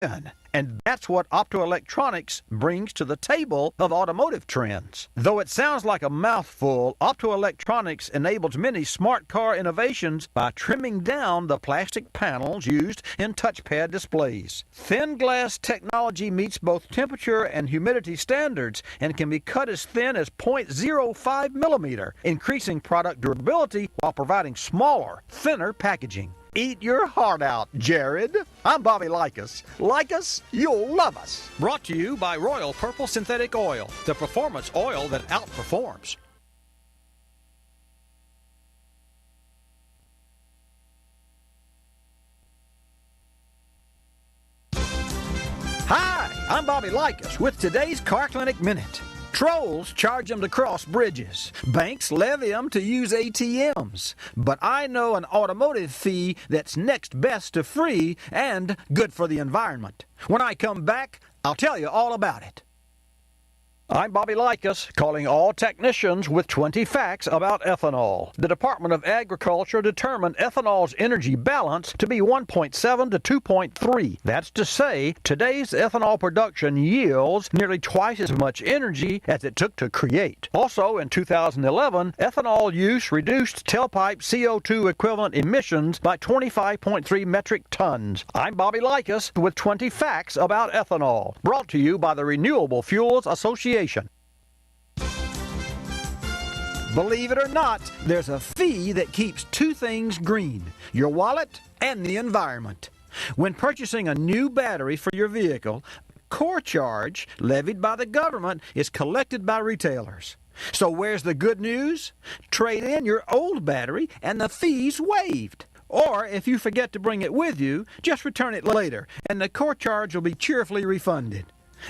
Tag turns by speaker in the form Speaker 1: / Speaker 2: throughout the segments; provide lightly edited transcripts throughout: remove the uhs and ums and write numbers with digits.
Speaker 1: And that's what optoelectronics brings to the table of automotive trends. Though it sounds like a mouthful, optoelectronics enables many smart car innovations by trimming down the plastic panels used in touchpad displays. Thin glass technology meets both temperature and humidity standards and can be cut as thin as 0.05 millimeter, increasing product durability while providing smaller, thinner packaging. Eat your heart out, Jared. I'm Bobby Likis. Like us, you'll love us. Brought to you by Royal Purple Synthetic Oil, the performance oil that outperforms. Hi, I'm Bobby Likis with today's Car Clinic Minute. Trolls charge them to cross bridges. Banks levy them to use ATMs. But I know an automotive fee that's next best to free and good for the environment. When I come back, I'll tell you all about it. I'm Bobby Likis, calling all technicians with 20 facts about ethanol. The Department of Agriculture determined ethanol's energy balance to be 1.7 to 2.3. That's to say, today's ethanol production yields nearly twice as much energy as it took to create. Also, in 2011, ethanol use reduced tailpipe CO2 equivalent emissions by 25.3 metric tons. I'm Bobby Likis with 20 facts about ethanol, brought to you by the Renewable Fuels Association. Believe it or not, there's a fee that keeps two things green: your wallet and the environment. When purchasing a new battery for your vehicle, core charge levied by the government is collected by retailers. So where's the good news? Trade in your old battery and the fee's waived. Or if you forget to bring it with you, just return it later and the core charge will be cheerfully refunded.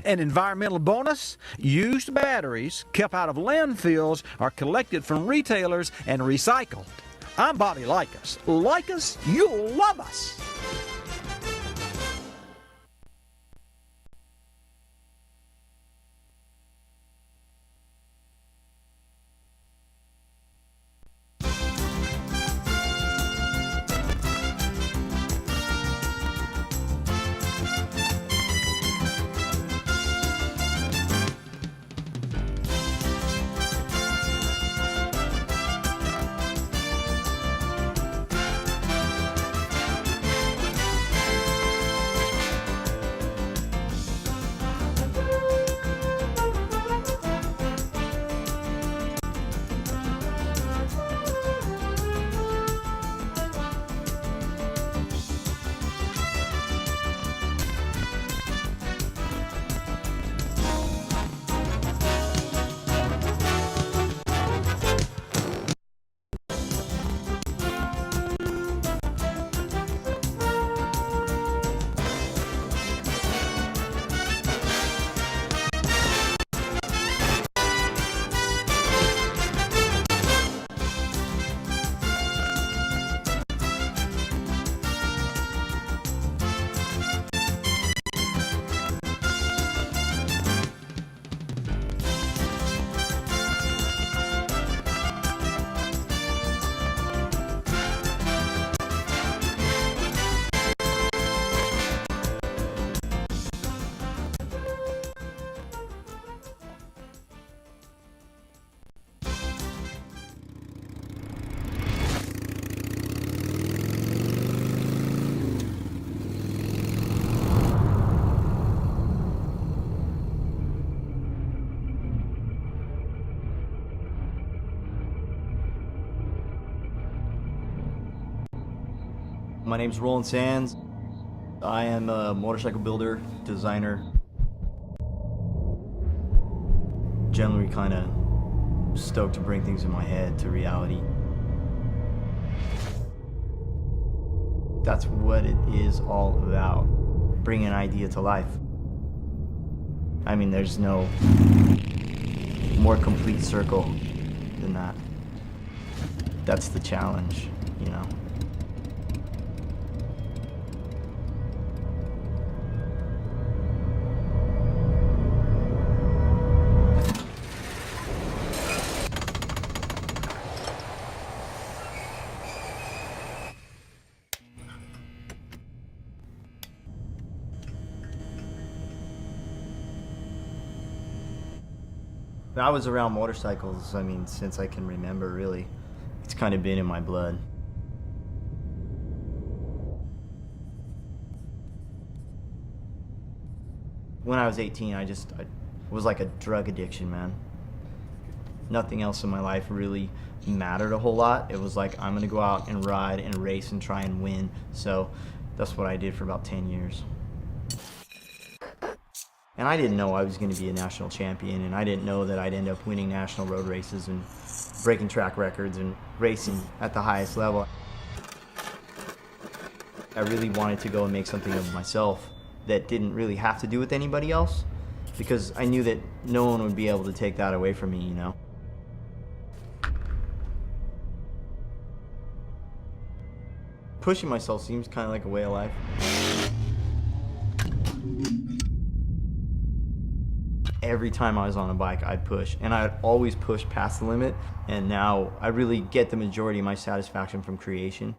Speaker 1: An environmental bonus: used batteries kept out of landfills are collected from retailers and recycled. I'm Bobby Likis. Like us, you'll love us.
Speaker 2: My name's Roland Sands. I am a motorcycle builder, designer. Generally kind of stoked to bring things in my head to reality. That's what it is all about, bringing an idea to life. I mean, there's no more complete circle than that. That's the challenge, you know. I was around motorcycles, I mean, since I can remember, really. It's kind of been in my blood. When I was 18, it was like a drug addiction, man. Nothing else in my life really mattered a whole lot. It was like, I'm gonna go out and ride and race and try and win. So that's what I did for about 10 years. And I didn't know I was gonna be a national champion, and I didn't know that I'd end up winning national road races and breaking track records and racing at the highest level. I really wanted to go and make something of myself that didn't really have to do with anybody else, because I knew that no one would be able to take that away from me, you know? Pushing myself seems kind of like a way of life. Every time I was on a bike, I'd push, and I'd always push past the limit, and now I really get the majority of my satisfaction from creation.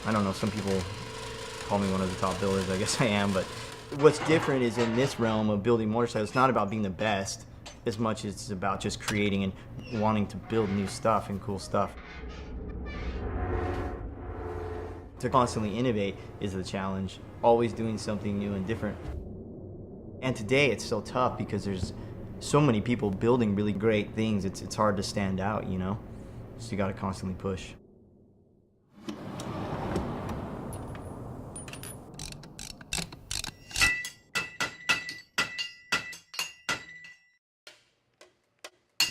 Speaker 2: I don't know, some people call me one of the top builders, I guess I am, but what's different is in this realm of building motorcycles, it's not about being the best as much as it's about just creating and wanting to build new stuff and cool stuff. To constantly innovate is the challenge, always doing something new and different. And today it's so tough because there's so many people building really great things, it's hard to stand out, you know? So you gotta constantly push.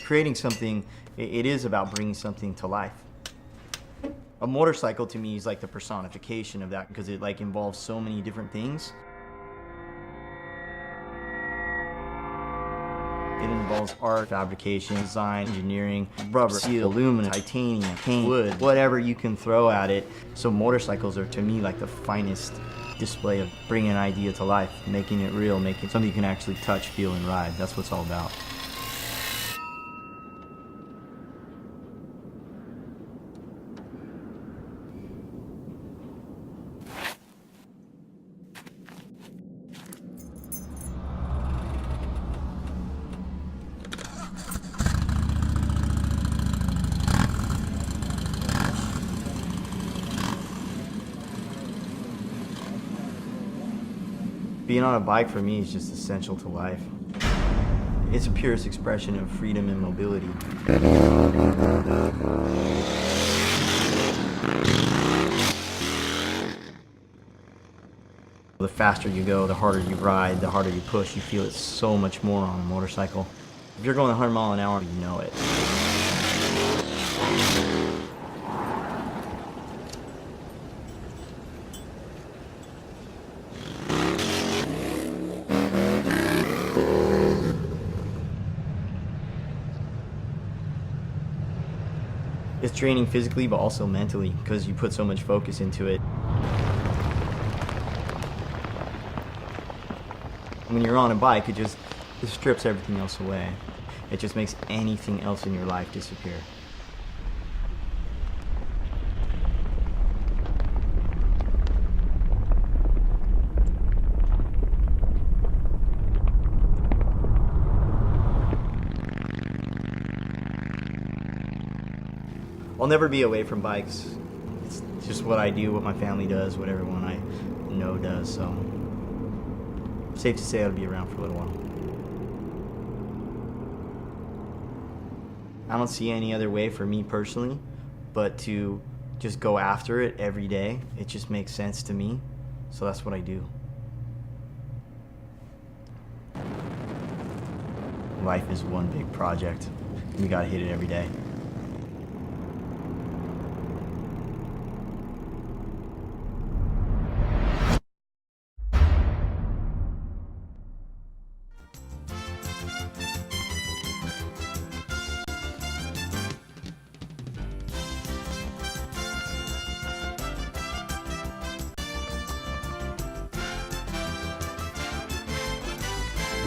Speaker 2: Creating something, it is about bringing something to life. A motorcycle to me is like the personification of that, because it like involves so many different things. It involves art, fabrication, design, engineering, rubber, steel, aluminum, titanium, paint, wood, whatever you can throw at it. So motorcycles are to me like the finest display of bringing an idea to life, making it real, making something you can actually touch, feel, and ride. That's what it's all about. Being on a bike for me is just essential to life. It's the purest expression of freedom and mobility. The faster you go, the harder you ride, the harder you push, you feel it so much more on a motorcycle. If you're going 100 miles an hour, you know it. It's draining physically, but also mentally, because you put so much focus into it. When you're on a bike, it strips everything else away. It just makes anything else in your life disappear. I'll never be away from bikes. It's just what I do, what my family does, what everyone I know does, so safe to say I'll be around for a little while. I don't see any other way for me personally but to just go after it every day. It just makes sense to me, so that's what I do. Life is one big project, and you gotta hit it every day.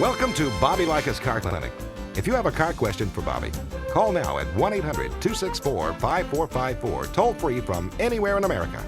Speaker 3: Welcome to Bobby Likis Car Clinic. If you have a car question for Bobby, call now at 1-800-264-5454, toll free from anywhere in America.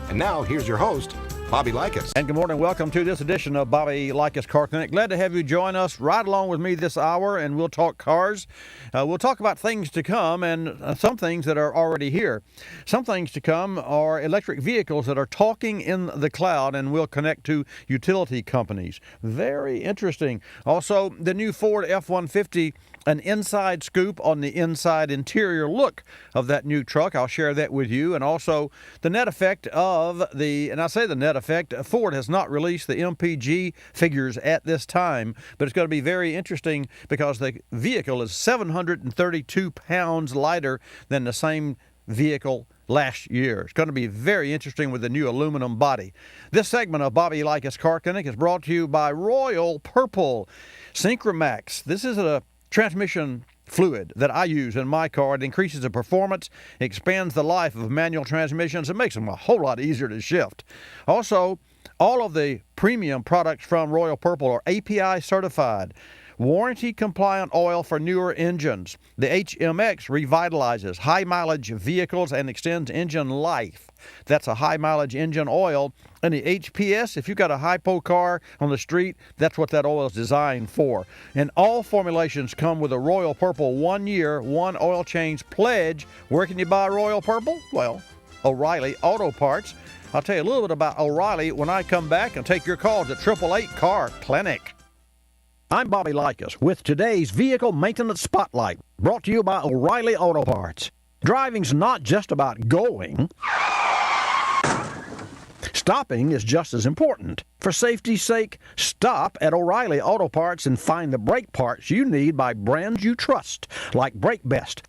Speaker 3: And now, here's your host, Bobby Likis.
Speaker 1: And good morning. Welcome to this edition of Bobby Likis Car Clinic. Glad to have you join us right along with me this hour, and we'll talk cars. We'll talk about things to come and some things that are already here. Some things to come are electric vehicles that are talking in the cloud and will connect to utility companies. Very interesting. Also, the new Ford F-150, an inside scoop on the inside interior look of that new truck. I'll share that with you. And also the net effect of and I say the net effect, Ford has not released the MPG figures at this time, but it's going to be very interesting because the vehicle is 732 pounds lighter than the same vehicle last year. It's going to be very interesting with the new aluminum body. This segment of Bobby Likis Car Clinic is brought to you by Royal Purple Synchromax. This is a transmission fluid that I use in my car. It increases the performance, expands the life of manual transmissions, and makes them a whole lot easier to shift. Also, all of the premium products from Royal Purple are API certified. Warranty-compliant oil for newer engines. The HMX revitalizes high-mileage vehicles and extends engine life. That's a high-mileage engine oil. And the HPS, if you've got a hypo car on the street, that's what that oil is designed for. And all formulations come with a Royal Purple 1-year, one oil change pledge. Where can you buy Royal Purple? Well, O'Reilly Auto Parts. I'll tell you a little bit about O'Reilly when I come back and take your calls at 888 Car Clinic. I'm Bobby Likis with today's Vehicle Maintenance Spotlight, brought to you by O'Reilly Auto Parts. Driving's not just about going. Stopping is just as important. For safety's sake, stop at O'Reilly Auto Parts and find the brake parts you need by brands you trust, like Brake Best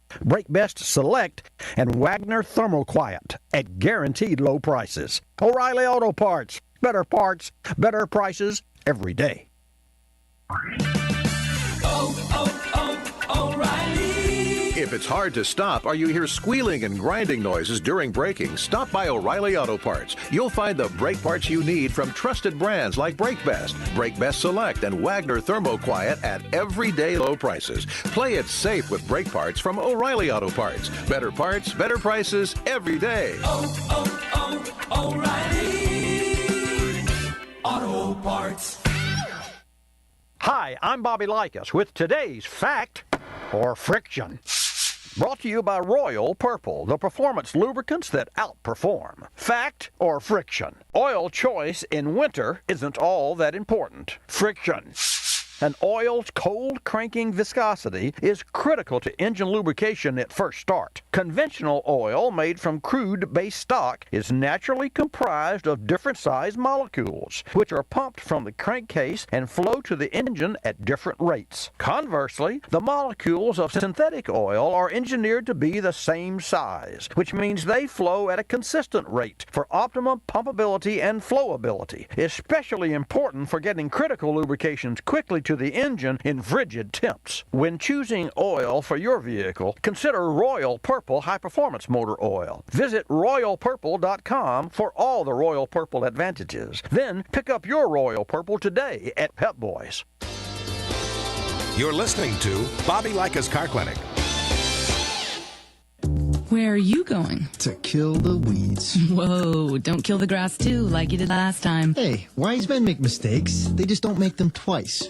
Speaker 1: Select, and Wagner Thermoquiet at guaranteed low prices. O'Reilly Auto Parts, better prices every day.
Speaker 4: O'Reilly. If it's hard to stop or you hear squealing and grinding noises during braking, stop by O'Reilly Auto Parts. You'll find the brake parts you need from trusted brands like Brake Best Select, and Wagner Thermoquiet at everyday low prices. Play it safe with brake parts from O'Reilly Auto Parts. Better parts, better prices every day. O'Reilly Auto Parts.
Speaker 1: Hi, I'm Bobby Likis with today's Fact or Friction. Brought to you by Royal Purple, the performance lubricants that outperform. Fact or friction? Oil choice in winter isn't all that important. Friction. An oil's cold cranking viscosity is critical to engine lubrication at first start. Conventional oil made from crude-based stock is naturally comprised of different sized molecules, which are pumped from the crankcase and flow to the engine at different rates. Conversely, the molecules of synthetic oil are engineered to be the same size, which means they flow at a consistent rate for optimum pumpability and flowability, especially important for getting critical lubrications quickly to the engine in frigid temps. When choosing oil for your vehicle, consider Royal Purple High Performance Motor Oil. Visit RoyalPurple.com for all the Royal Purple advantages. Then pick up your Royal Purple today at Pep Boys.
Speaker 3: You're listening to Bobby Likis Car Clinic.
Speaker 5: Where are you going?
Speaker 6: To kill the weeds.
Speaker 5: Whoa, don't kill the grass too, like you did last time.
Speaker 6: Hey, wise men make mistakes. They just don't make them twice.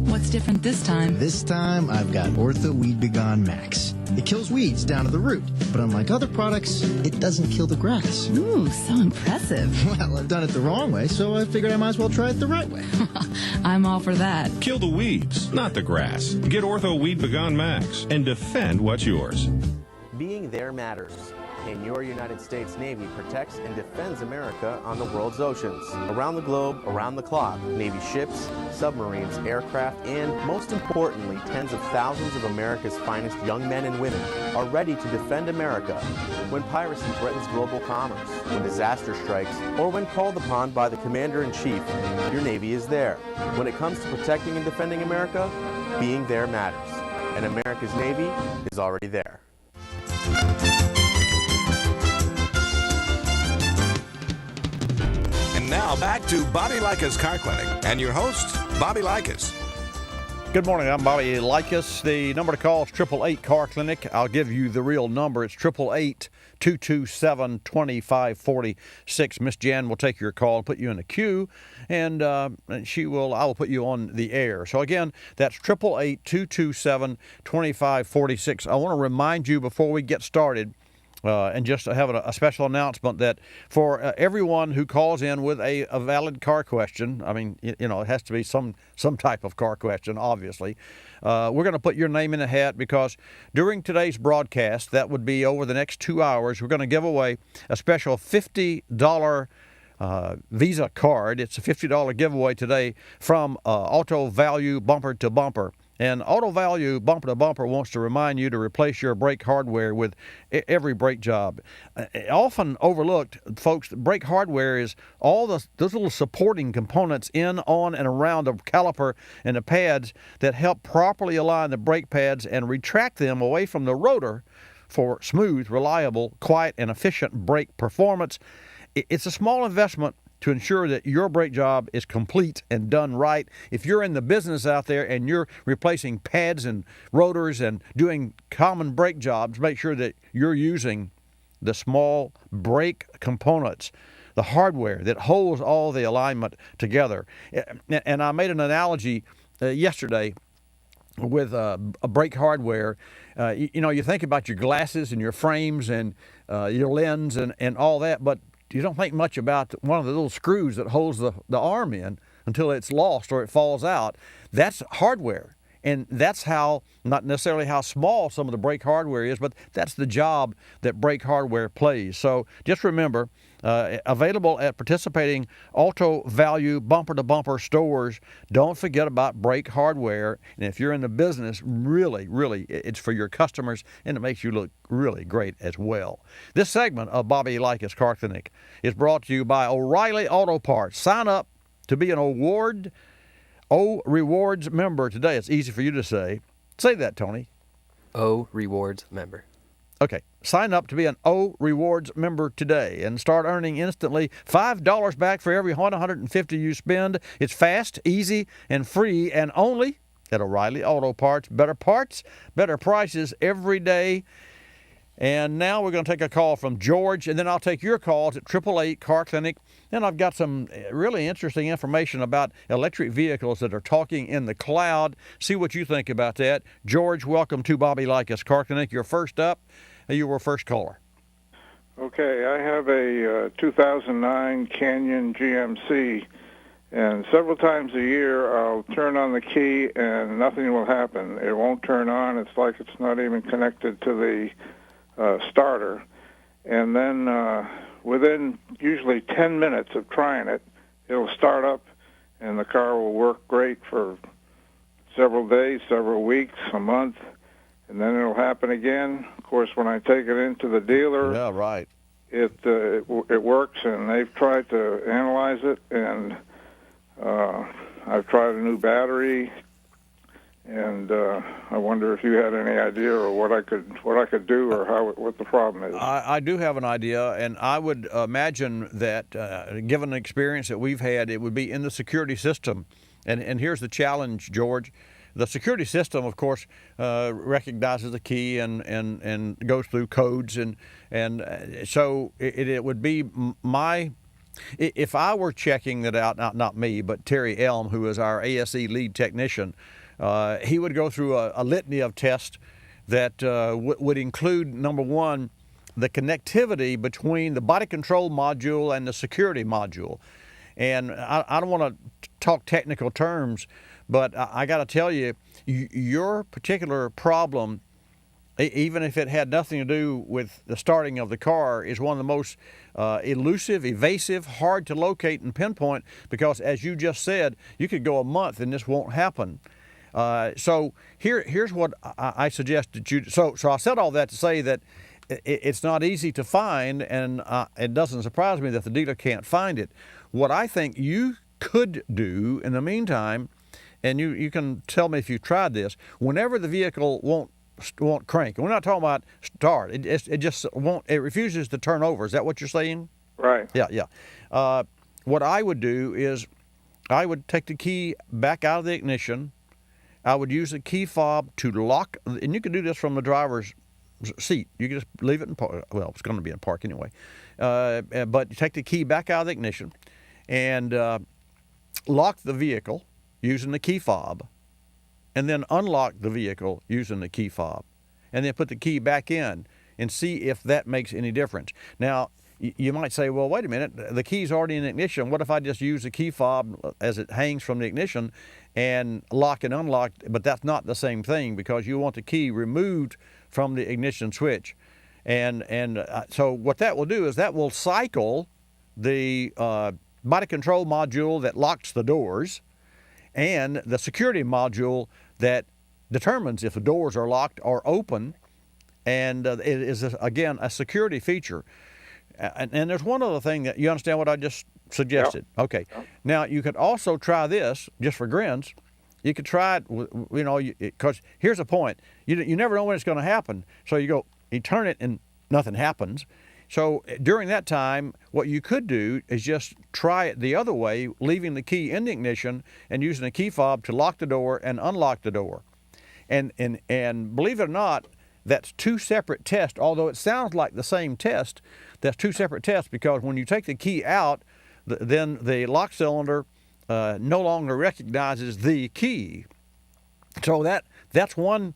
Speaker 5: What's different this time?
Speaker 6: This time, I've got Ortho Weed Begone Max. It kills weeds down to the root, but unlike other products, it doesn't kill the grass.
Speaker 5: Ooh, so impressive.
Speaker 6: Well, I've done it the wrong way, so I figured I might as well try it the right way.
Speaker 5: I'm all for that.
Speaker 7: Kill the weeds, not the grass. Get Ortho Weed Begone Max and defend what's yours.
Speaker 8: Being there matters, and your United States Navy protects and defends America on the world's oceans. Around the globe, around the clock, Navy ships, submarines, aircraft, and most importantly, tens of thousands of America's finest young men and women are ready to defend America when piracy threatens global commerce, when disaster strikes, or when called upon by the Commander-in-Chief. Your Navy is there. When it comes to protecting and defending America, being there matters, and America's Navy is already there.
Speaker 3: And now back to Bobby Likis Car Clinic and your host, Bobby Likis.
Speaker 1: Good morning. I'm Bobby Likis. The number to call is 888 Car Clinic. I'll give you the real number. It's 888-227-2546. Miss Jan will take your call and put you in a queue, and I will put you on the air. So again, that's 888-227-2546. I want to remind you before we get started, and just have a special announcement that for everyone who calls in with a valid car question, I mean, it has to be some type of car question, obviously. We're going to put your name in a hat because during today's broadcast, that would be over the next 2 hours, we're going to give away a special $50 Visa card. It's a $50 giveaway today from Auto Value Bumper to Bumper. And Auto Value Bumper to Bumper wants to remind you to replace your brake hardware with every brake job. Often overlooked, folks, brake hardware is all those little supporting components in, on, and around the caliper and the pads that help properly align the brake pads and retract them away from the rotor for smooth, reliable, quiet, and efficient brake performance. It's a small investment to ensure that your brake job is complete and done right. If you're in the business out there and you're replacing pads and rotors and doing common brake jobs, make sure that you're using the small brake components, the hardware that holds all the alignment together. And I made an analogy yesterday with a brake hardware. You think about your glasses and your frames and your lens and all that, but you don't think much about one of the little screws that holds the arm in until it's lost or it falls out. That's hardware. And that's how, not necessarily how small some of the brake hardware is, but that's the job that brake hardware plays. So just remember, available at participating Auto Value Bumper to Bumper stores. Don't forget about brake hardware. And if you're in the business, really, it's for your customers, and it makes you look really great as well. This segment of Bobby Likis Car Clinic is brought to you by O'Reilly Auto Parts. Sign up to be an Rewards member today. It's easy for you to say. Say that, Tony.
Speaker 9: Rewards member.
Speaker 1: Okay. Sign up to be an Rewards member today and start earning instantly $5 back for every $150 you spend. It's fast, easy, and free, and only at O'Reilly Auto Parts. Better parts, better prices every day. And now we're going to take a call from George, and then I'll take your calls at 888 Car Clinic. And I've got some really interesting information about electric vehicles that are talking in the cloud. See what you think about that. George, welcome to Bobby Likis Car Clinic. You're first up. You were first caller.
Speaker 10: Okay, I have a 2009 Canyon GMC, and several times a year I'll turn on the key and nothing will happen. It won't turn on. It's like it's not even connected to the starter. And then within usually 10 minutes of trying it, it'll start up and the car will work great for several days, several weeks, a month, and then it'll happen again. Of course, when I take it into the dealer,
Speaker 1: yeah, right,
Speaker 10: it works, and they've tried to analyze it, and I've tried a new battery, and I wonder if you had any idea or what I could do or what the problem is.
Speaker 1: I do have an idea, and I would imagine that given the experience that we've had, it would be in the security system. And here's the challenge, George. The security system, of course, recognizes the key and goes through codes, and so it would be my. If I were checking that out, not me, but Terry Elm, who is our ASE lead technician, he would go through a litany of tests that would include, number one, the connectivity between the body control module and the security module. And I don't want to talk technical terms, but I got to tell you, your particular problem, even if it had nothing to do with the starting of the car, is one of the most elusive, evasive, hard to locate and pinpoint, because as you just said, you could go a month and this won't happen. So here's what I suggest that you. So I said all that to say that it's not easy to find, and it doesn't surprise me that the dealer can't find it. What I think you could do in the meantime, and you can tell me if you've tried this, whenever the vehicle won't crank, and we're not talking about start, it just won't, it refuses to turn over. Is that what you're saying?
Speaker 10: Right.
Speaker 1: Yeah. What I would do is I would take the key back out of the ignition. I would use the key fob to lock, and you can do this from the driver's seat. You can just leave it in park. Well, it's going to be in park anyway. But take the key back out of the ignition and lock the vehicle using the key fob, and then unlock the vehicle using the key fob, and then put the key back in and see if that makes any difference. Now, you might say, well, wait a minute, the key's already in the ignition. What if I just use the key fob as it hangs from the ignition and lock and unlock? But that's not the same thing, because you want the key removed from the ignition switch. And so what that will do is that will cycle the body control module that locks the doors and the security module that determines if the doors are locked or open. And it is, again, a security feature. And there's one other thing that you understand what I just suggested. Yep. Okay. Yep. Now, you could also try this, just for grins. You could try it, you know, because here's the point. You never know when it's going to happen. So you turn it and nothing happens. So during that time, what you could do is just try it the other way, leaving the key in the ignition and using a key fob to lock the door and unlock the door. And believe it or not, that's two separate tests. Although it sounds like the same test, that's two separate tests, because when you take the key out, then the lock cylinder no longer recognizes the key. So that's one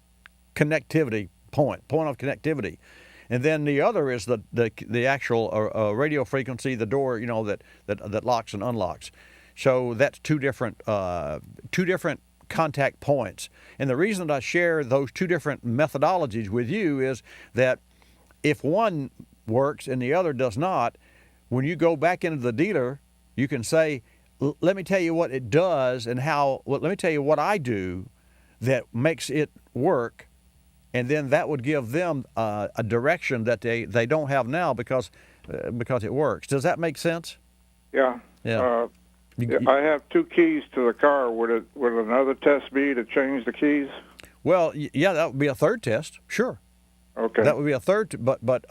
Speaker 1: connectivity point of connectivity. And then the other is the actual radio frequency, the door, you know, that locks and unlocks. So that's two different contact points. And the reason that I share those two different methodologies with you is that if one works and the other does not, when you go back into the dealer, you can say, let me tell you what it does and let me tell you what I do that makes it work. And then that would give them a direction that they don't have now because it works. Does that make sense?
Speaker 10: Yeah.
Speaker 1: Yeah.
Speaker 10: I have two keys to the car. Would another test be to change the keys?
Speaker 1: Well, yeah, that would be a third test. Sure.
Speaker 10: Okay.
Speaker 1: That would be a third, but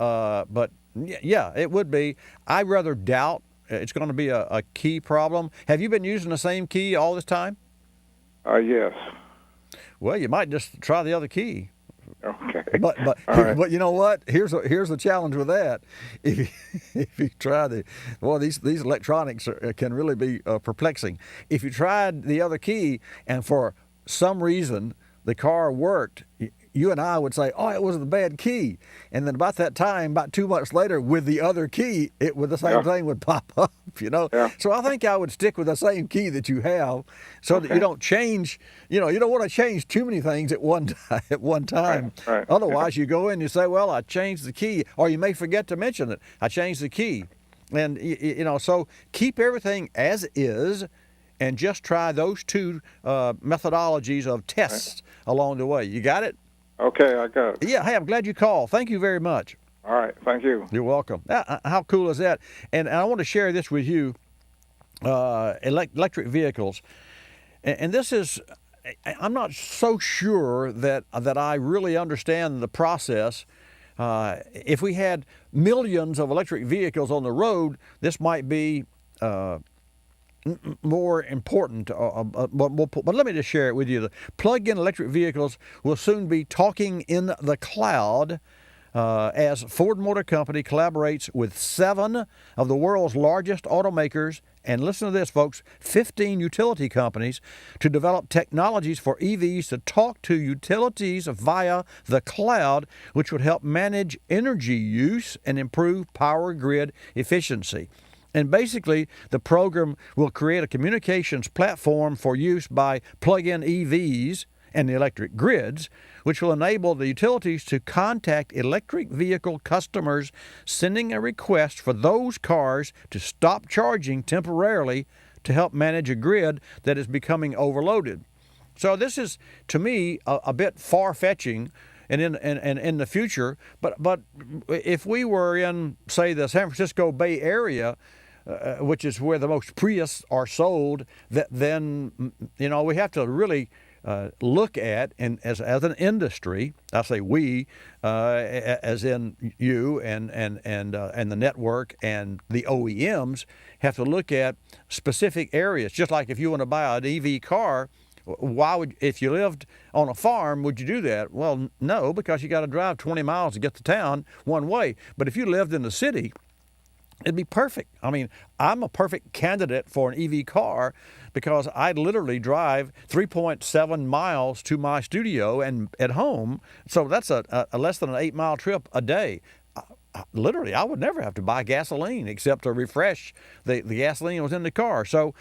Speaker 1: yeah, it would be. I rather doubt it's going to be a key problem. Have you been using the same key all this time?
Speaker 10: Yes.
Speaker 1: Well, you might just try the other key.
Speaker 10: Okay.
Speaker 1: But
Speaker 10: right.
Speaker 1: But you know what? Here's the challenge with that. If you try these electronics can really be perplexing. If you tried the other key and for some reason the car worked, you and I would say, oh, it was the bad key. And then about that time, about 2 months later, with the other key, the same thing would pop up, you know.
Speaker 10: Yeah.
Speaker 1: So I think I would stick with the same key that you have so that you don't change, you don't want to change too many things at one time.
Speaker 10: Right.
Speaker 1: Otherwise, you go in and you say, well, I changed the key, or you may forget to mention it. I changed the key. And, so keep everything as is and just try those two methodologies of tests along the way. You got it?
Speaker 10: Okay, I got it.
Speaker 1: Yeah, hey, I'm glad you called. Thank you very much.
Speaker 10: All right, thank you.
Speaker 1: You're welcome. How cool is that? And I want to share this with you, electric vehicles. And this is, I'm not so sure that I really understand the process. If we had millions of electric vehicles on the road, this might be more important, but let me just share it with you. The plug-in electric vehicles will soon be talking in the cloud as Ford Motor Company collaborates with 7 of the world's largest automakers, and listen to this, folks, 15 utility companies to develop technologies for EVs to talk to utilities via the cloud, which would help manage energy use and improve power grid efficiency. And basically, the program will create a communications platform for use by plug-in EVs and the electric grids, which will enable the utilities to contact electric vehicle customers, sending a request for those cars to stop charging temporarily to help manage a grid that is becoming overloaded. So this is, to me, a bit far-fetching. And in the future, but if we were in, say, the San Francisco Bay Area, which is where the most Prius are sold, then we have to really look at, and as an industry, I say we, as in you and the network and the OEMs, have to look at specific areas. Just like if you want to buy an EV car, why would, if you lived on a farm, would you do that? Well, no, because you got to drive 20 miles to get to town one way. But if you lived in the city, it'd be perfect. I mean, I'm a perfect candidate for an EV car because I literally drive 3.7 miles to my studio and at home. So that's a less than an 8-mile trip a day. Literally, I would never have to buy gasoline except to refresh the gasoline that was in the car. So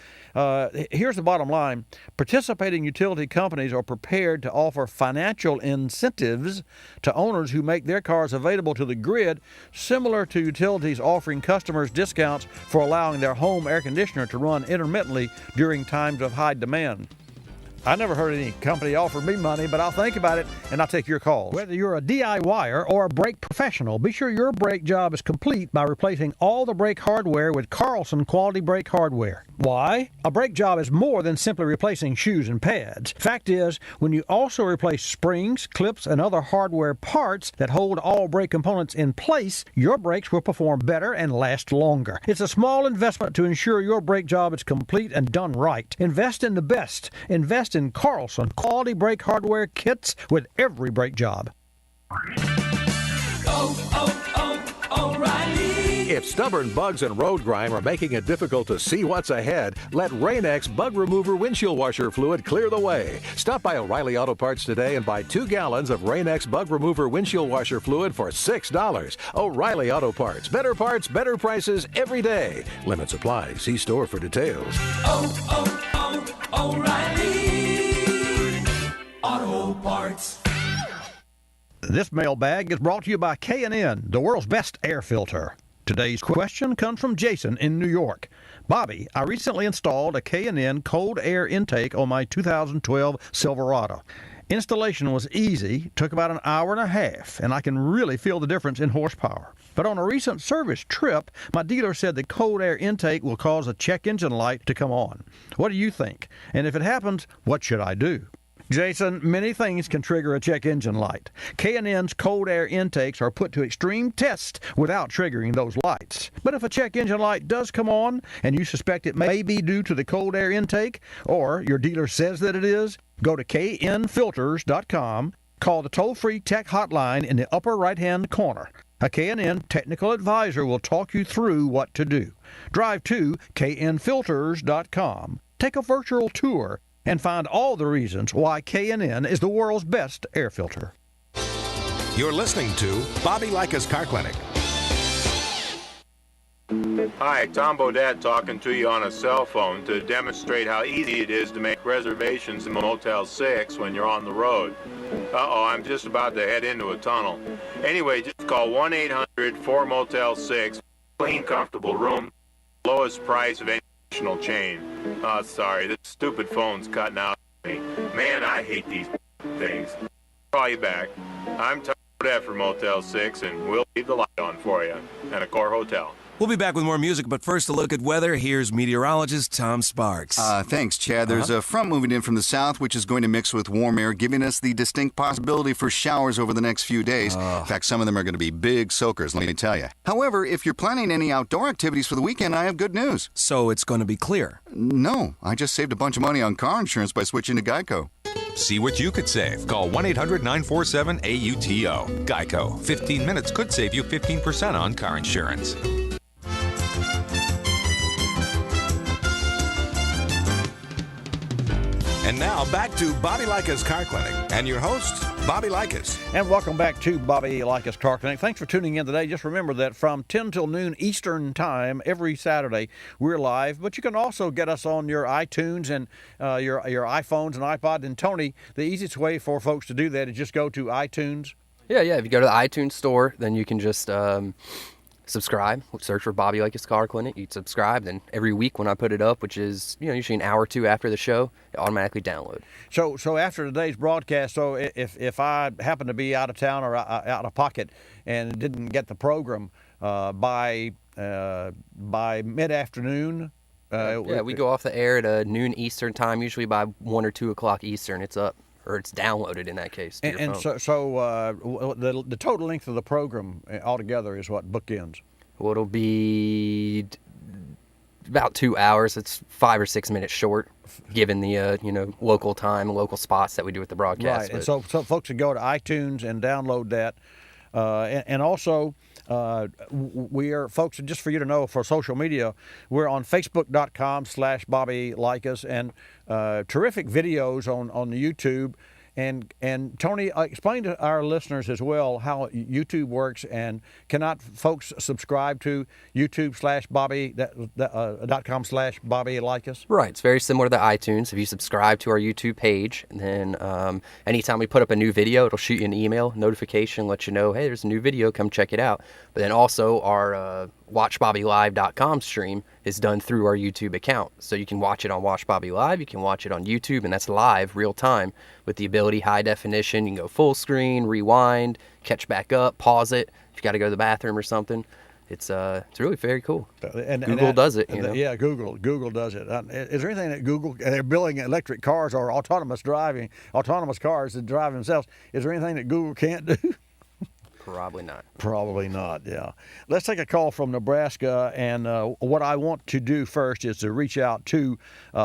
Speaker 1: here's the bottom line. Participating utility companies are prepared to offer financial incentives to owners who make their cars available to the grid, similar to utilities offering customers discounts for allowing their home air conditioner to run intermittently during times of high demand. I never heard any company offer me money, but I'll think about it and I'll take your call. Whether you're a DIYer or a brake professional, be sure your brake job is complete by replacing all the brake hardware with Carlson quality brake hardware. Why? A brake job is more than simply replacing shoes and pads. Fact is, when you also replace springs, clips, and other hardware parts that hold all brake components in place, your brakes will perform better and last longer. It's a small investment to ensure your brake job is complete and done right. Invest in the best. Invest in Carlson quality brake hardware kits with every brake job.
Speaker 4: O'Reilly. If stubborn bugs and road grime are making it difficult to see what's ahead, let Rain-X Bug Remover Windshield Washer Fluid clear the way. Stop by O'Reilly Auto Parts today and buy 2 gallons of Rain-X Bug Remover Windshield Washer Fluid for $6. O'Reilly Auto Parts. Better better prices every day. Limits apply. See store for details.
Speaker 11: O'Reilly Auto Parts.
Speaker 1: This mailbag is brought to you by K&N, the world's best air filter. Today's question comes from Jason in New York. Bobby, I recently installed a K&N cold air intake on my 2012 Silverado. Installation was easy, took about an hour and a half, and I can really feel the difference in horsepower. But on a recent service trip, my dealer said the cold air intake will cause a check engine light to come on. What do you think? And if it happens, what should I do? Jason, many things can trigger a check engine light. K&N's cold air intakes are put to extreme tests without triggering those lights. But if a check engine light does come on and you suspect it may be due to the cold air intake, or your dealer says that it is, go to knfilters.com, call the toll-free tech hotline in the upper right-hand corner. A K&N technical advisor will talk you through what to do. Drive to knfilters.com, take a virtual tour, and find all the reasons why K&N is the world's best air filter.
Speaker 3: You're listening to Bobby Likis Car Clinic.
Speaker 12: Hi, Tom Bodette talking to you on a cell phone to demonstrate how easy it is to make reservations in Motel 6 when you're on the road. Uh-oh, I'm just about to head into a tunnel. Anyway, just call 1-800-4-MOTEL-6. Clean, comfortable room. Lowest price of any national chain. Oh, sorry, this stupid phone's cutting out on me. Man, I hate these things. I'll call you back. I'm Tom Bodette for Motel 6, and we'll leave the light on for you at Accor Hotel.
Speaker 13: We'll be back with more music, but first a look at weather. Here's meteorologist Tom Sparks.
Speaker 14: Thanks, Chad. There's a front moving in from the south, which is going to mix with warm air, giving us the distinct possibility for showers over the next few days. In fact, some of them are going to be big soakers, let me tell you. However, if you're planning any outdoor activities for the weekend, I have good news.
Speaker 13: So it's going to be clear?
Speaker 14: No, I just saved a bunch of money on car insurance by switching to Geico.
Speaker 15: See what you could save. Call 1-800-947-AUTO. Geico. 15 minutes could save you 15% on car insurance.
Speaker 3: And now back to Bobby Likis Car Clinic and your host, Bobby Likis.
Speaker 1: And welcome back to Bobby Likis Car Clinic. Thanks for tuning in today. Just remember that from 10 till noon Eastern Time every Saturday, we're live. But you can also get us on your iTunes and your iPhones and iPod. And Tony, the easiest way for folks to do that is just go to iTunes.
Speaker 9: Yeah. If you go to the iTunes store, then you can just subscribe, search for Bobby Likis Car Clinic. You subscribe, then every week when I put it up, which is usually an hour or two after the show, it automatically download.
Speaker 1: So after today's broadcast, so if I happen to be out of town or out of pocket and didn't get the program by mid-afternoon,
Speaker 9: we go off the air at noon Eastern time, usually by 1 or 2 o'clock Eastern. It's up. Or it's downloaded in that case.
Speaker 1: And so the total length of the program altogether is what, bookends?
Speaker 9: Well, it'll be about 2 hours. It's 5 or 6 minutes short. given the local time, local spots that we do with the broadcast.
Speaker 1: Right, and so folks can go to iTunes and download that, and also we are, folks, just for you to know, for social media, we're on Facebook.com/Bobby Likis, and terrific videos on the YouTube. And Tony, explain to our listeners as well how YouTube works, and cannot folks subscribe to YouTube.com/Bobby Likis?
Speaker 9: Right, it's very similar to iTunes. If you subscribe to our YouTube page, and then anytime we put up a new video, it'll shoot you an email notification, let you know, hey, there's a new video, come check it out. But then also our WatchBobbyLive.com stream is done through our YouTube account. So you can watch it on Watch Bobby Live, you can watch it on YouTube, and that's live, real time, with the ability high definition. You can go full screen, rewind, catch back up, pause it if you got to go to the bathroom or something. It's really very cool. And Google does it, you know.
Speaker 1: Yeah, Google does it. Is there anything that Google, they're building electric cars or autonomous cars that drive themselves? Is there anything that Google can't do?
Speaker 9: Probably not.
Speaker 1: Probably not, yeah. Let's take a call from Nebraska, and what I want to do first is to reach out to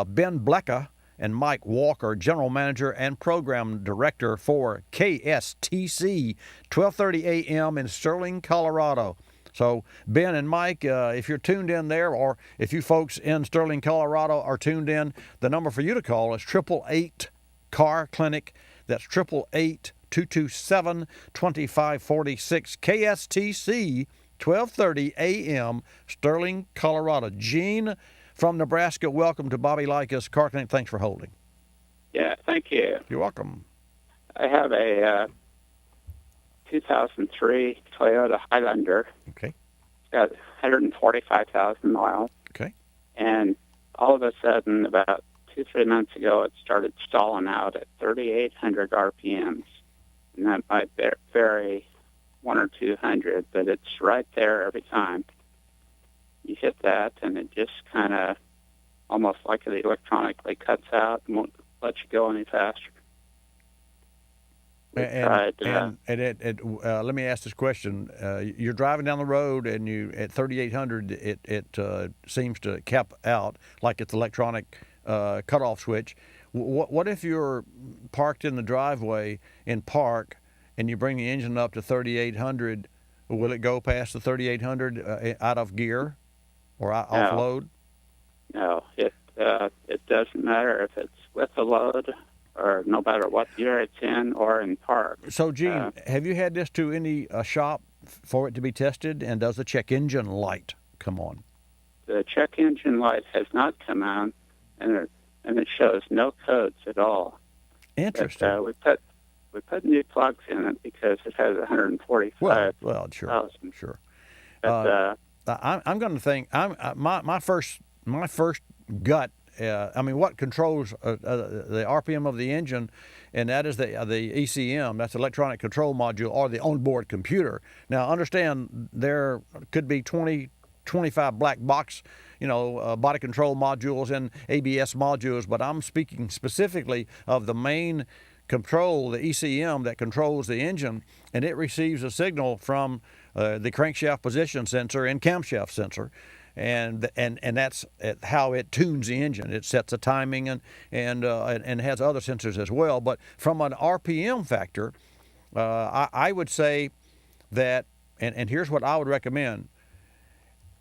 Speaker 1: Ben Blecka and Mike Walker, General Manager and Program Director for KSTC, 1230 AM in Sterling, Colorado. So, Ben and Mike, if you're tuned in there, or if you folks in Sterling, Colorado are tuned in, the number for you to call is 888-CAR-CLINIC. That's 888-227-2546. KSTC, 1230 AM, Sterling, Colorado. Gene from Nebraska, welcome to Bobby Likis Car Clinic. Thanks for holding.
Speaker 16: Yeah, thank you.
Speaker 1: You're welcome.
Speaker 16: I have a 2003 Toyota Highlander.
Speaker 1: Okay.
Speaker 16: It's got 145,000 miles.
Speaker 1: Okay.
Speaker 16: And all of a sudden, about 2-3 months ago, it started stalling out at 3,800 RPMs. And that might vary 1 or 200, but it's right there every time. You hit that, and it just kind of, almost like it electronically cuts out and won't let you go any faster.
Speaker 1: Let me ask this question: you're driving down the road, and you at 3,800, it seems to cap out like it's electronic cutoff switch. What if you're parked in the driveway in park, and you bring the engine up to 3,800? Will it go past the 3,800 out of gear or off load?
Speaker 16: No, it doesn't matter if it's with the load, or no matter what year it's in, or in park.
Speaker 1: So, Gene, have you had this to any shop for it to be tested? And does the check engine light come on?
Speaker 16: The check engine light has not come on, and it shows no codes at all.
Speaker 1: Interesting.
Speaker 16: But, we put new plugs in it because it has 145,000.
Speaker 1: Well, sure.
Speaker 16: But,
Speaker 1: I'm going to think. My first gut. What controls the RPM of the engine, and that is the ECM, that's electronic control module, or the onboard computer. Now, understand there could be 25 black box, body control modules and ABS modules, but I'm speaking specifically of the main control, the ECM, that controls the engine, and it receives a signal from the crankshaft position sensor and camshaft sensor. And that's how it tunes the engine. It sets a timing and has other sensors as well. But from an RPM factor, I would say that, and here's what I would recommend,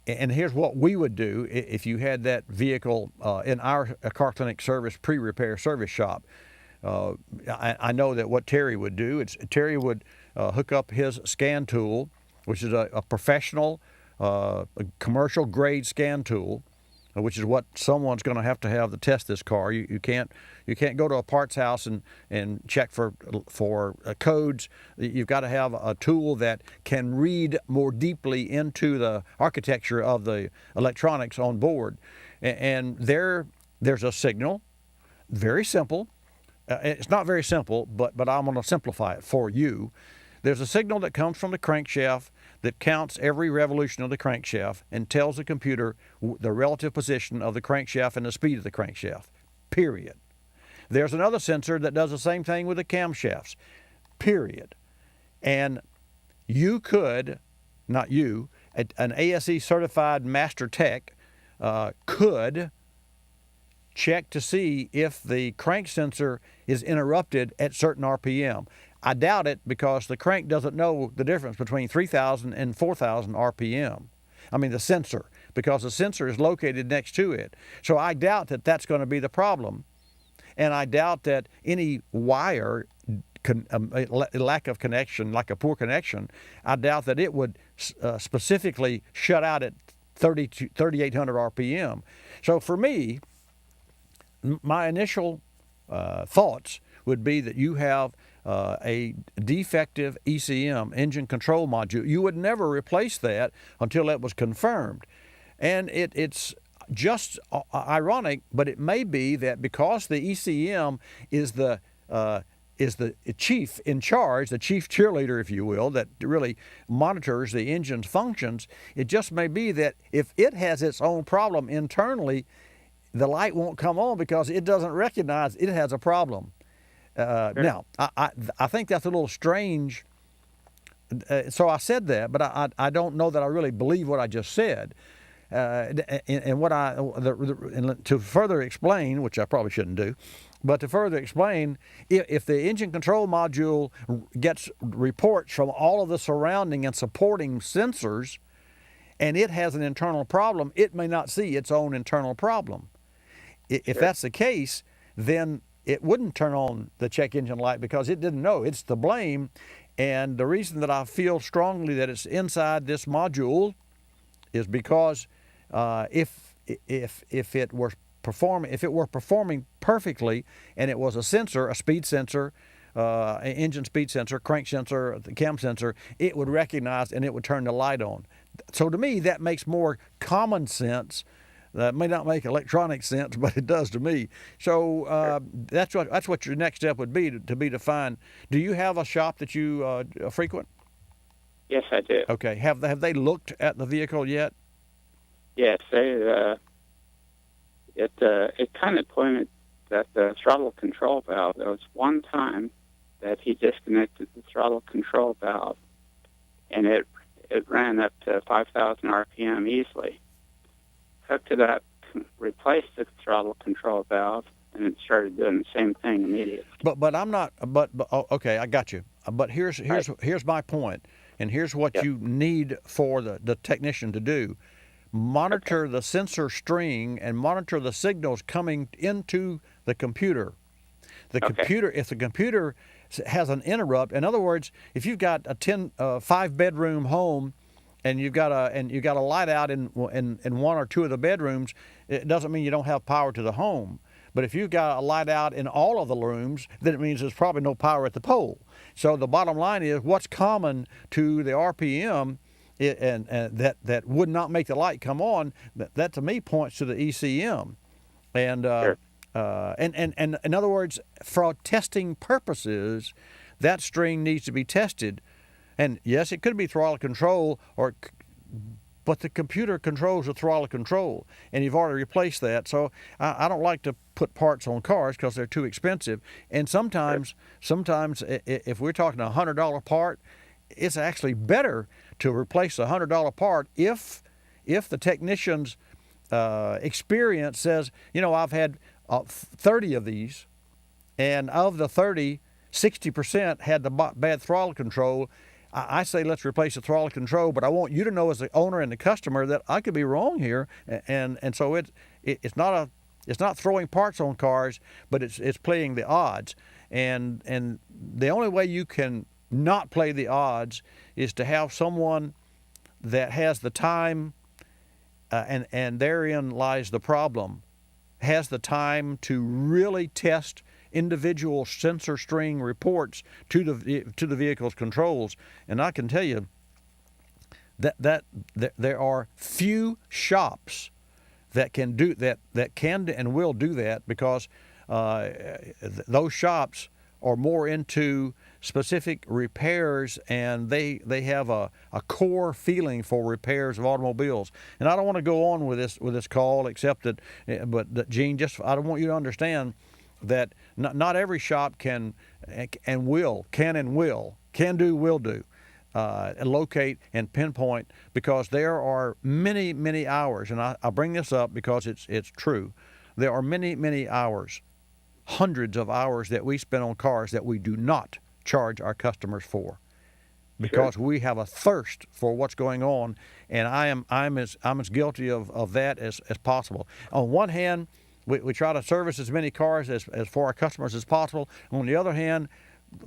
Speaker 1: and here's what we would do if you had that vehicle in our Car Clinic service pre-repair service shop. I know that what Terry would do, Terry would hook up his scan tool, which is a professional a commercial grade scan tool, which is what someone's going to have to test this car. You can't go to a parts house and check for codes. You've got to have a tool that can read more deeply into the architecture of the electronics on board. And there's a signal, very simple. It's not very simple, but I'm going to simplify it for you. There's a signal that comes from the crankshaft that counts every revolution of the crankshaft and tells the computer the relative position of the crankshaft and the speed of the crankshaft, period. There's another sensor that does the same thing with the camshafts, period. And you could, not you, an ASE certified master tech could check to see if the crank sensor is interrupted at certain RPM. I doubt it because the crank doesn't know the difference between 3,000 and 4,000 RPM. I mean the sensor, because the sensor is located next to it. So I doubt that that's going to be the problem. And I doubt that any wire, lack of connection, like a poor connection, I doubt that it would specifically shut out at 3,800 RPM. So for me, my initial thoughts would be that you have a defective ECM, engine control module. You would never replace that until that was confirmed. And it's just ironic, but it may be that because the ECM is the chief in charge, the chief cheerleader, if you will, that really monitors the engine's functions, it just may be that if it has its own problem internally, the light won't come on because it doesn't recognize it has a problem. Now, I think that's a little strange. So I said that, but I don't know that I really believe what I just said. And what to further explain, which I probably shouldn't do, but to further explain, if the engine control module gets reports from all of the surrounding and supporting sensors, and it has an internal problem, it may not see its own internal problem. If that's the case, then it wouldn't turn on the check engine light because it didn't know. It's the blame. And the reason that I feel strongly that it's inside this module is because if it were performing perfectly and it was a sensor, a speed sensor, an engine speed sensor, crank sensor, the cam sensor, it would recognize and it would turn the light on. So to me, that makes more common sense. That may not make electronic sense, but it does to me. So that's what your next step would be to find. Do you have a shop that you frequent?
Speaker 16: Yes, I do.
Speaker 1: Okay. Have they looked at the vehicle yet?
Speaker 16: Yes, it kind of pointed that the throttle control valve. There was one time that he disconnected the throttle control valve, and it ran up to 5,000 RPM easily. Hooked it up, replaced the throttle control valve, and it started doing the same thing immediately.
Speaker 1: But I'm not. But okay, I got you. But here's my point, and here's what you need for the technician to do. Monitor the sensor string and monitor the signals coming into the computer. Computer, if the computer has an interrupt, in other words, if you've got a 5-bedroom home and you got a light out in one or two of the bedrooms, it doesn't mean you don't have power to the home. But if you've got a light out in all of the rooms, then it means there's probably no power at the pole. So the bottom line is what's common to the RPM and that would not make the light come on, that to me points to the ECM. And and in other words, for testing purposes, that string needs to be tested. And yes, it could be throttle control, but the computer controls the throttle control, and you've already replaced that. So I don't like to put parts on cars because they're too expensive. And sometimes if we're talking a $100 part, it's actually better to replace a $100 part if the technician's experience says, I've had 30 of these, and of the 30, 60% had the bad throttle control. I say let's replace the throttle control, but I want you to know as the owner and the customer that I could be wrong here, and so it's not throwing parts on cars, but it's playing the odds, and the only way you can not play the odds is to have someone that has the time, and therein lies the problem, has the time to really test individual sensor string reports to the vehicle's controls. And I can tell you that there are few shops that can do that can and will do that, because those shops are more into specific repairs, and they have a core feeling for repairs of automobiles. And I don't want to go on with this call, except that Gene, I don't want you to understand that not every shop can do, will do, locate and pinpoint, because there are many hours, and I bring this up because it's true. there are many, many hours, hundreds of hours that we spend on cars that we do not charge our customers for, because we have a thirst for what's going on, and I'm as guilty of that as possible. On one hand, we try to service as many cars as for our customers as possible. On the other hand,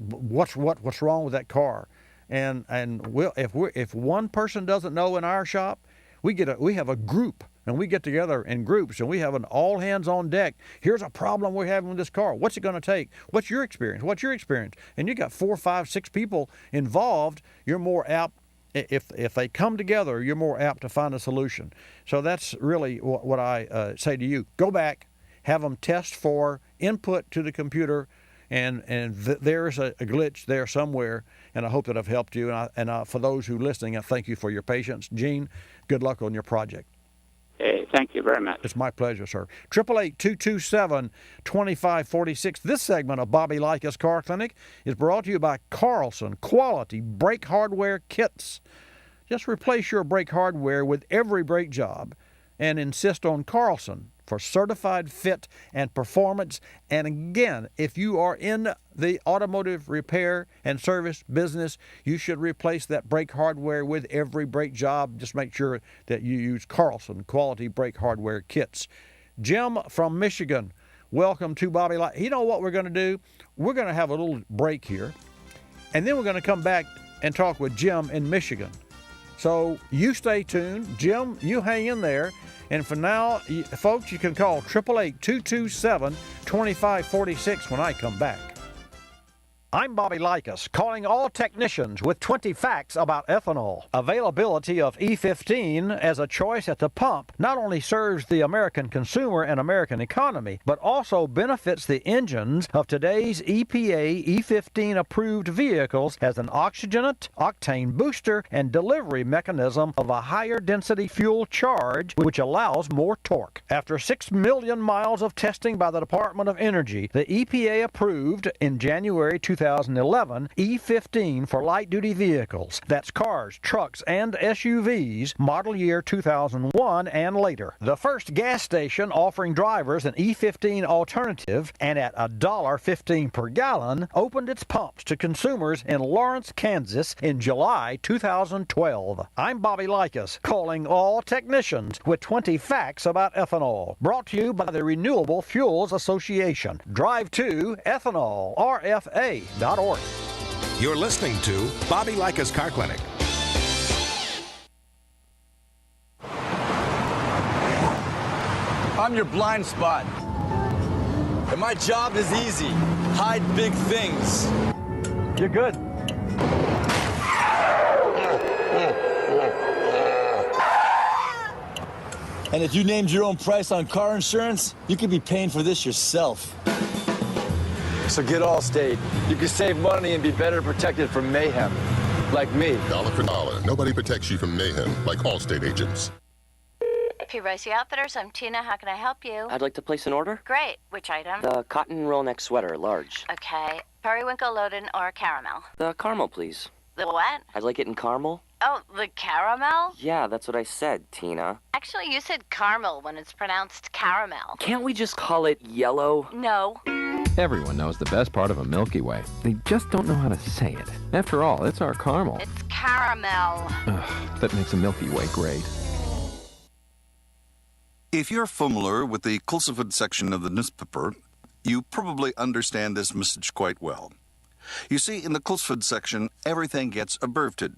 Speaker 1: what's wrong with that car? And if one person doesn't know in our shop, we have a group, and we get together in groups, and we have an all hands on deck. Here's a problem we're having with this car. What's it going to take? What's your experience? What's your experience? And you got 4, 5, 6 people involved. You're more apt, if they come together, you're more apt to find a solution. So that's really what I say to you. Go back, have them test for input to the computer, and there's a glitch there somewhere, and I hope that I've helped you. And for those who are listening, I thank you for your patience. Gene, good luck on your project.
Speaker 16: Hey, thank you very much.
Speaker 1: It's my pleasure, sir. 888-227-2546. This segment of Bobby Likis Car Clinic is brought to you by Carlson Quality Brake Hardware Kits. Just replace your brake hardware with every brake job and insist on Carlson for certified fit and performance. And again, if you are in the automotive repair and service business, you should replace that brake hardware with every brake job. Just make sure that you use Carlson Quality Brake Hardware Kits. Jim from Michigan, welcome to Bobby Likis. You know what we're going to do? We're going to have a little break here, and then we're going to come back and talk with Jim in Michigan. So you stay tuned. Jim, you hang in there. And for now, folks, you can call 888-227-2546 when I come back. I'm Bobby Likis, calling all technicians with 20 facts about ethanol. Availability of E15 as a choice at the pump not only serves the American consumer and American economy, but also benefits the engines of today's EPA E15 approved vehicles as an oxygenate, octane booster, and delivery mechanism of a higher density fuel charge, which allows more torque. After 6 million miles of testing by the Department of Energy, the EPA approved in January 2011 E15 for light-duty vehicles. That's cars, trucks, and SUVs, model year 2001 and later. The first gas station offering drivers an E15 alternative, and at $1.15 per gallon, opened its pumps to consumers in Lawrence, Kansas in July 2012. I'm Bobby Likis, calling all technicians with 20 facts about ethanol. Brought to you by the Renewable Fuels Association. Drive to ethanol, RFA.
Speaker 3: You're listening to Bobby Likis Car Clinic.
Speaker 17: I'm your blind spot. And my job is easy. Hide big things.
Speaker 1: You're good.
Speaker 17: And if you named your own price on car insurance, you could be paying for this yourself. So get Allstate. You can save money and be better protected from mayhem. Like me.
Speaker 18: Dollar for dollar. Nobody protects you from mayhem like Allstate agents.
Speaker 19: P. Ricey Outfitters, I'm Tina. How can I help you?
Speaker 20: I'd like to place an order.
Speaker 19: Great. Which item?
Speaker 20: The cotton roll neck sweater, large.
Speaker 19: Okay. Periwinkle loaded or caramel?
Speaker 20: The caramel, please.
Speaker 19: The what?
Speaker 20: I'd like it in caramel.
Speaker 19: Oh, the caramel?
Speaker 20: Yeah, that's what I said, Tina.
Speaker 19: Actually, you said caramel when it's pronounced caramel.
Speaker 20: Can't we just call it yellow?
Speaker 19: No.
Speaker 21: Everyone knows the best part of a Milky Way. They just don't know how to say it. After all, it's our caramel.
Speaker 19: It's caramel.
Speaker 21: Ugh, that makes a Milky Way great.
Speaker 14: If you're familiar with the Kulsiford section of the newspaper, you probably understand this message quite well. You see, in the Kulsiford section, everything gets abbreviated.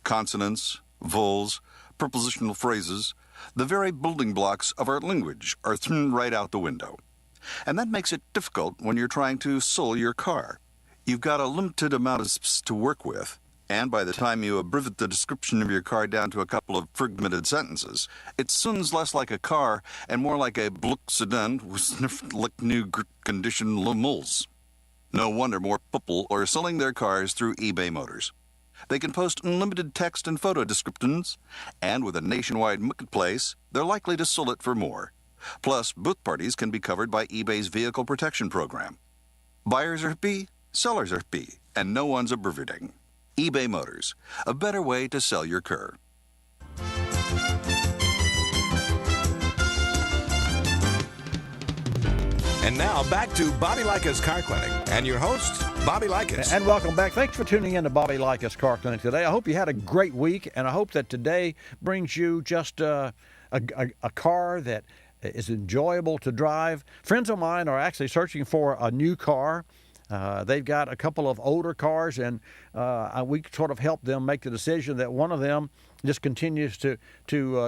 Speaker 14: Consonants, vowels, prepositional phrases, the very building blocks of our language are thrown right out the window. And that makes it difficult when you're trying to sell your car. You've got a limited amount of space to work with, and by the time you abbreviate the description of your car down to a couple of fragmented sentences, it sounds less like a car and more like a Bluck sedan with sniffed like new condition lemurs. No wonder more people are selling their cars through eBay Motors. They can post unlimited text and photo descriptions, and with a nationwide marketplace, they're likely to sell it for more. Plus, both parties can be covered by eBay's Vehicle Protection Program. Buyers are happy, sellers are happy, and no one's abbreviating. eBay Motors, a better way to sell your car.
Speaker 13: And now back to Bobby Likis Car Clinic and your host, Bobby Likis.
Speaker 1: And welcome back. Thanks for tuning in to Bobby Likis Car Clinic today. I hope you had a great week, and I hope that today brings you just a car that is enjoyable to drive. Friends of mine are actually searching for a new car. They've got a couple of older cars, and we sort of help them make the decision that one of them just continues to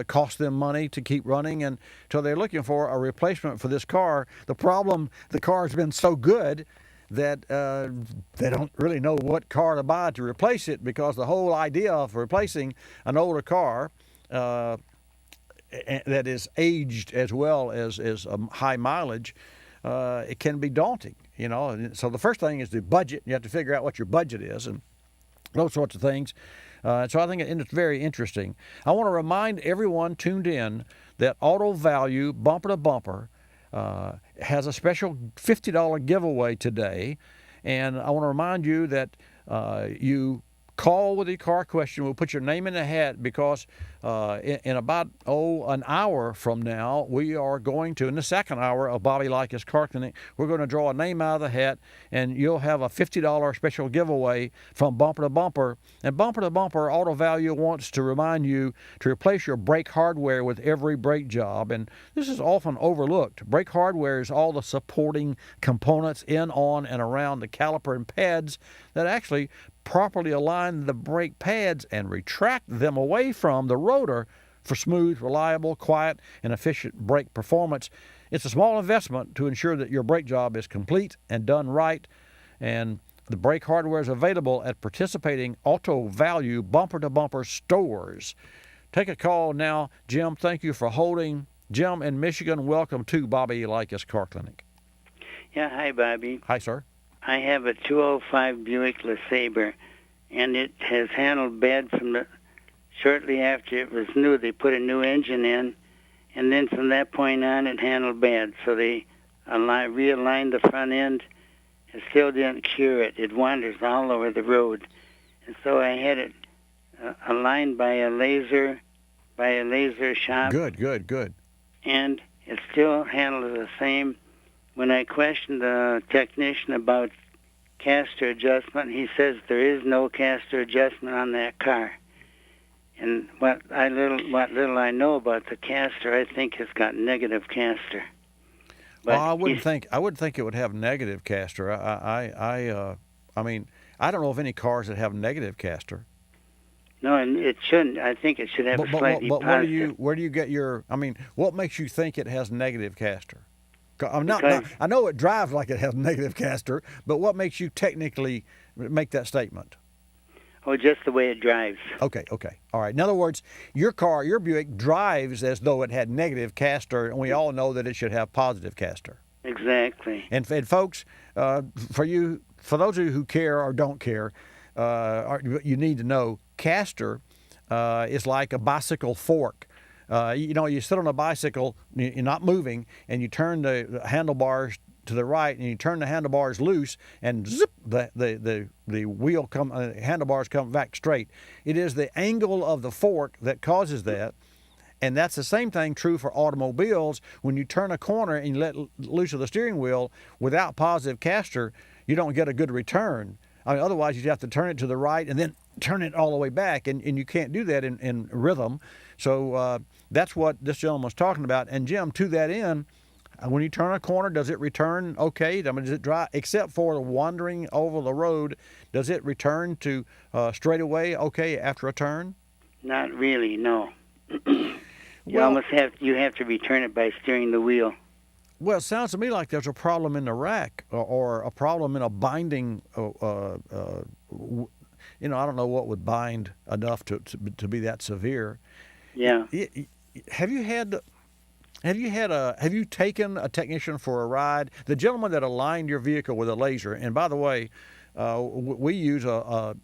Speaker 1: cost them money to keep running, and so they're looking for a replacement for this car. The problem, the car's been so good that they don't really know what car to buy to replace it, because the whole idea of replacing an older car that is aged as well as high mileage, it can be daunting, you know. And so the first thing is the budget. You have to figure out what your budget is and those sorts of things. So I think it's very interesting. I want to remind everyone tuned in that Auto Value Bumper to Bumper has a special $50 giveaway today. And I want to remind you that you call with your car question. We'll put your name in the hat, because in about an hour from now, we are going to, in the second hour of Bobby Likis Car Clinic, we're going to draw a name out of the hat, and you'll have a $50 special giveaway from Bumper to Bumper. And Bumper to Bumper Auto Value wants to remind you to replace your brake hardware with every brake job. And this is often overlooked. Brake hardware is all the supporting components in, on, and around the caliper and pads that actually properly align the brake pads and retract them away from the rotor for smooth, reliable, quiet, and efficient brake performance. It's a small investment to ensure that your brake job is complete and done right, and the brake hardware is available at participating Auto Value bumper-to-bumper stores. Take a call now. Jim, thank you for holding. Jim in Michigan, welcome to Bobby Likis Car Clinic.
Speaker 2: Yeah, hi, Bobby.
Speaker 1: Hi, sir.
Speaker 2: I have a 205 Buick LeSabre, and it has handled bad shortly after it was new. They put a new engine in, and then from that point on, it handled bad. So they realigned the front end. It still didn't cure it. It wanders all over the road. And so I had it aligned by a laser shop.
Speaker 1: Good.
Speaker 2: And it still handles the same. When I questioned the technician about caster adjustment, he says there is no caster adjustment on that car. And what little I know about the caster, I think it's got negative caster. But
Speaker 1: well, I wouldn't think it would have negative caster. I mean, I don't know of any cars that have negative caster.
Speaker 2: No, and it shouldn't. I think it should have a slightly positive.
Speaker 1: Where do you get your? I mean, what makes you think it has negative caster? I know it drives like it has negative caster, but what makes you technically make that statement?
Speaker 2: Oh, just the way it drives.
Speaker 1: Okay. All right. In other words, your Buick drives as though it had negative caster, and we all know that it should have positive caster.
Speaker 2: Exactly.
Speaker 1: And folks, for those of you who care or don't care, you need to know caster is like a bicycle fork. You sit on a bicycle, you're not moving, and you turn the handlebars to the right, and you turn the handlebars loose, and zip, the handlebars come back straight. It is the angle of the fork that causes that, and that's the same thing true for automobiles. When you turn a corner and you let loose of the steering wheel without positive caster, you don't get a good return. I mean, otherwise you'd have to turn it to the right and then turn it all the way back, and you can't do that in rhythm. So that's what this gentleman was talking about. And Jim, to that end, when you turn a corner, does it return okay? I mean, does it drive, except for the wandering over the road, does it return to straightaway okay after a turn?
Speaker 2: Not really, no. You have to return it by steering the wheel.
Speaker 1: Well, it sounds to me like there's a problem in the rack or a problem in a binding. I don't know what would bind enough to be that severe.
Speaker 2: Yeah.
Speaker 1: Have you taken a technician for a ride? The gentleman that aligned your vehicle with a laser, and by the way, we use a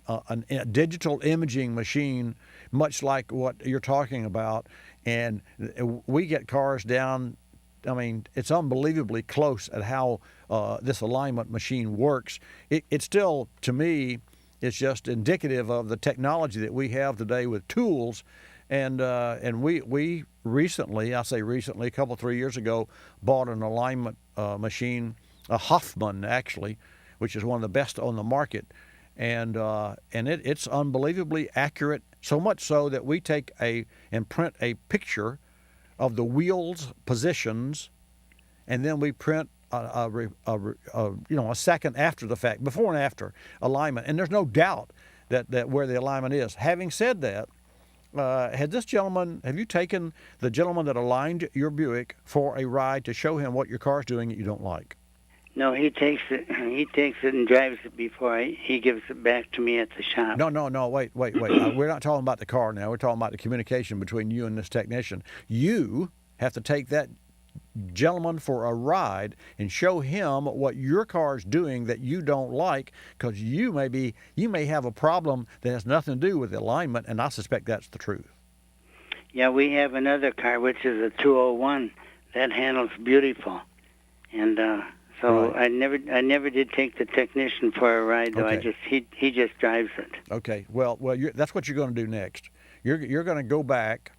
Speaker 1: digital imaging machine, much like what you're talking about, and we get cars down. I mean, it's unbelievably close at how this alignment machine works. It still, to me, it's just indicative of the technology that we have today with tools. And we recently, I say recently, a couple, 3 years ago, bought an alignment machine, a Hoffman actually, which is one of the best on the market, and it's unbelievably accurate. So much so that we take and print a picture of the wheels positions, and then we print a second after the fact, before and after alignment, and there's no doubt that where the alignment is. Having said that, have you taken the gentleman that aligned your Buick for a ride to show him what your car's doing that you don't like?
Speaker 2: No, he takes it. He takes it and drives it before he gives it back to me at the shop.
Speaker 1: No. Wait. We're not talking about the car now. We're talking about the communication between you and this technician. You have to take that gentleman for a ride and show him what your car's doing that you don't like, because you may have a problem that has nothing to do with the alignment, and I suspect that's the truth.
Speaker 2: Yeah, we have another car which is a 201 that handles beautiful, and so right. I never did take the technician for a ride though. Okay. He just drives it.
Speaker 1: Okay, well that's what you're going to do next. You're going to go back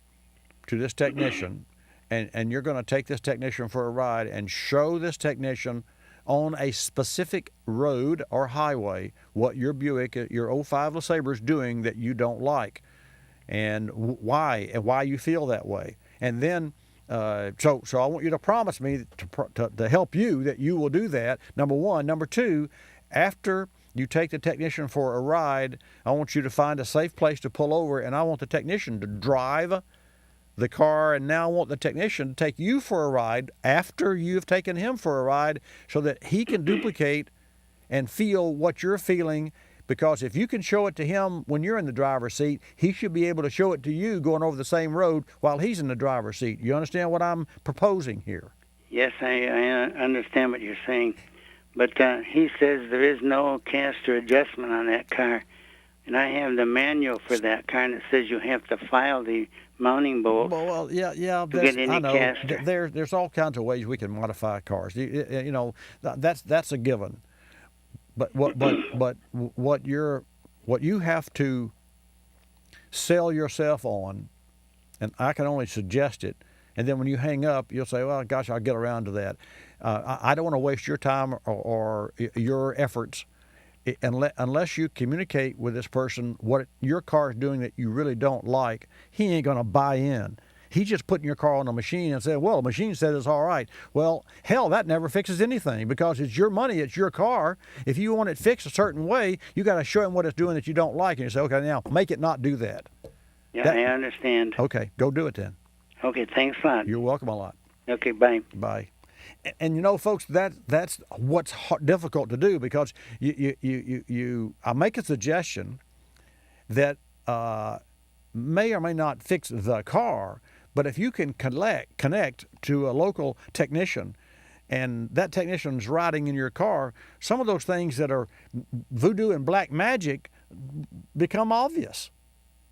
Speaker 1: to this technician. And you're going to take this technician for a ride and show this technician on a specific road or highway what your Buick, your 05 LeSabre is doing that you don't like, and why you feel that way. And then, so I want you to promise me to help you that you will do that, number one. Number two, after you take the technician for a ride, I want you to find a safe place to pull over, and I want the technician to drive the car, and now I want the technician to take you for a ride after you've taken him for a ride, so that he can duplicate and feel what you're feeling. Because if you can show it to him when you're in the driver's seat, he should be able to show it to you going over the same road while he's in the driver's seat. You understand what I'm proposing here?
Speaker 2: Yes, I understand what you're saying. But he says there is no caster adjustment on that car. And I have the manual for that car, and it says you have to file the mounting bolt.
Speaker 1: Well, yeah.
Speaker 2: To get any
Speaker 1: I know.
Speaker 2: caster.
Speaker 1: There's all kinds of ways we can modify cars. That's a given. But what you have to sell yourself on, and I can only suggest it. And then when you hang up, you'll say, "Well, gosh, I'll get around to that." I don't want to waste your time or your efforts. Unless you communicate with this person what your car is doing that you really don't like, he ain't going to buy in. He's just putting your car on a machine and saying, well, the machine says it's all right. Well, hell, that never fixes anything, because it's your money, it's your car. If you want it fixed a certain way, you got to show him what it's doing that you don't like, and you say, okay, now make it not do that.
Speaker 2: Yeah, I understand.
Speaker 1: Okay, go do it then.
Speaker 2: Okay, thanks a lot.
Speaker 1: You're welcome a lot.
Speaker 2: Okay, bye.
Speaker 1: Bye. And folks, that's what's difficult to do, because I make a suggestion that may or may not fix the car, but if you can connect to a local technician, and that technician's riding in your car, some of those things that are voodoo and black magic become obvious.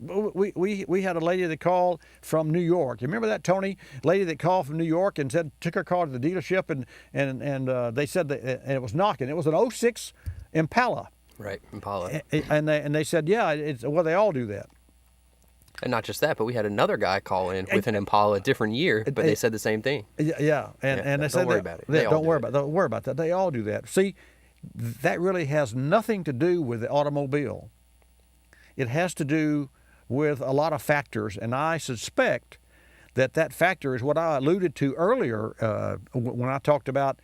Speaker 1: We had a lady that called from New York. You remember that, Tony? Lady that called from New York and took her car to the dealership, and they said that, and it was knocking. It was an 06 Impala.
Speaker 9: Right, Impala.
Speaker 1: And they said, yeah, they all do that.
Speaker 9: And not just that, but we had another guy call in with an Impala, a different year, but they said the same thing.
Speaker 1: Yeah, and they said,
Speaker 9: don't worry about it.
Speaker 1: Don't worry about that. They all do that. See, that really has nothing to do with the automobile. It has to do with a lot of factors, and I suspect that factor is what I alluded to earlier when I talked about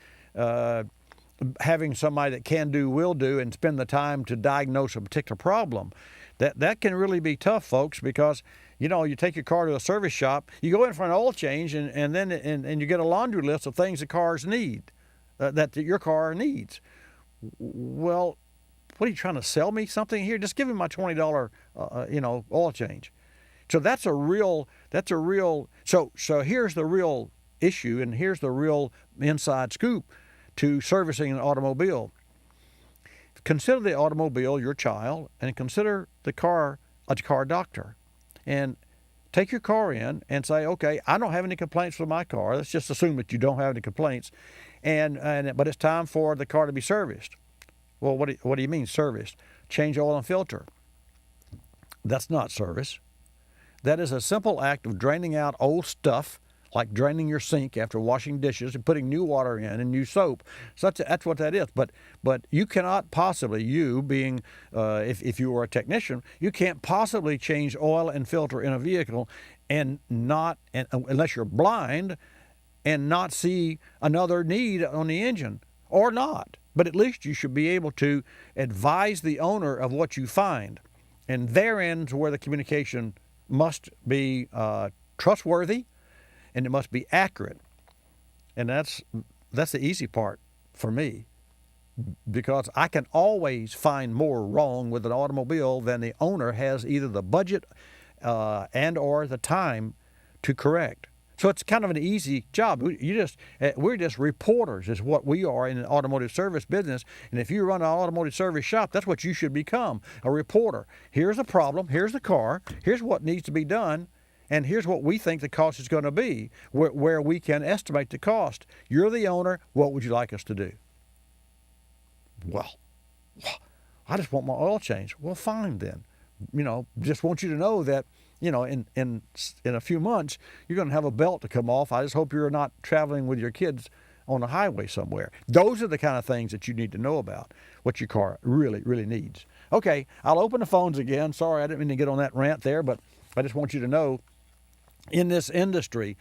Speaker 1: having somebody that can do, will do, and spend the time to diagnose a particular problem. That can really be tough, folks, because you take your car to a service shop, you go in for an oil change, and then you get a laundry list of things that cars need, that your car needs. Well, what are you trying to sell me something here? Just give me my $20 oil change. So that's a real so here's the real issue, and here's the real inside scoop to servicing an automobile. Consider the automobile your child, and consider the car a car doctor. And take your car in and say, okay, I don't have any complaints with my car. Let's just assume that you don't have any complaints, but it's time for the car to be serviced. Well, what do you mean serviced? Change oil and filter. That's not service. That is a simple act of draining out old stuff like draining your sink after washing dishes and putting new water in and new soap. So that's what that is. But you cannot possibly, you being, if you were a technician, you can't possibly change oil and filter in a vehicle and not, unless you're blind, and not see another need on the engine, or not. But at least you should be able to advise the owner of what you find. And therein is where the communication must be trustworthy, and it must be accurate. And that's the easy part for me, because I can always find more wrong with an automobile than the owner has either the budget and or the time to correct. So it's kind of an easy job. We're just reporters is what we are in an automotive service business. And if you run an automotive service shop, that's what you should become, a reporter. Here's a problem. Here's the car. Here's what needs to be done. And here's what we think the cost is going to be, where we can estimate the cost. You're the owner. What would you like us to do? Well, I just want my oil changed. Well, fine then. Just want you to know that, in a few months, you're going to have a belt to come off. I just hope you're not traveling with your kids on a highway somewhere. Those are the kind of things that you need to know about, what your car really, really needs. Okay, I'll open the phones again. Sorry, I didn't mean to get on that rant there, but I just want you to know, in this industry,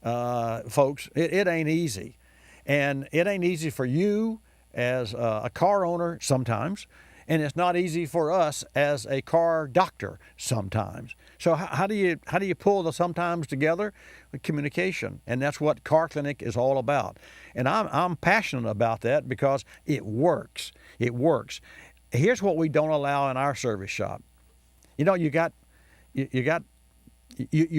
Speaker 1: folks, it ain't easy. And it ain't easy for you as a car owner sometimes, and it's not easy for us as a car doctor sometimes. So how do you pull the sometimes together? With communication, and that's what Car Clinic is all about. And I'm passionate about that because it works. It works. Here's what we don't allow in our service shop. You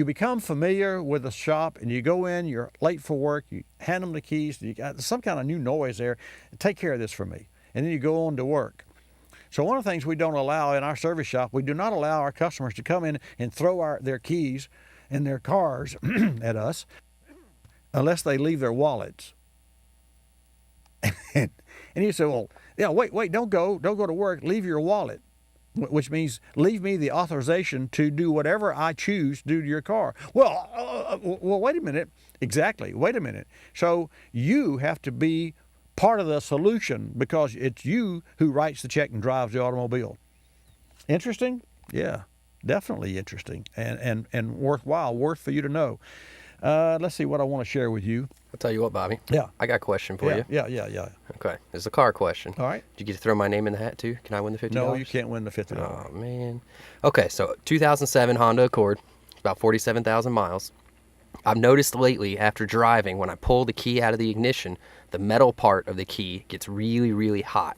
Speaker 1: become familiar with the shop, and you go in, you're late for work, you hand them the keys, you got some kind of new noise there, take care of this for me. And then you go on to work. So one of the things we don't allow in our service shop, we do not allow our customers to come in and throw their keys and their cars at us unless they leave their wallets. And you say, well, yeah, wait, don't go to work, leave your wallet. Which means leave me the authorization to do whatever I choose to do to your car. Well, wait a minute. Exactly. Wait a minute. So you have to be part of the solution because it's you who writes the check and drives the automobile. Interesting? Yeah, definitely interesting and worthwhile, worth for you to know. Let's see what I want to share with you.
Speaker 9: I'll tell you what, Bobby.
Speaker 1: Yeah.
Speaker 9: I got a question for you.
Speaker 1: Yeah.
Speaker 9: Okay. It's a car question.
Speaker 1: All right.
Speaker 9: Did you get to throw my name in the hat, too? Can I win the $50?
Speaker 1: No, you can't win the $50.
Speaker 9: Oh, man. Okay, so 2007 Honda Accord, about 47,000 miles. I've noticed lately, after driving, when I pull the key out of the ignition, the metal part of the key gets really, really hot.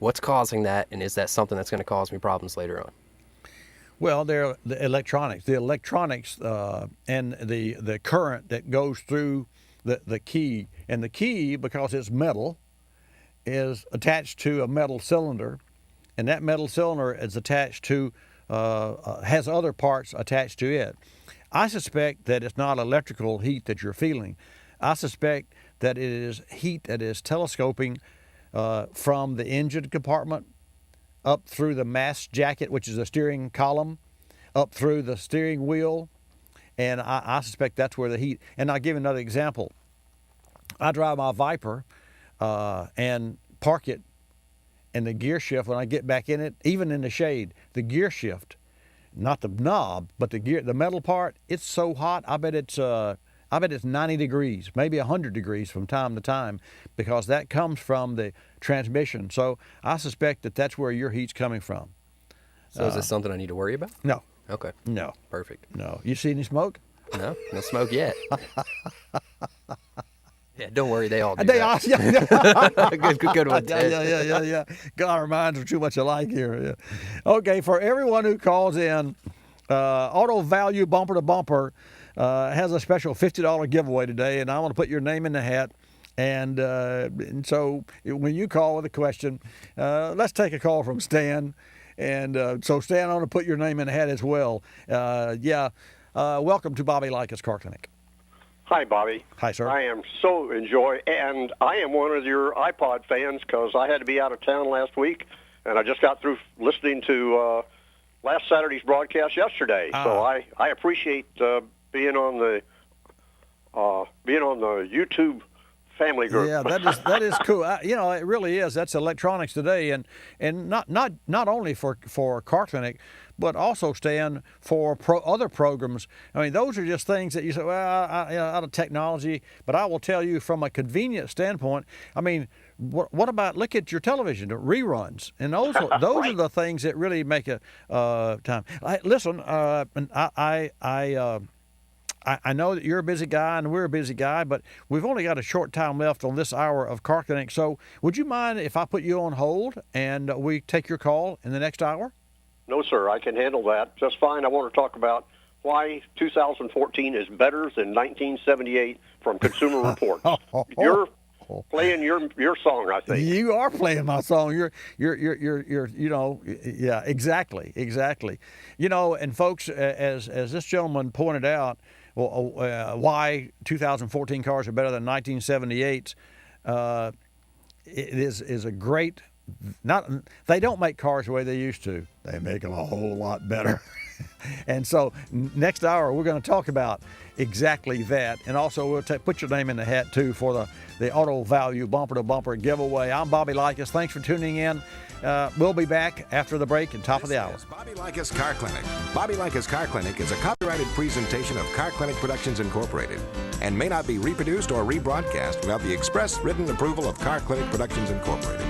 Speaker 9: What's causing that, and is that something that's going to cause me problems later on?
Speaker 1: Well, they're the electronics. The electronics and the current that goes through the key. And the key, because it's metal, is attached to a metal cylinder. And that metal cylinder is attached to, has other parts attached to it. I suspect that it's not electrical heat that you're feeling. I suspect that it is heat that is telescoping from the engine compartment up through the mast jacket, which is the steering column, up through the steering wheel, and I suspect that's where the heat. And I'll give you another example. I drive my Viper and park it, and the gear shift, when I get back in it, even in the shade, the gear shift, not the knob, but the metal part, it's so hot, I bet it's 90 degrees, maybe 100 degrees from time to time, because that comes from the transmission. So I suspect that that's where your heat's coming from.
Speaker 9: So is this something I need to worry about?
Speaker 1: No.
Speaker 9: Okay.
Speaker 1: No.
Speaker 9: Perfect.
Speaker 1: No. You see any smoke?
Speaker 9: No smoke yet. Yeah, don't worry, they all do
Speaker 1: that.
Speaker 9: Good one, Ted.
Speaker 1: Yeah. God, our minds are too much alike here. Yeah. Okay, for everyone who calls in, Auto Value Bumper to Bumper has a special $50 giveaway today, and I want to put your name in the hat. And so when you call with a question, let's take a call from Stan. And so Stan, I want to put your name in the hat as well. Welcome to Bobby Likis Car Clinic.
Speaker 6: Hi, Bobby.
Speaker 1: Hi, sir.
Speaker 6: I am and I am one of your iPod fans because I had to be out of town last week, and I just got through listening to last Saturday's broadcast yesterday. So I appreciate being on the being on the YouTube family group.
Speaker 1: Yeah, that is cool. It really is. That's electronics today, and not only for Car Clinic, but also, Stan, for other programs. I mean, those are just things that you say, well, out of technology. But I will tell you, from a convenience standpoint, I mean, what about, look at your television, the reruns, and those are the things that really make a time. Listen, I know that you're a busy guy and we're a busy guy, but we've only got a short time left on this hour of Car Clinic. So would you mind if I put you on hold and we take your call in the next hour?
Speaker 6: No, sir, I can handle that just fine. I want to talk about why 2014 is better than 1978 from Consumer Reports. You're playing your song, I think.
Speaker 1: You are playing my song. You're yeah, exactly. And folks, as this gentleman pointed out, why 2014 cars are better than 1978's, it is a great. They don't make cars the way they used to. They make them a whole lot better. And so next hour we're going to talk about exactly that, and also we'll put your name in the hat too for the Auto Value Bumper to Bumper giveaway. I'm Bobby Likis. Thanks for tuning in. We'll be back after the break and top of the hour.
Speaker 3: Bobby Likis Car Clinic. Bobby Likis Car Clinic is a copyrighted presentation of Car Clinic Productions Incorporated and may not be reproduced or rebroadcast without the express written approval of Car Clinic Productions Incorporated.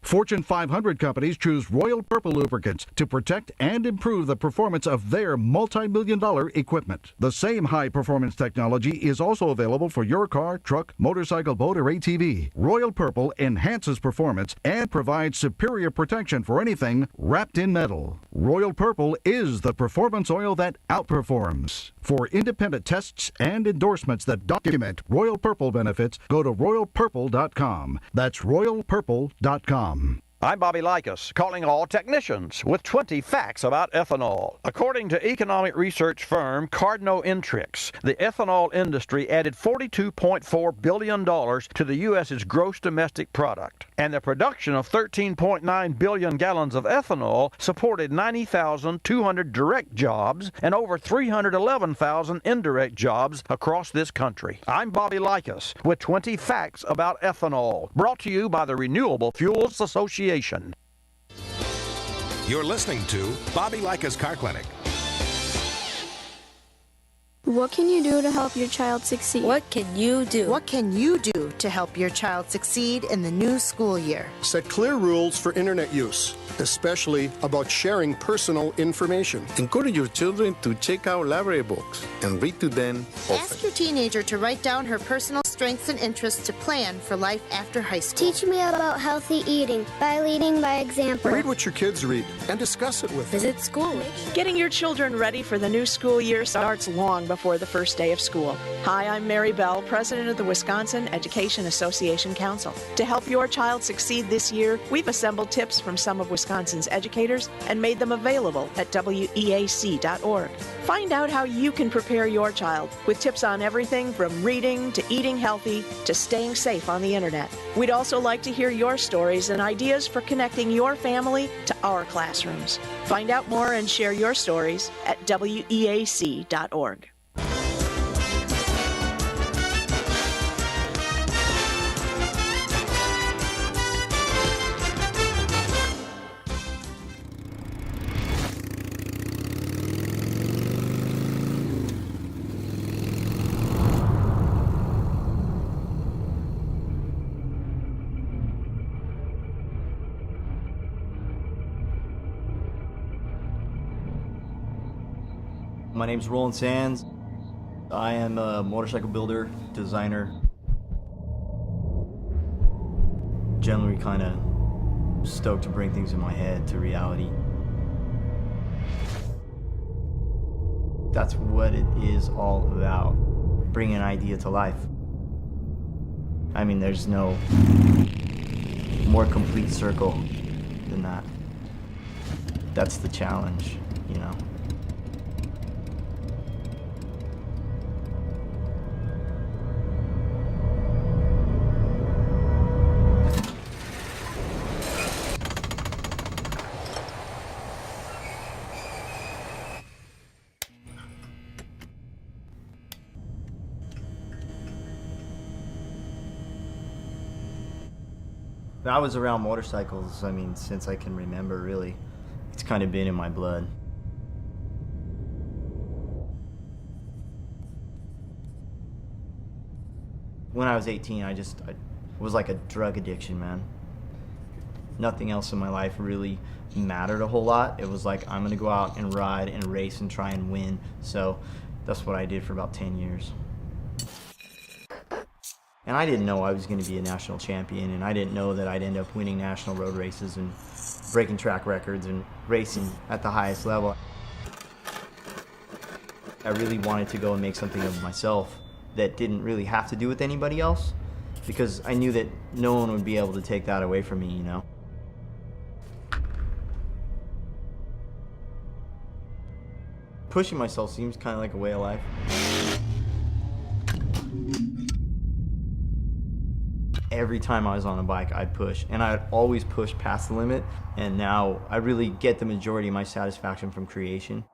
Speaker 5: Fortune 500 companies choose Royal Purple lubricants to protect and improve the performance of their multi-million-dollar equipment. The same high-performance technology is also available for your car, truck, motorcycle, boat, or ATV. Royal Purple enhances performance and provides superior protection for anything wrapped in metal. Royal Purple is the performance oil that outperforms. For independent tests and endorsements that document Royal Purple benefits, go to royalpurple.com. That's royalpurple.com.
Speaker 1: I'm Bobby Likis, calling all technicians with 20 facts about ethanol. According to economic research firm Cardno Intrix, the ethanol industry added $42.4 billion to the U.S.'s gross domestic product, and the production of 13.9 billion gallons of ethanol supported 90,200 direct jobs and over 311,000 indirect jobs across this country. I'm Bobby Likis with 20 facts about ethanol, brought to you by the Renewable Fuels Association.
Speaker 3: You're listening to Bobby Likis Car Clinic.
Speaker 22: What can you do to help your child succeed?
Speaker 23: What can you do? What can you do to help your child succeed in the new school year?
Speaker 24: Set clear rules for internet use, especially about sharing personal information.
Speaker 25: Encourage your children to check out library books and read to them often.
Speaker 23: Ask your teenager to write down her personal strengths and interests to plan for life after high school.
Speaker 26: Teach me about healthy eating by leading by example.
Speaker 24: Read what your kids read and discuss it with them.
Speaker 23: Visit school.
Speaker 27: Getting your children ready for the new school year starts long before the first day of school. Hi, I'm Mary Bell, president of the Wisconsin Education Association Council. To help your child succeed this year, we've assembled tips from some of Wisconsin's educators and made them available at weac.org. Find out how you can prepare your child with tips on everything from reading to eating healthy to staying safe on the internet. We'd also like to hear your stories and ideas for connecting your family to our classrooms. Find out more and share your stories at weac.org.
Speaker 28: My name's Roland Sands. I am a motorcycle builder, designer. Generally kind of stoked to bring things in my head to reality. That's what it is all about, bringing an idea to life. I mean, there's no more complete circle than that. That's the challenge, you know. I was around motorcycles, I mean, since I can remember, really. It's kind of been in my blood. When I was 18, it was like a drug addiction, man. Nothing else in my life really mattered a whole lot. It was like, I'm gonna go out and ride and race and try and win. So that's what I did for about 10 years. And I didn't know I was gonna be a national champion, and I didn't know that I'd end up winning national road races and breaking track records and racing at the highest level. I really wanted to go and make something of myself that didn't really have to do with anybody else, because I knew that no one would be able to take that away from me, you know? Pushing myself seems kind of like a way of life. Every time I was on a bike, I'd push, and I'd always push past the limit, and now I really get the majority of my satisfaction from creation.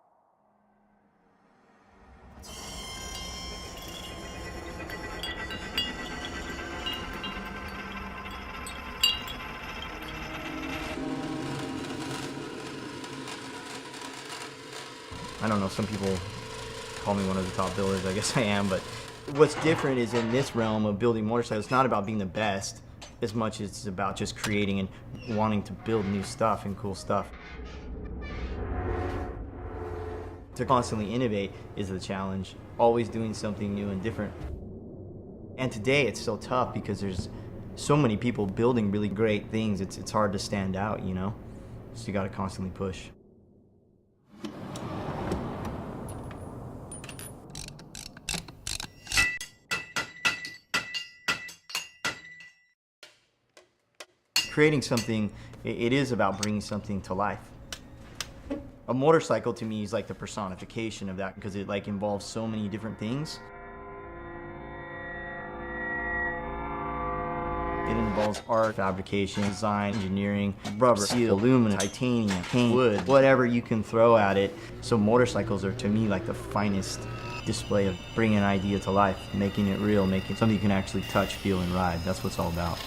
Speaker 28: I don't know, some people call me one of the top builders, I guess I am, but what's different is in this realm of building motorcycles, it's not about being the best as much as it's about just creating and wanting to build new stuff and cool stuff. To constantly innovate is the challenge, always doing something new and different. And today it's so tough because there's so many people building really great things, it's hard to stand out, you know? So you gotta constantly push. Creating something, it is about bringing something to life. A motorcycle to me is like the personification of that because it like involves so many different things. It involves art, fabrication, design, engineering, rubber, steel, aluminum, titanium, paint, wood, whatever you can throw at it. So motorcycles are to me like the finest display of bringing an idea to life, making it real, making something you can actually touch, feel, and ride. That's what it's all about.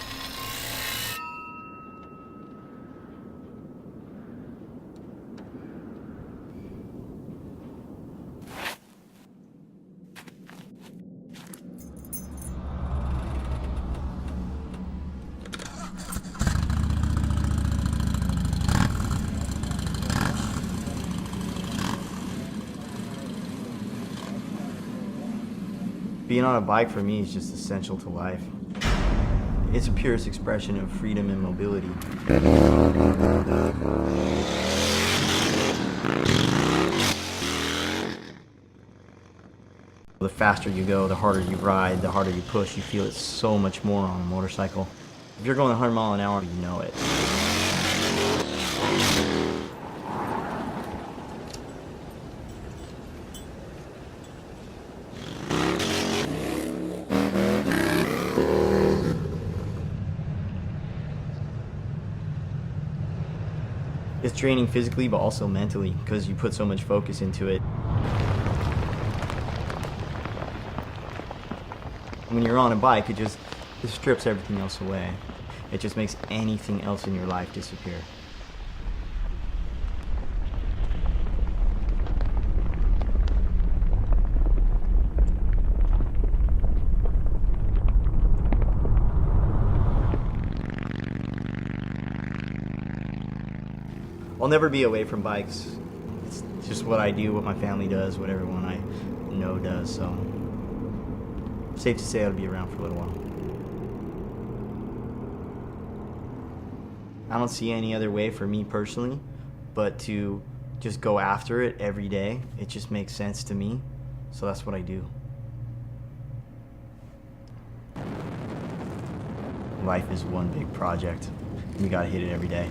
Speaker 28: Being on a bike for me is just essential to life. It's the purest expression of freedom and mobility. The faster you go, the harder you ride, the harder you push. You feel it so much more on a motorcycle. If you're going 100 miles an hour, you know it. It's draining physically, but also mentally, because you put so much focus into it. When you're on a bike, it strips everything else away. It just makes anything else in your life disappear. I'll never be away from bikes. It's just what I do, what my family does, what everyone I know does, so safe to say I'll be around for a little while. I don't see any other way for me personally but to just go after it every day. It just makes sense to me, so that's what I do. Life is one big project. You gotta hit it every day.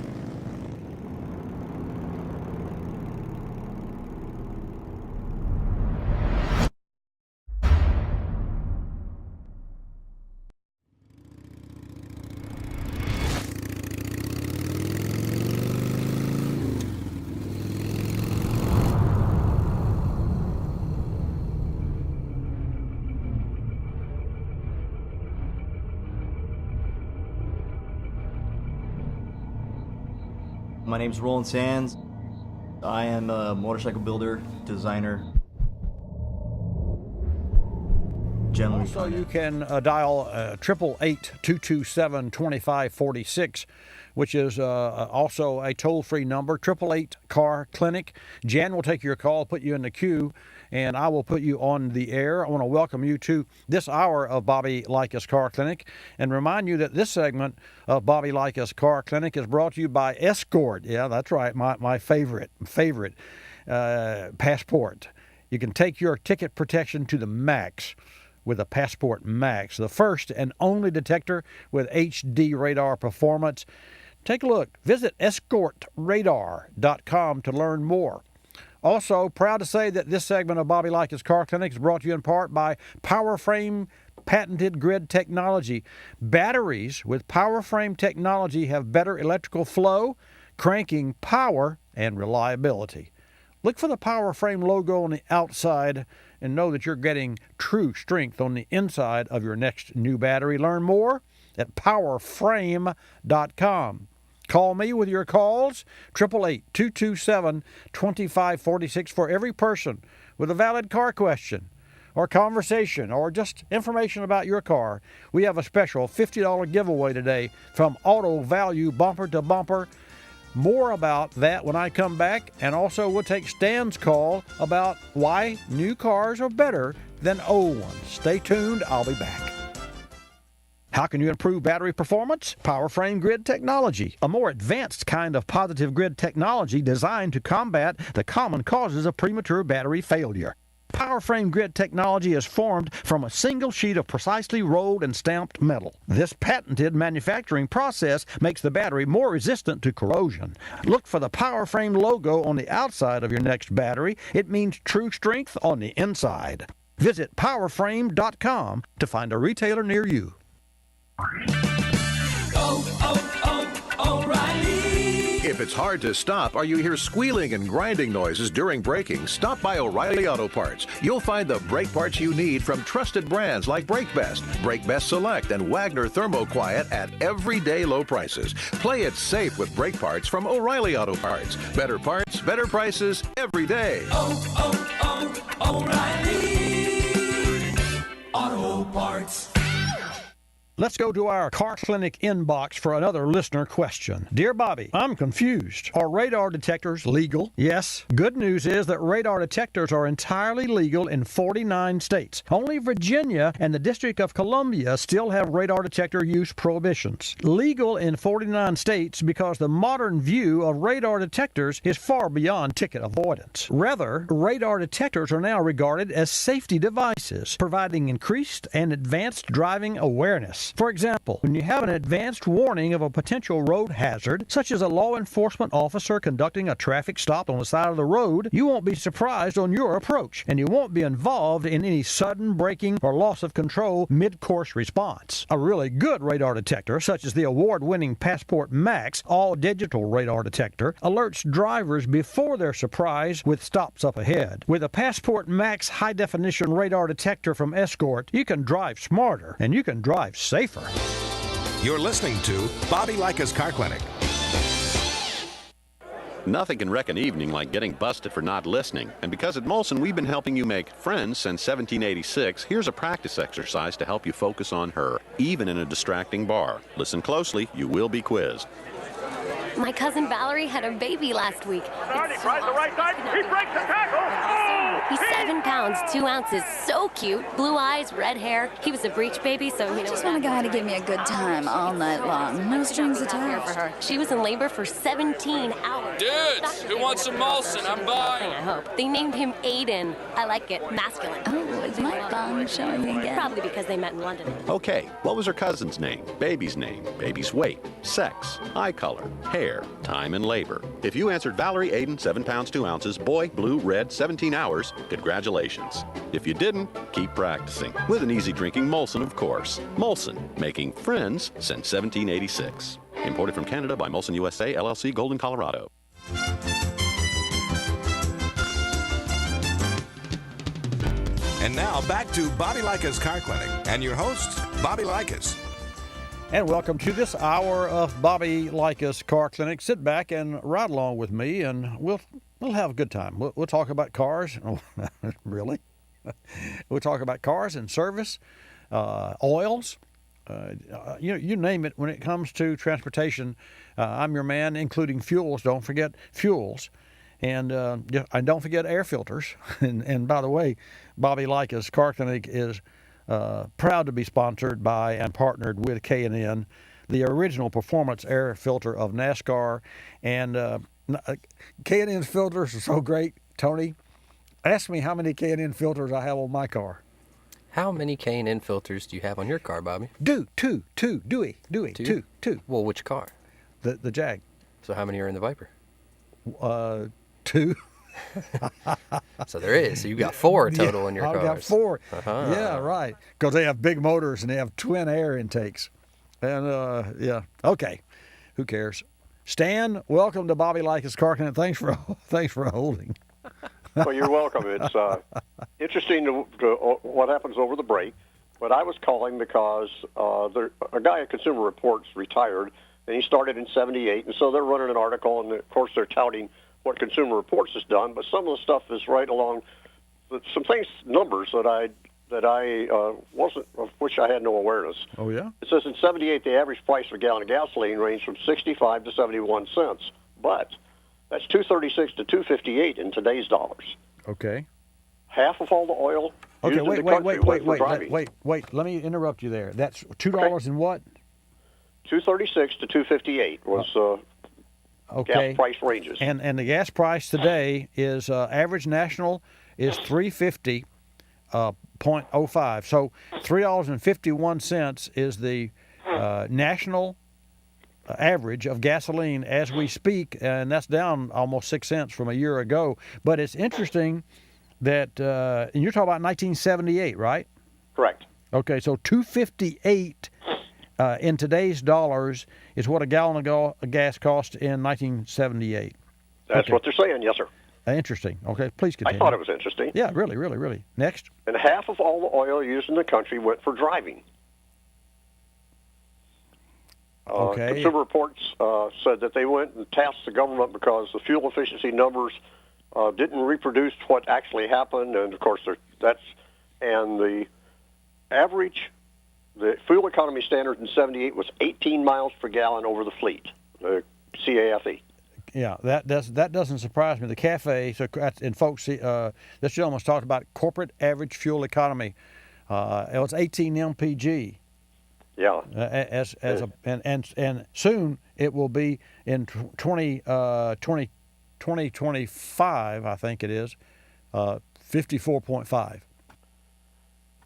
Speaker 28: My name's Roland Sands. I am a motorcycle builder, designer.
Speaker 1: Also, you can dial 888-227-2546, which is also a toll-free number, 888-CAR-CLINIC. Jan will take your call, put you in the queue, and I will put you on the air. I want to welcome you to this hour of Bobby Likis Car Clinic and remind you that this segment of Bobby Likis Car Clinic is brought to you by Escort. Yeah, that's right, my favorite Passport. You can take your ticket protection to the max with a Passport Max, the first and only detector with HD radar performance. Take a look. Visit escortradar.com to learn more. Also, proud to say that this segment of Bobby Likis Car Clinic is brought to you in part by PowerFrame patented grid technology. Batteries with PowerFrame technology have better electrical flow, cranking power, and reliability. Look for the PowerFrame logo on the outside and know that you're getting true strength on the inside of your next new battery. Learn more at powerframe.com. Call me with your calls, 888-227-2546 for every person with a valid car question or conversation or just information about your car. We have a special $50 giveaway today from Auto Value Bumper to Bumper. More about that when I come back, and also we'll take Stan's call about why new cars are better than old ones. Stay tuned. I'll be back. How can you improve battery performance? PowerFrame Grid Technology, a more advanced kind of positive grid technology designed to combat the common causes of premature battery failure. PowerFrame Grid technology is formed from a single sheet of precisely rolled and stamped metal. This patented manufacturing process makes the battery more resistant to corrosion. Look for the PowerFrame logo on the outside of your next battery. It means true strength on the inside. Visit powerframe.com to find a retailer near you.
Speaker 3: O'Reilly. If it's hard to stop or you hear squealing and grinding noises during braking, stop by O'Reilly Auto Parts. You'll find the brake parts you need from trusted brands like Brake Best Select, and Wagner Thermo-Quiet at everyday low prices. Play it safe with brake parts from O'Reilly Auto Parts. Better parts, better prices every day. O'Reilly Auto Parts.
Speaker 1: Let's go to our Car Clinic inbox for another listener question. Dear Bobby, I'm confused. Are radar detectors legal? Yes. Good news is that radar detectors are entirely legal in 49 states. Only Virginia and the District of Columbia still have radar detector use prohibitions. Legal in 49 states because the modern view of radar detectors is far beyond ticket avoidance. Rather, radar detectors are now regarded as safety devices, providing increased and advanced driving awareness. For example, when you have an advanced warning of a potential road hazard, such as a law enforcement officer conducting a traffic stop on the side of the road, you won't be surprised on your approach, and you won't be involved in any sudden braking or loss of control mid-course response. A really good radar detector, such as the award-winning Passport Max all-digital radar detector, alerts drivers before they're surprised with stops up ahead. With a Passport Max high-definition radar detector from Escort, you can drive smarter, and you can drive safer.
Speaker 3: You're listening to Bobby Likis Car Clinic.
Speaker 4: Nothing can wreck an evening like getting busted for not listening. And because at Molson we've been helping you make friends since 1786, here's a practice exercise to help you focus on her, even in a distracting bar. Listen closely, you will be quizzed.
Speaker 7: My cousin Valerie had a baby last week.
Speaker 8: He tries the right side. He breaks the tackle. Oh!
Speaker 7: He's 7 pounds, 2 ounces. So cute. Blue eyes, red hair. He was a breech baby, so
Speaker 10: I just want a guy to give me a good time all night long. No strings attached.
Speaker 7: For her. She was in labor for 17 hours.
Speaker 8: Dudes, who wants some Molson? I'm buying.
Speaker 7: I hope. They named him Aiden. I like it. Masculine.
Speaker 10: Oh, is my bong showing again?
Speaker 7: Probably because they met in London.
Speaker 4: Okay, what was her cousin's name, baby's weight, sex, eye color, hair, time, and labor? If you answered Valerie Aiden, 7 pounds, 2 ounces, boy, blue, red, 17 hours, congratulations. If you didn't, keep practicing. With an easy drinking Molson, of course. Molson, making friends since 1786. Imported from Canada by Molson USA, LLC, Golden, Colorado.
Speaker 3: And now back to Bobby Likis Car Clinic and your host, Bobby Likis.
Speaker 1: And welcome to this hour of Bobby Likis Car Clinic. Sit back and ride along with me, and we'll have a good time. We'll talk about cars. Oh, really? We'll talk about cars and service, oils. You name it when it comes to transportation. I'm your man, including fuels. Don't forget fuels. And don't forget air filters. And by the way, Bobby Likis Car Clinic is proud to be sponsored by and partnered with K&N, the original performance air filter of NASCAR. And K&N's filters are so great. Tony, ask me how many K&N filters I have on my car.
Speaker 9: How many K&N filters do you have on your car, Bobby?
Speaker 1: Two.
Speaker 9: Well, which car?
Speaker 1: The Jag.
Speaker 9: So how many are in the Viper?
Speaker 1: 2.
Speaker 9: So there is. So you got 4 total in your cars.
Speaker 1: I've got 4.
Speaker 9: Uh-huh.
Speaker 1: Yeah, right. Because they have big motors and they have twin air intakes. And okay. Who cares? Stan, welcome to Bobby Likis Car Clinic. Thanks for holding.
Speaker 6: Well, you're welcome. It's interesting to what happens over the break. But I was calling because a guy at Consumer Reports retired, and he started in '78, and so they're running an article, and of course they're touting what Consumer Reports has done. But some of the stuff is right along some things, numbers that I wasn't, of which I had no awareness.
Speaker 1: Oh yeah.
Speaker 6: It says in '78 the average price of a gallon of gasoline ranged from 65 to 71 cents, but that's $2.36 to $2.58 in today's dollars.
Speaker 1: Okay.
Speaker 6: Half of all the oil used in the country went for driving.
Speaker 1: Wait. Let me interrupt you there. That's $2 in what?
Speaker 6: $2.36 to $2.58 was gas price ranges.
Speaker 1: And the gas price today is average national is $3.50.05. So $3.51 is the national average of gasoline as we speak, and that's down almost 6 cents from a year ago. But it's interesting that and you're talking about 1978, right?
Speaker 6: Correct.
Speaker 1: Okay, so $2.58 in today's dollars is what a gallon of gas cost in 1978.
Speaker 6: That's what they're saying, yes, sir.
Speaker 1: Interesting. Okay, please continue.
Speaker 6: I thought it was interesting.
Speaker 1: Yeah, really. Next.
Speaker 6: And half of all the oil used in the country went for driving.
Speaker 1: Okay.
Speaker 6: Consumer Reports said that they went and tasked the government because the fuel efficiency numbers didn't reproduce what actually happened, and of course the average, the fuel economy standard in '78 was 18 miles per gallon over the fleet, the CAFE.
Speaker 1: Yeah, that doesn't surprise me. The CAFE, and folks, this gentleman was talking about corporate average fuel economy. It was 18 mpg.
Speaker 6: Yeah.
Speaker 1: And soon it will be in 2025, I think it is, 54.5.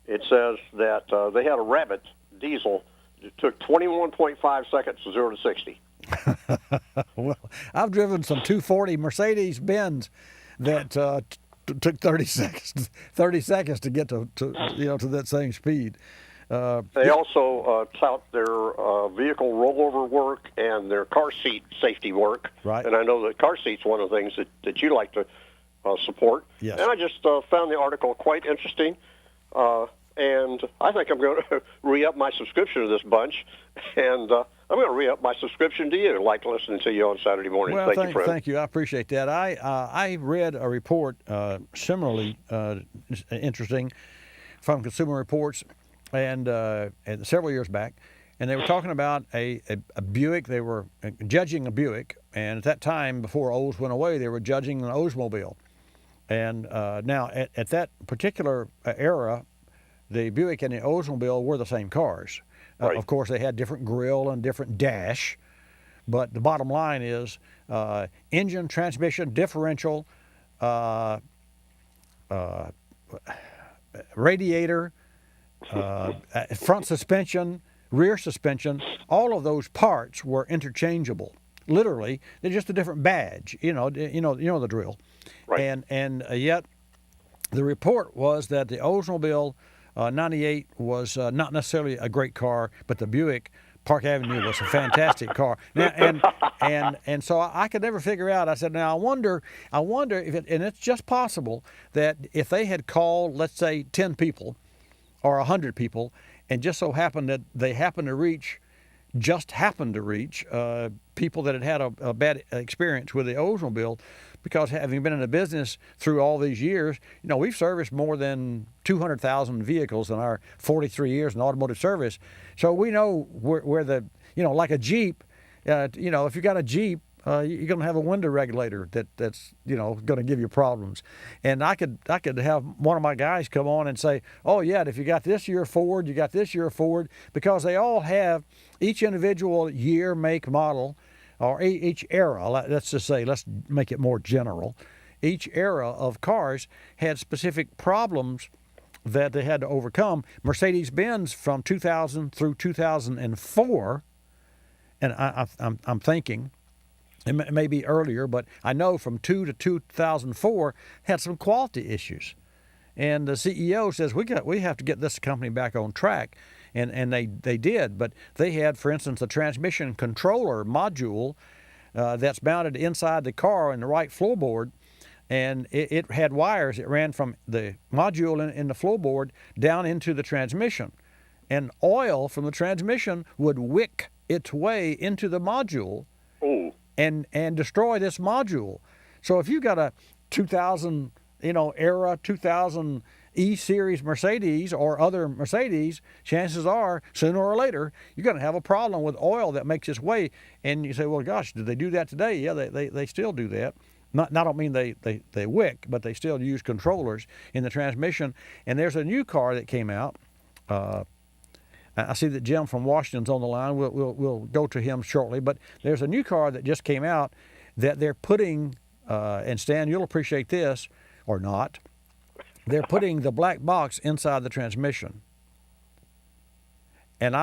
Speaker 6: It says that they had a Rabbit diesel that took 21.5 seconds to 0 to 60.
Speaker 1: Well, I've driven some 240 Mercedes-Benz that took 30 seconds to get to that same speed.
Speaker 6: They also tout their vehicle rollover work and their car seat safety work.
Speaker 1: Right.
Speaker 6: And I know that car seat's one of the things that you like to support.
Speaker 1: Yes.
Speaker 6: And I just found the article quite interesting. And I think I'm going to re-up my subscription to this bunch. And I'm going to re-up my subscription to you. I like listening to you on Saturday morning.
Speaker 1: Well,
Speaker 6: thank you, friend.
Speaker 1: Thank you. I appreciate that. I read a report similarly interesting from Consumer Reports and several years back, and they were talking about a Buick. They were judging a Buick, and at that time, before Olds went away, they were judging an Oldsmobile. And now, at that particular era, the Buick and the Oldsmobile were the same cars.
Speaker 6: Right.
Speaker 1: Of course, they had different grille and different dash, but the bottom line is engine, transmission, differential, radiator, front suspension, rear suspension, all of those parts were interchangeable. Literally, they're just a different badge. You know the drill.
Speaker 6: Right.
Speaker 1: And yet, the report was that the Oldsmobile 98 was not necessarily a great car, but the Buick Park Avenue was a fantastic car. Now, and so I could never figure out. I said, now I wonder if and it's just possible that if they had called, let's say, 10 people or 100 people, and just so happened that they happened to reach just happened to reach people that had a bad experience with the Oldsmobile, because having been in the business through all these years, we've serviced more than 200,000 vehicles in our 43 years in automotive service. So we know where the, like a Jeep, if you got a Jeep, you're going to have a window regulator that's going to give you problems. And I could have one of my guys come on and say, oh yeah, if you got this year Ford, you got this year Ford, because they all have each individual year, make, model, or each era. Let's just say, let's make it more general. Each era of cars had specific problems that they had to overcome. Mercedes-Benz from 2000 through 2004, and I'm thinking, it may be earlier, but I know from 2000 to 2004 had some quality issues. And the CEO says, we have to get this company back on track. And they did, but they had, for instance, a transmission controller module that's mounted inside the car in the right floorboard, and it had wires. It ran from the module in the floorboard down into the transmission. And oil from the transmission would wick its way into the module and destroy this module. So if you got a 2000 era 2000 E-Series Mercedes or other Mercedes, chances are sooner or later you're going to have a problem with oil that makes its way. And you say, well, gosh, do they do that today? Yeah, they still do that. I don't mean they wick, but they still use controllers in the transmission. And there's a new car that came out. I see that Jim from Washington's on the line. We'll go to him shortly. But there's a new car that just came out that they're putting, and Stan, you'll appreciate this, or not, they're putting the black box inside the transmission. And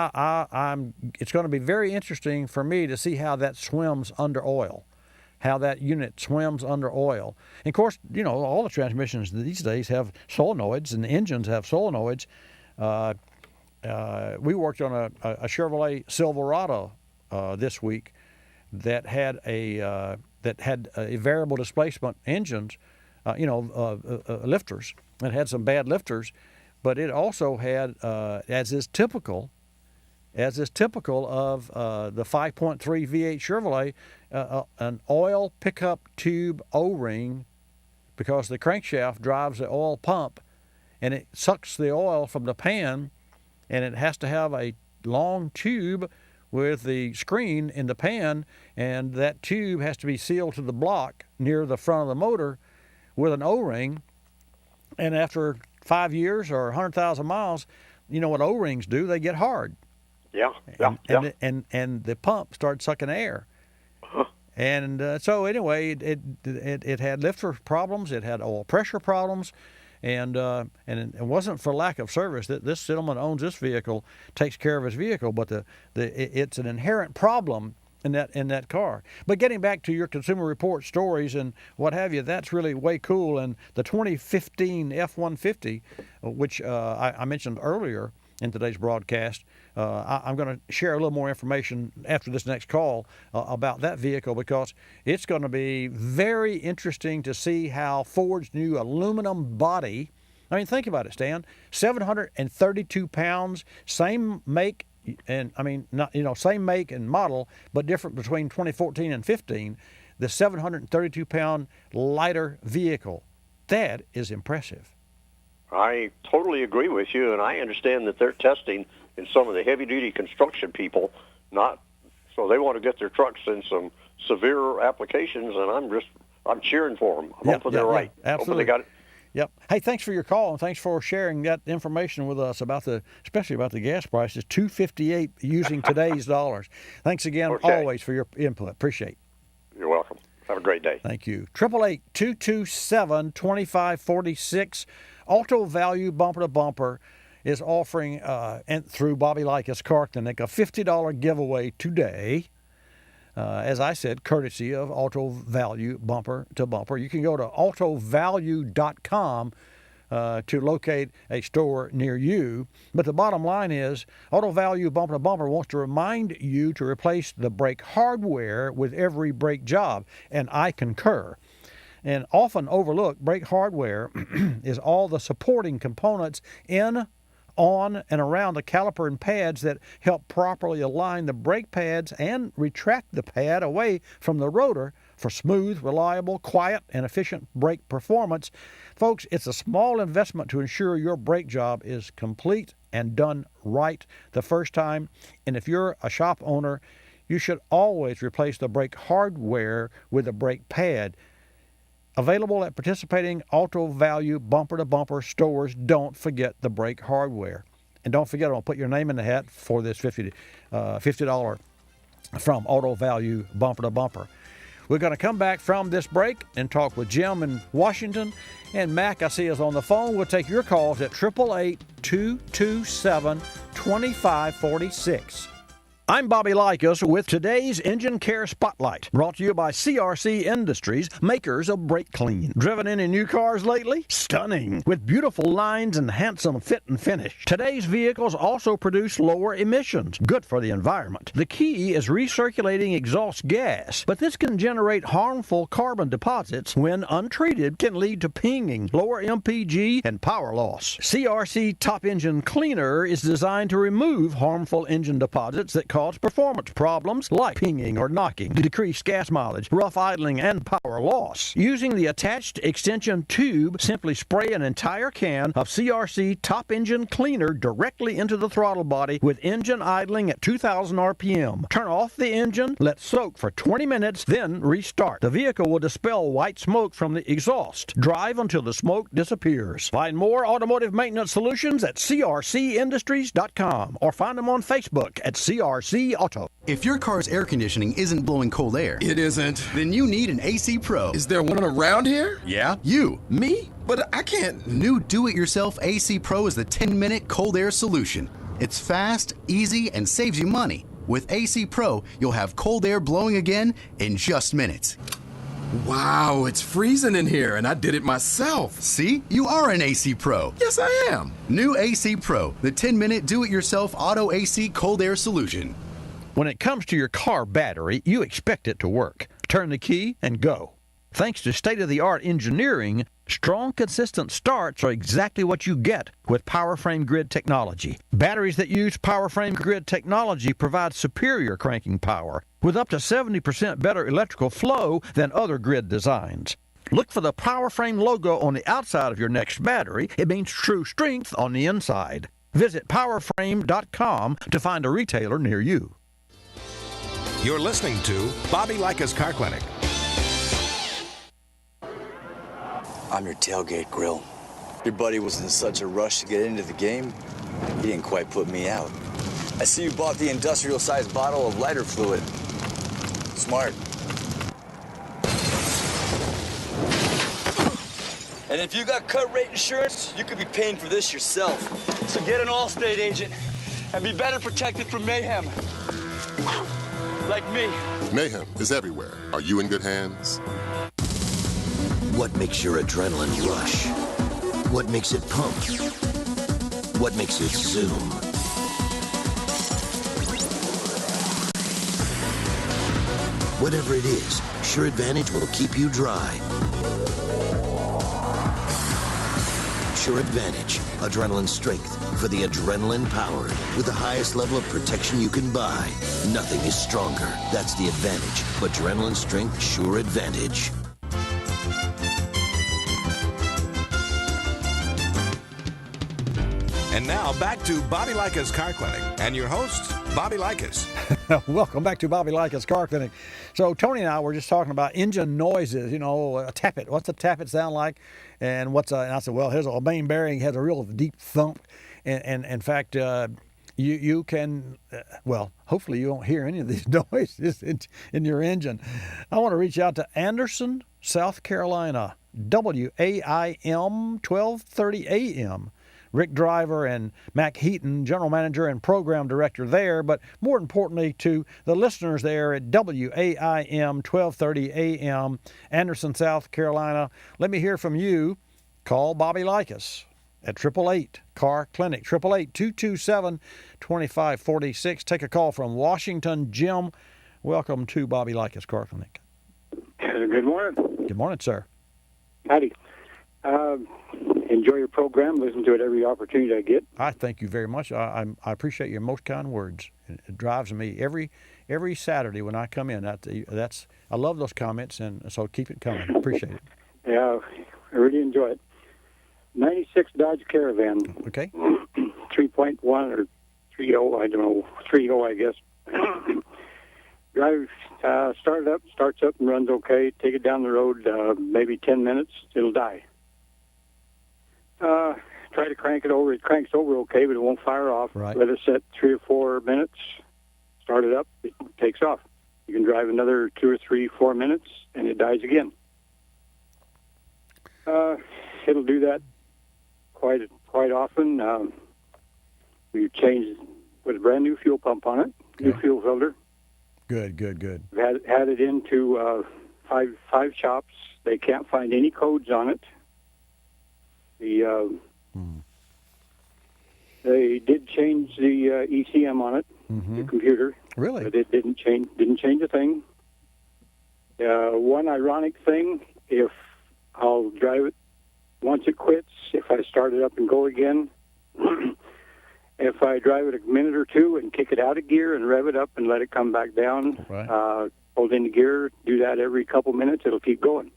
Speaker 1: it's going to be very interesting for me to see how that swims under oil, how that unit swims under oil. And of course, all the transmissions these days have solenoids, and the engines have solenoids. We worked on a Chevrolet Silverado this week that had a variable displacement engines, lifters. It had some bad lifters, but it also had, as is typical of the 5.3 V8 Chevrolet, an oil pickup tube O-ring, because the crankshaft drives the oil pump, and it sucks the oil from the pan, and it has to have a long tube with the screen in the pan, and that tube has to be sealed to the block near the front of the motor with an O-ring. And after 5 years or 100,000 miles, you know what O-rings do? They get hard. And the pump starts sucking air. And so anyway, it had lifter problems. It had oil pressure problems. And it wasn't for lack of service. This gentleman owns this vehicle, takes care of his vehicle, but it's an inherent problem in that car. But getting back to your Consumer Report stories and what have you, that's really way cool. And the 2015 F-150, which I mentioned earlier in today's broadcast, I'm going to share a little more information after this next call about that vehicle, because it's going to be very interesting to see how Ford's new aluminum body, I mean, think about it, Stan, 732 pounds, same make, and I mean, not, same make and model, but different between 2014 and 15, the 732-pound lighter vehicle. That is impressive.
Speaker 6: I totally agree with you, and I understand that they're testing in some of the heavy-duty construction people, so they want to get their trucks in some severe applications, and I'm cheering for them. I'm hoping they're right.
Speaker 1: Absolutely.
Speaker 6: Hoping they got it.
Speaker 1: Yep. Hey, thanks for your call, and thanks for sharing that information with us especially about the gas prices, $2.58 using today's dollars. Thanks again, always, for your input. Appreciate it.
Speaker 6: You're welcome. Have a great day.
Speaker 1: Thank you. 888-227-2546. Auto Value Bumper to Bumper is offering, and through Bobby Likis Car Clinic, a $50 giveaway today. As I said, courtesy of Auto Value Bumper to Bumper. You can go to autovalue.com to locate a store near you. But the bottom line is, Auto Value Bumper to Bumper wants to remind you to replace the brake hardware with every brake job, and I concur. And often overlooked, brake hardware is all the supporting components in on and around the caliper and pads that help properly align the brake pads and retract the pad away from the rotor for smooth, reliable, quiet, and efficient brake performance. Folks, it's a small investment to ensure your brake job is complete and done right the first time. And if you're a shop owner, you should always replace the brake hardware with a brake pad. Available at participating Auto Value bumper-to-bumper stores. Don't forget the brake hardware. And don't forget, I'll put your name in the hat for this $50 from Auto Value bumper-to-bumper. We're going to come back from this break and talk with Jim in Washington. And Mac, I see, is on the phone. We'll take your calls at 888-227-2546. I'm Bobby Likis with today's Engine Care Spotlight, brought to you by CRC Industries, makers of Brake Clean. Driven any new cars lately? Stunning, with beautiful lines and handsome fit and finish. Today's vehicles also produce lower emissions, good for the environment. The key is recirculating exhaust gas, but this can generate harmful carbon deposits when untreated, can lead to pinging, lower MPG, and power loss. CRC Top Engine Cleaner is designed to remove harmful engine deposits that cause performance problems like pinging or knocking, decrease gas mileage, rough idling, and power loss. Using the attached extension tube, simply spray an entire can of CRC Top Engine Cleaner directly into the throttle body with engine idling at 2,000 RPM. Turn off the engine, let soak for 20 minutes, then restart. The vehicle will dispel white smoke from the exhaust. Drive until the smoke disappears. Find more automotive maintenance solutions at crcindustries.com or find them on Facebook at CRC Auto.
Speaker 11: If your car's air conditioning isn't blowing cold air,
Speaker 12: it isn't,
Speaker 11: then you need an AC Pro.
Speaker 12: Is there one around here?
Speaker 11: Yeah.
Speaker 12: You. Me? But I can't.
Speaker 11: New do-it-yourself AC Pro is the 10-minute cold air solution. It's fast, easy, and saves you money. With AC Pro, you'll have cold air blowing again in just minutes.
Speaker 12: Wow, it's freezing in here, and I did it myself.
Speaker 11: See? You are an AC Pro.
Speaker 12: Yes, I am.
Speaker 11: New AC Pro, the 10-minute do-it-yourself auto AC cold air solution.
Speaker 1: When it comes to your car battery, you expect it to work. Turn the key and go. Thanks to state-of-the-art engineering, strong, consistent starts are exactly what you get with PowerFrame Grid technology. Batteries that use PowerFrame Grid technology provide superior cranking power with up to 70% better electrical flow than other grid designs. Look for the PowerFrame logo on the outside of your next battery. It means true strength on the inside. Visit powerframe.com to find a retailer near you.
Speaker 3: You're listening to Bobby Likis Car Clinic.
Speaker 15: I'm your tailgate grill. Your buddy was in such a rush to get into the game, he didn't quite put me out. I see you bought the industrial-sized bottle of lighter fluid. Smart. And if you got cut rate insurance, you could be paying for this yourself. So get an Allstate agent and be better protected from mayhem. Like me.
Speaker 16: Mayhem is everywhere. Are you in good hands?
Speaker 17: What makes your adrenaline rush? What makes it pump? What makes it zoom? Whatever it is, Sure Advantage will keep you dry. Sure Advantage, adrenaline strength for the adrenaline powered with the highest level of protection you can buy. Nothing is stronger. That's the advantage. Adrenaline strength Sure Advantage.
Speaker 3: And now back to Bobby Likis Car Clinic and your host, Bobby Likis.
Speaker 1: Welcome back to Bobby Likis Car Clinic. So Tony and I were just talking about engine noises. You know, a tappet. What's a tappet sound like? And and I said, well, here's a main bearing has a real deep thump. And in fact, you can, well, hopefully you won't hear any of these noises in your engine. I want to reach out to Anderson, South Carolina, WAIM 1230 AM. Rick Driver and Mac Heaton, General Manager and Program Director there, but more importantly to the listeners there at WAIM 1230 AM, Anderson, South Carolina. Let me hear from you. Call Bobby Likis at 888 Car Clinic, 888-227-2546. Take a call from Washington. Jim, welcome to Bobby Likis Car Clinic.
Speaker 18: Good morning.
Speaker 1: Good morning, sir.
Speaker 18: Howdy.
Speaker 2: enjoy your program. Listen to it every opportunity I get.
Speaker 1: I thank you very much. I appreciate your most kind words. It drives me every Saturday when I come in. I love those comments, and so keep it coming. Appreciate it.
Speaker 2: Yeah, I really enjoy it. 96 Dodge Caravan.
Speaker 1: Okay.
Speaker 2: 3.1 or 3.0, I don't know, 3.0 I guess. Drive, starts up and runs okay. Take it down the road, maybe 10 minutes, it'll die. Try to crank it over. It cranks over okay, but it won't fire off.
Speaker 1: Right.
Speaker 2: Let it set 3 or 4 minutes. Start it up. It takes off. You can drive another 2 or 3, 4 minutes, and it dies again. It'll do that quite often. We've changed with a brand new fuel pump on it, new fuel filter.
Speaker 1: Good.
Speaker 2: We've had it into five shops. They can't find any codes on it. They did change the ECM on it, the computer.
Speaker 1: Really?
Speaker 2: But it didn't change a thing. One ironic thing, if I'll drive it, once it quits, if I start it up and go again, if I drive it a minute or two and kick it out of gear and rev it up and let it come back down, hold into gear, do that every couple minutes, it'll keep going.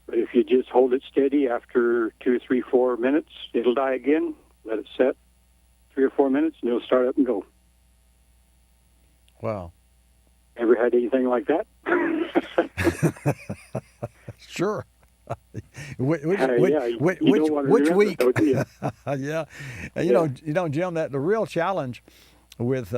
Speaker 2: But if you just hold it steady after 2, 3, 4 minutes, it'll die again. Let it set 3 or 4 minutes, and it'll start up and go.
Speaker 1: Wow.
Speaker 2: Ever had anything like that?
Speaker 1: Sure. Which
Speaker 2: you don't want to
Speaker 1: which
Speaker 2: remember,
Speaker 1: week?
Speaker 2: don't you?
Speaker 1: Yeah. You know, Jim, that the real challenge with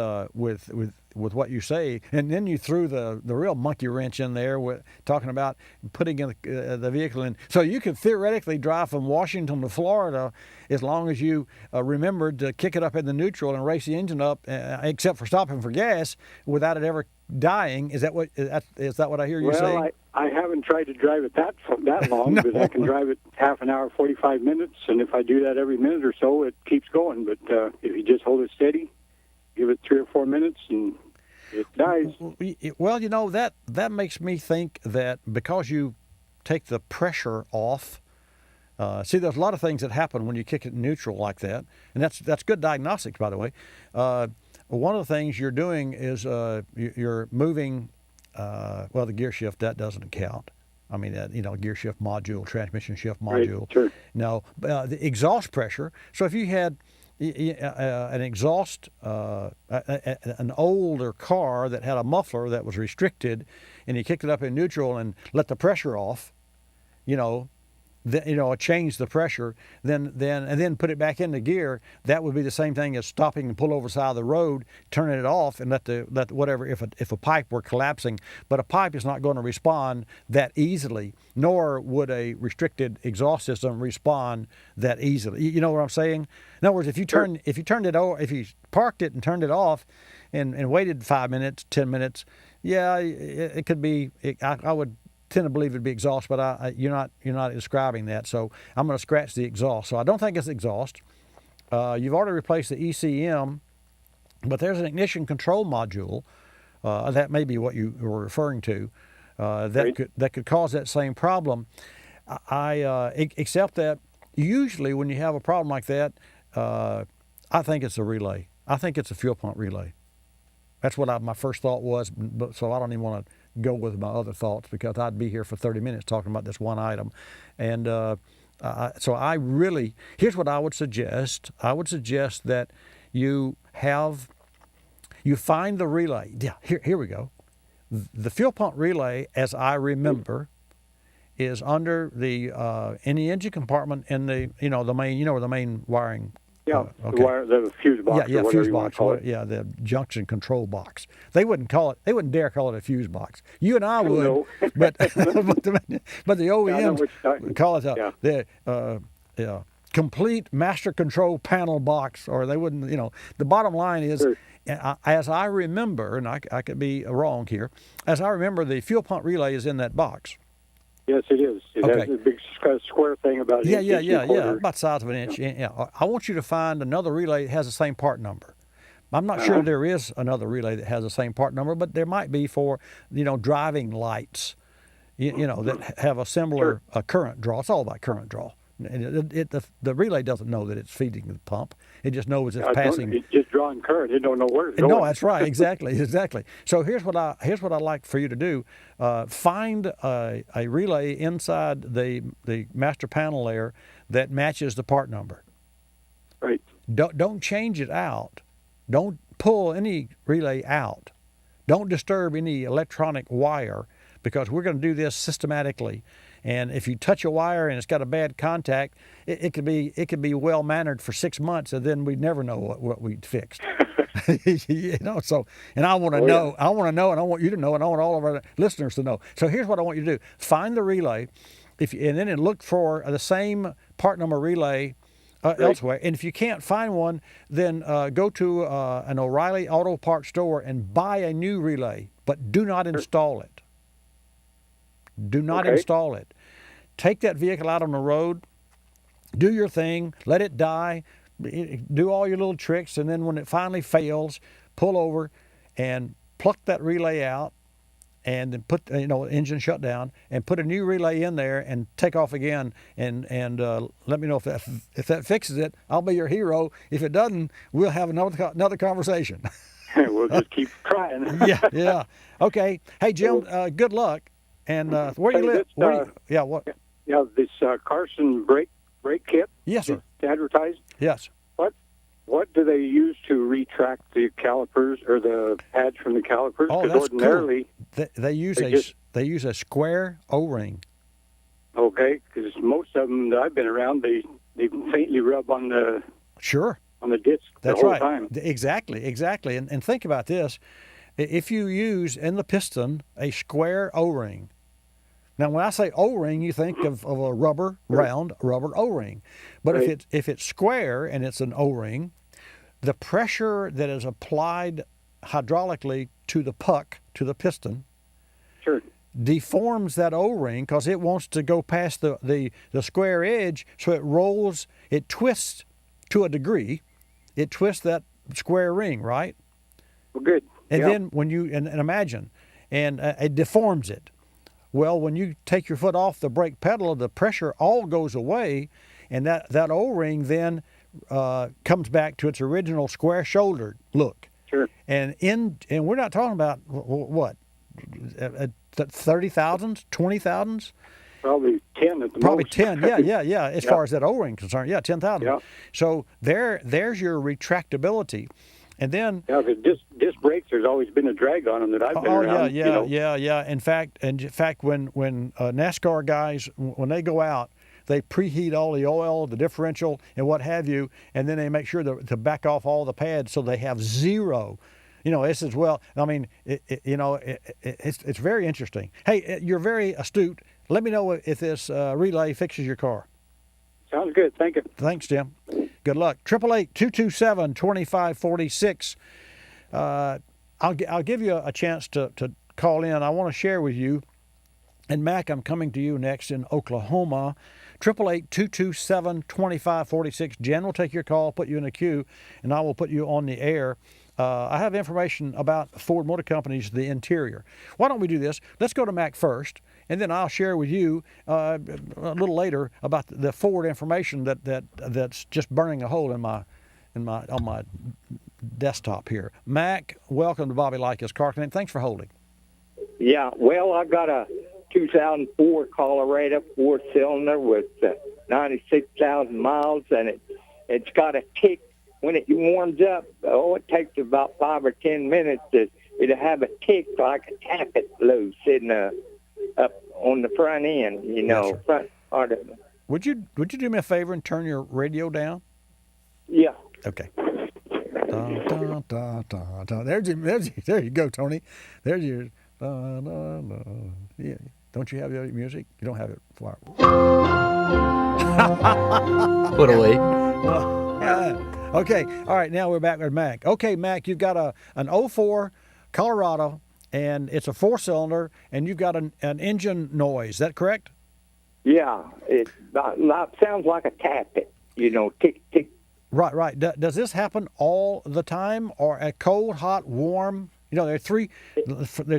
Speaker 1: what you say, and then you threw the real monkey wrench in there with talking about putting in the vehicle in. So you could theoretically drive from Washington to Florida as long as you remembered to kick it up in the neutral and race the engine up, except for stopping for gas, without it ever dying. Is that what I hear you saying?
Speaker 2: Well, I haven't tried to drive it that long,
Speaker 1: No.
Speaker 2: but I can drive it half an hour, 45 minutes, and if I do that every minute or so, it keeps going. But if you just hold it steady, give it 3 or 4 minutes, and it dies.
Speaker 1: Well, you know, that makes me think that because you take the pressure off. See, there's a lot of things that happen when you kick it neutral like that, and that's good diagnostics, by the way. One of the things you're doing is you're moving. Well, the gear shift, that doesn't count. I mean, gear shift module, transmission shift module.
Speaker 2: Right, sure.
Speaker 1: No, the exhaust pressure. So if you had an exhaust, an older car that had a muffler that was restricted, and you kicked it up in neutral and let the pressure off, change the pressure, then put it back into gear, that would be the same thing as stopping and pull over the side of the road, turning it off, and let whatever, if a pipe were collapsing. But a pipe is not going to respond that easily, nor would a restricted exhaust system respond that easily. You know what I'm saying? In other words, if you parked it and turned it off, and waited 5 minutes, 10 minutes, yeah, it could be. I would tend to believe it'd be exhaust, but you're not describing that, so I'm going to scratch the exhaust. So I don't think it's exhaust. You've already replaced the ECM, but there's an ignition control module that may be what you were referring to that could cause that same problem. Except that usually when you have a problem like that, I think it's a relay. I think it's a fuel pump relay. That's what my first thought was, but so I don't even want to go with my other thoughts because I'd be here for 30 minutes talking about this one item. And so here's what I would suggest. I would suggest that you find the relay. Yeah, here we go. The fuel pump relay, as I remember, is under in the engine compartment in the main wiring.
Speaker 2: Yeah,
Speaker 1: okay.
Speaker 2: The fuse box.
Speaker 1: Yeah,
Speaker 2: or whatever
Speaker 1: fuse
Speaker 2: you want
Speaker 1: box.
Speaker 2: to call it.
Speaker 1: Yeah, the junction control box. They wouldn't dare call it a fuse box. You and I would, but the OEMs would call it the complete master control panel box, or they wouldn't. The bottom line is, as I remember, and I could be wrong here, as I remember, the fuel pump relay is in that box.
Speaker 2: Yes, it is. It has a big square thing about it.
Speaker 1: Yeah, about the size of an inch. Yeah. I want you to find another relay that has the same part number. I'm not sure there is another relay that has the same part number, but there might be for, driving lights, that have a similar current draw. It's all about current draw. And the relay doesn't know that it's feeding the pump. It just knows it's passing.
Speaker 2: It's just drawing current. It don't know where it's going.
Speaker 1: No, that's right. Exactly. So here's what I'd like for you to do. Find a relay inside the master panel there that matches the part number.
Speaker 2: Right.
Speaker 1: Don't change it out. Don't pull any relay out. Don't disturb any electronic wire, because we're going to do this systematically. And if you touch a wire and it's got a bad contact, it could be well mannered for 6 months, and then we'd never know what we'd fixed. So, and I want to know. Yeah. I want to know, and I want you to know, and I want all of our listeners to know. So here's what I want you to do: find the relay, and then look for the same part number relay elsewhere. And if you can't find one, then go to an O'Reilly Auto Parts store and buy a new relay, but do not install it. Do not install it. Take that vehicle out on the road, do your thing, let it die, do all your little tricks, and then when it finally fails, pull over and pluck that relay out, and then put engine shut down, and put a new relay in there and take off again, and let me know if that fixes it. I'll be your hero. If it doesn't, we'll have another conversation.
Speaker 2: We'll just keep trying.
Speaker 1: Yeah. Okay. Hey, Jim, good luck. And where do you live? What?
Speaker 2: Yeah, this Carson brake kit.
Speaker 1: Yes, sir.
Speaker 2: Advertised.
Speaker 1: Yes.
Speaker 2: What do they use to retract the calipers or the pads from the calipers?
Speaker 1: Oh, that's
Speaker 2: ordinarily
Speaker 1: cool. They use a square O-ring.
Speaker 2: Okay, because most of them that I've been around, they faintly rub on the on the disc the whole time.
Speaker 1: Exactly. And think about this: if you use in the piston a square O-ring. Now, when I say O-ring, you think of a round rubber O-ring. But if it's square and it's an O-ring, the pressure that is applied hydraulically to the puck, to the piston, deforms that O-ring because it wants to go past the square edge, so it twists to a degree. It twists that square ring, right?
Speaker 2: Well, good.
Speaker 1: And then when you, and imagine, and it deforms it. Well, when you take your foot off the brake pedal, the pressure all goes away, and that O-ring then comes back to its original square-shouldered look.
Speaker 2: Sure.
Speaker 1: And we're not talking about what, 30,000s, 20,000s?
Speaker 2: Probably 10 at the
Speaker 1: Probably
Speaker 2: most.
Speaker 1: 10, yeah. As far as that O-ring is concerned, 10,000. Yeah. So there's your retractability. And then
Speaker 2: the disc brakes, there's always been a drag on them that I've been around.
Speaker 1: Yeah. In fact, when NASCAR guys, when they go out, they preheat all the oil, the differential, and what have you, and then they make sure to back off all the pads so they have zero. This as well. I mean, it's very interesting. Hey, you're very astute. Let me know if this relay fixes your car.
Speaker 2: Sounds good. Thank you.
Speaker 1: Thanks, Jim. Good luck. 888-227-2546. I'll give you a chance to call in. I want to share with you. And Mac, I'm coming to you next in Oklahoma. 888-227-2546. Jen will take your call, put you in a queue, and I will put you on the air. I have information about Ford Motor Company's the interior. Why don't we do this? Let's go to Mac first, and then I'll share with you a little later about the Ford information that's just burning a hole on my desktop here. Mac, welcome to Bobby Likis Car Clinic. Thanks for holding.
Speaker 5: Yeah, well, I got a 2004 Colorado 4-cylinder with 96,000 miles, and it's got a tick. When it warms up, it takes about 5 or 10 minutes it'll have a tick like a tappet loose sitting up on the front end,
Speaker 1: Yes,
Speaker 5: front part of it.
Speaker 1: Would you do me a favor and turn your radio down?
Speaker 5: Yeah.
Speaker 1: Okay. There you go, Tony. There's your yeah. Don't you have the music? You don't have it.
Speaker 9: Put away.
Speaker 1: Okay. All right. Now we're back with Mac. Okay, Mac, you've got an 04 Colorado, and it's a 4-cylinder, and you've got an engine noise. Is that correct?
Speaker 5: Yeah. It sounds like a tappet. Tick, tick.
Speaker 1: Right. Does this happen all the time, or a cold, hot, warm You know, there are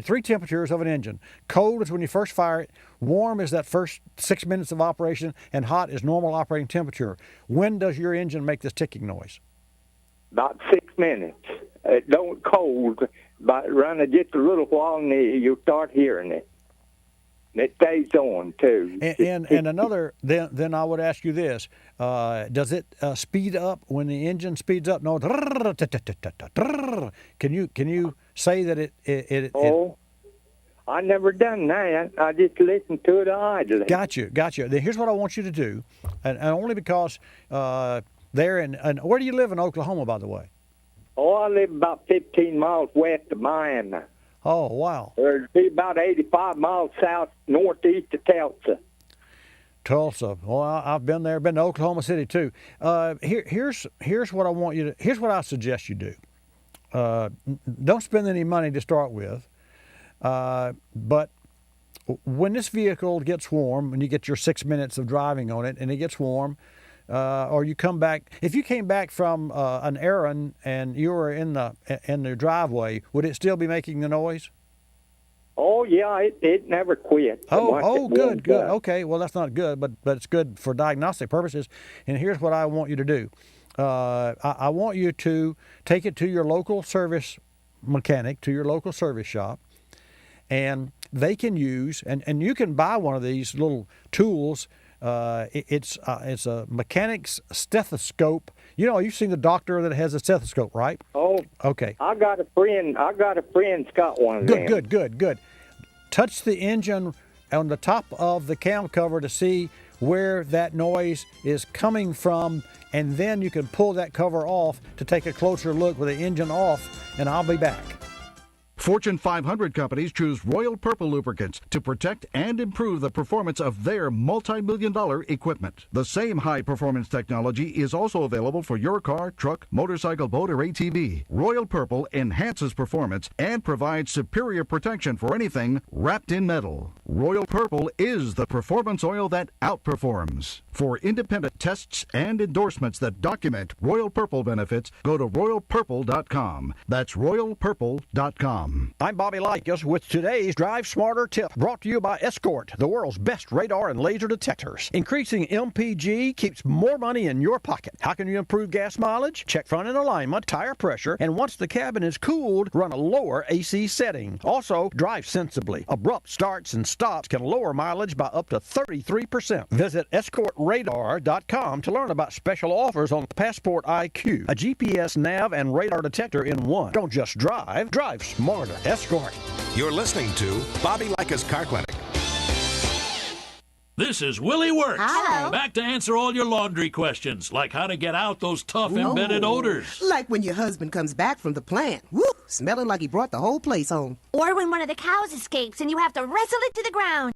Speaker 1: three temperatures of an engine. Cold is when you first fire it. Warm is that first 6 minutes of operation, and hot is normal operating temperature. When does your engine make this ticking noise?
Speaker 5: About 6 minutes. It don't cold, but run it just a little while and you start hearing it. And it stays on too.
Speaker 1: And another, then I would ask you this: does it speed up when the engine speeds up? No. Can you say that it?
Speaker 5: Oh, I never done that. I just listened to it idly.
Speaker 1: Gotcha. Then here's what I want you to do, and only because there and where do you live in Oklahoma, by the way?
Speaker 5: Oh, I live about 15 miles west of Miami.
Speaker 1: Oh, wow.
Speaker 5: It'd be about 85 miles northeast of
Speaker 1: Tulsa. Well, I've been there. Been to Oklahoma City too. Here's what I want you to. Here's what I suggest you do. Don't spend any money to start with. But when this vehicle gets warm, when you get your 6 minutes of driving on it, and it gets warm, or you come back. If you came back from an errand and you were in the driveway, would it still be making the noise?
Speaker 5: Oh yeah, it never quit.
Speaker 1: Good. Okay, well that's not good, but it's good for diagnostic purposes. And here's what I want you to do. I want you to take it to your local service mechanic, to your local service shop, and they can use and you can buy one of these little tools. It's a mechanic's stethoscope. You know, you've seen the doctor that has a stethoscope, right?
Speaker 5: Oh,
Speaker 1: okay.
Speaker 5: I got a friend that's got one of them.
Speaker 1: Good. Touch the engine on the top of the cam cover to see where that noise is coming from, and then you can pull that cover off to take a closer look with the engine off, and I'll be back.
Speaker 13: Fortune 500 companies choose Royal Purple lubricants to protect and improve the performance of their multi-million-dollar equipment. The same high-performance technology is also available for your car, truck, motorcycle, boat, or ATV. Royal Purple enhances performance and provides superior protection for anything wrapped in metal. Royal Purple is the performance oil that outperforms. For independent tests and endorsements that document Royal Purple benefits, go to royalpurple.com. That's royalpurple.com.
Speaker 1: I'm Bobby Likis with today's Drive Smarter tip, brought to you by Escort, the world's best radar and laser detectors. Increasing MPG keeps more money in your pocket. How can you improve gas mileage? Check front end alignment, tire pressure, and once the cabin is cooled, run a lower AC setting. Also, drive sensibly. Abrupt starts and stops can lower mileage by up to 33%. Visit escortradar.com to learn about special offers on Passport IQ, a GPS nav and radar detector in one. Don't just drive smarter. Escort.
Speaker 3: You're listening to Bobby Likis Car Clinic.
Speaker 14: This is Willie Works.
Speaker 23: Hello.
Speaker 14: Back to answer all your laundry questions, like how to get out those tough embedded odors.
Speaker 18: Like when your husband comes back from the plant. Woo! Smelling like he brought the whole place home.
Speaker 19: Or when one of the cows escapes and you have to wrestle it to the ground.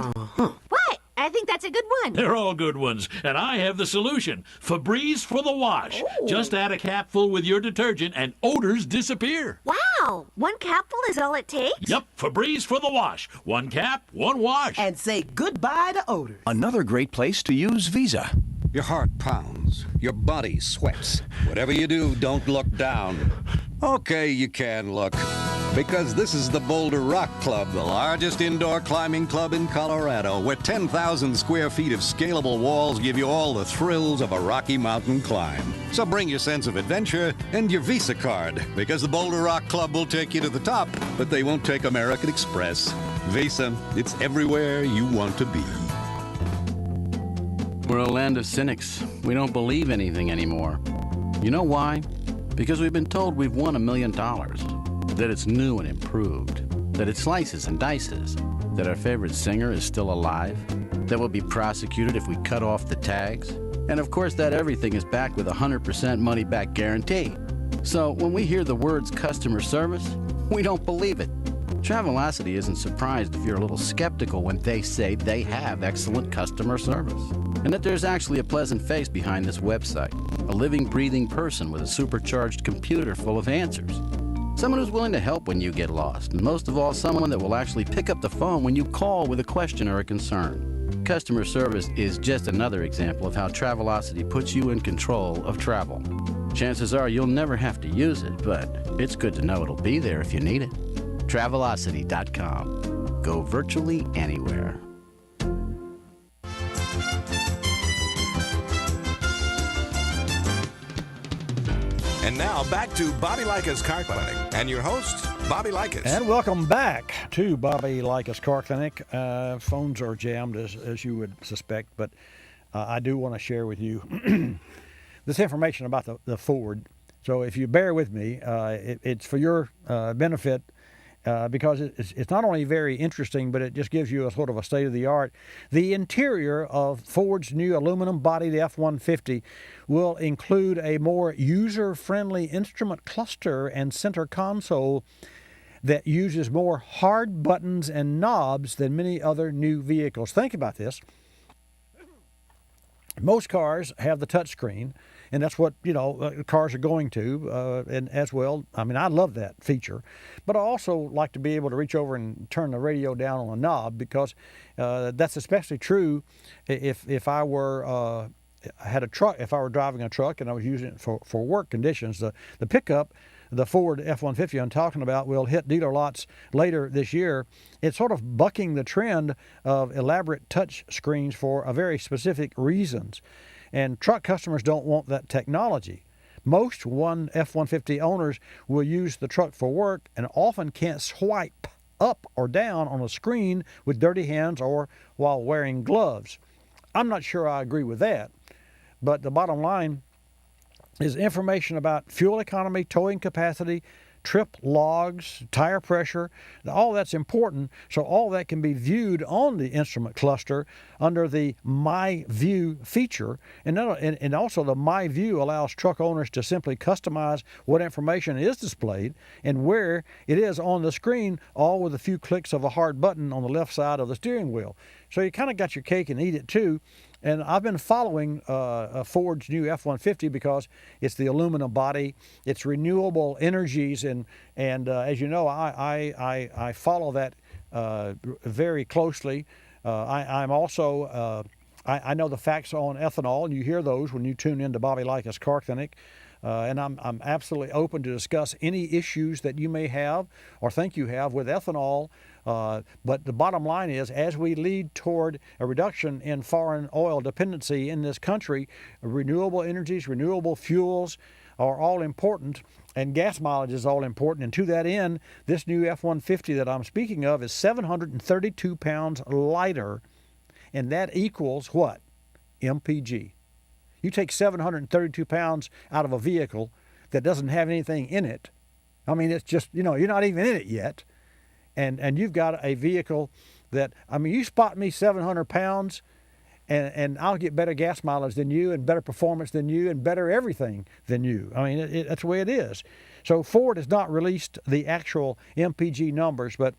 Speaker 19: What? I think that's a good one.
Speaker 14: They're all good ones, and I have the solution. Febreze for the wash. Just add a capful with your detergent and odors disappear.
Speaker 19: Wow! One capful is all it takes?
Speaker 14: Yep, Febreze for the wash. One cap, one wash.
Speaker 18: And say goodbye to odors.
Speaker 20: Another great place to use Visa.
Speaker 21: Your heart pounds. Your body sweats. Whatever you do, don't look down. Okay, you can look. Because this is the Boulder Rock Club, the largest indoor climbing club in Colorado, where 10,000 square feet of scalable walls give you all the thrills of a Rocky Mountain climb. So bring your sense of adventure and your Visa card, because the Boulder Rock Club will take you to the top, but they won't take American Express. Visa, it's everywhere you want to be.
Speaker 22: We're a land of cynics. We don't believe anything anymore. You know why? Because we've been told we've won $1 million. That it's new and improved, that it slices and dices, that our favorite singer is still alive, that we'll be prosecuted if we cut off the tags, and of course that everything is backed with a 100% money-back guarantee. So when we hear the words customer service, we don't believe it. Travelocity isn't surprised if you're a little skeptical when they say they have excellent customer service, and that there's actually a pleasant face behind this website, a living, breathing person with a supercharged computer full of answers. Someone who's willing to help when you get lost, and most of all, someone that will actually pick up the phone when you call with a question or a concern. Customer service is just another example of how Travelocity puts you in control of travel. Chances are you'll never have to use it, but it's good to know it'll be there if you need it. Travelocity.com. Go virtually anywhere.
Speaker 3: And now back to Bobby Likis Car Clinic and your host, Bobby Likis.
Speaker 1: And welcome back to Bobby Likis Car Clinic. Phones are jammed, as you would suspect, but I do want to share with you this information about the Ford. So if you bear with me, it's for your benefit because it's not only very interesting, but it just gives you a sort of a state of the art. The interior of Ford's new aluminum-bodied F-150 will include a more user-friendly instrument cluster and center console that uses more hard buttons and knobs than many other new vehicles. Think about this. Most cars have the touchscreen, and that's what, cars are going to, and as well. I mean, I love that feature, but I also like to be able to reach over and turn the radio down on a knob because that's especially true if I were had a truck, if I were driving a truck and I was using it for work conditions. The pickup, the Ford F-150 I'm talking about, will hit dealer lots later this year. It's sort of bucking the trend of elaborate touch screens for a very specific reasons. And truck customers don't want that technology. Most F-150 owners will use the truck for work and often can't swipe up or down on a screen with dirty hands or while wearing gloves. I'm not sure I agree with that, but the bottom line is information about fuel economy, towing capacity, trip logs, tire pressure. All that's important, so all that can be viewed on the instrument cluster under the My View feature. And also the My View allows truck owners to simply customize what information is displayed and where it is on the screen, all with a few clicks of a hard button on the left side of the steering wheel. So you kind of got your cake and eat it too. And I've been following Ford's new F-150 because it's the aluminum body, it's renewable energies, and as you know, I follow that very closely. I'm also I know the facts on ethanol, and you hear those when you tune in to Bobby Likis Car Clinic. And I'm absolutely open to discuss any issues that you may have or think you have with ethanol. But the bottom line is, as we lead toward a reduction in foreign oil dependency in this country, renewable energies, renewable fuels are all important, and gas mileage is all important. And to that end, this new F-150 that I'm speaking of is 732 pounds lighter, and that equals what? MPG. You take 732 pounds out of a vehicle that doesn't have anything in it. I mean, it's just, you're not even in it yet. And you've got a vehicle that, you spot me 700 pounds and I'll get better gas mileage than you and better performance than you and better everything than you. That's the way it is. So Ford has not released the actual MPG numbers, but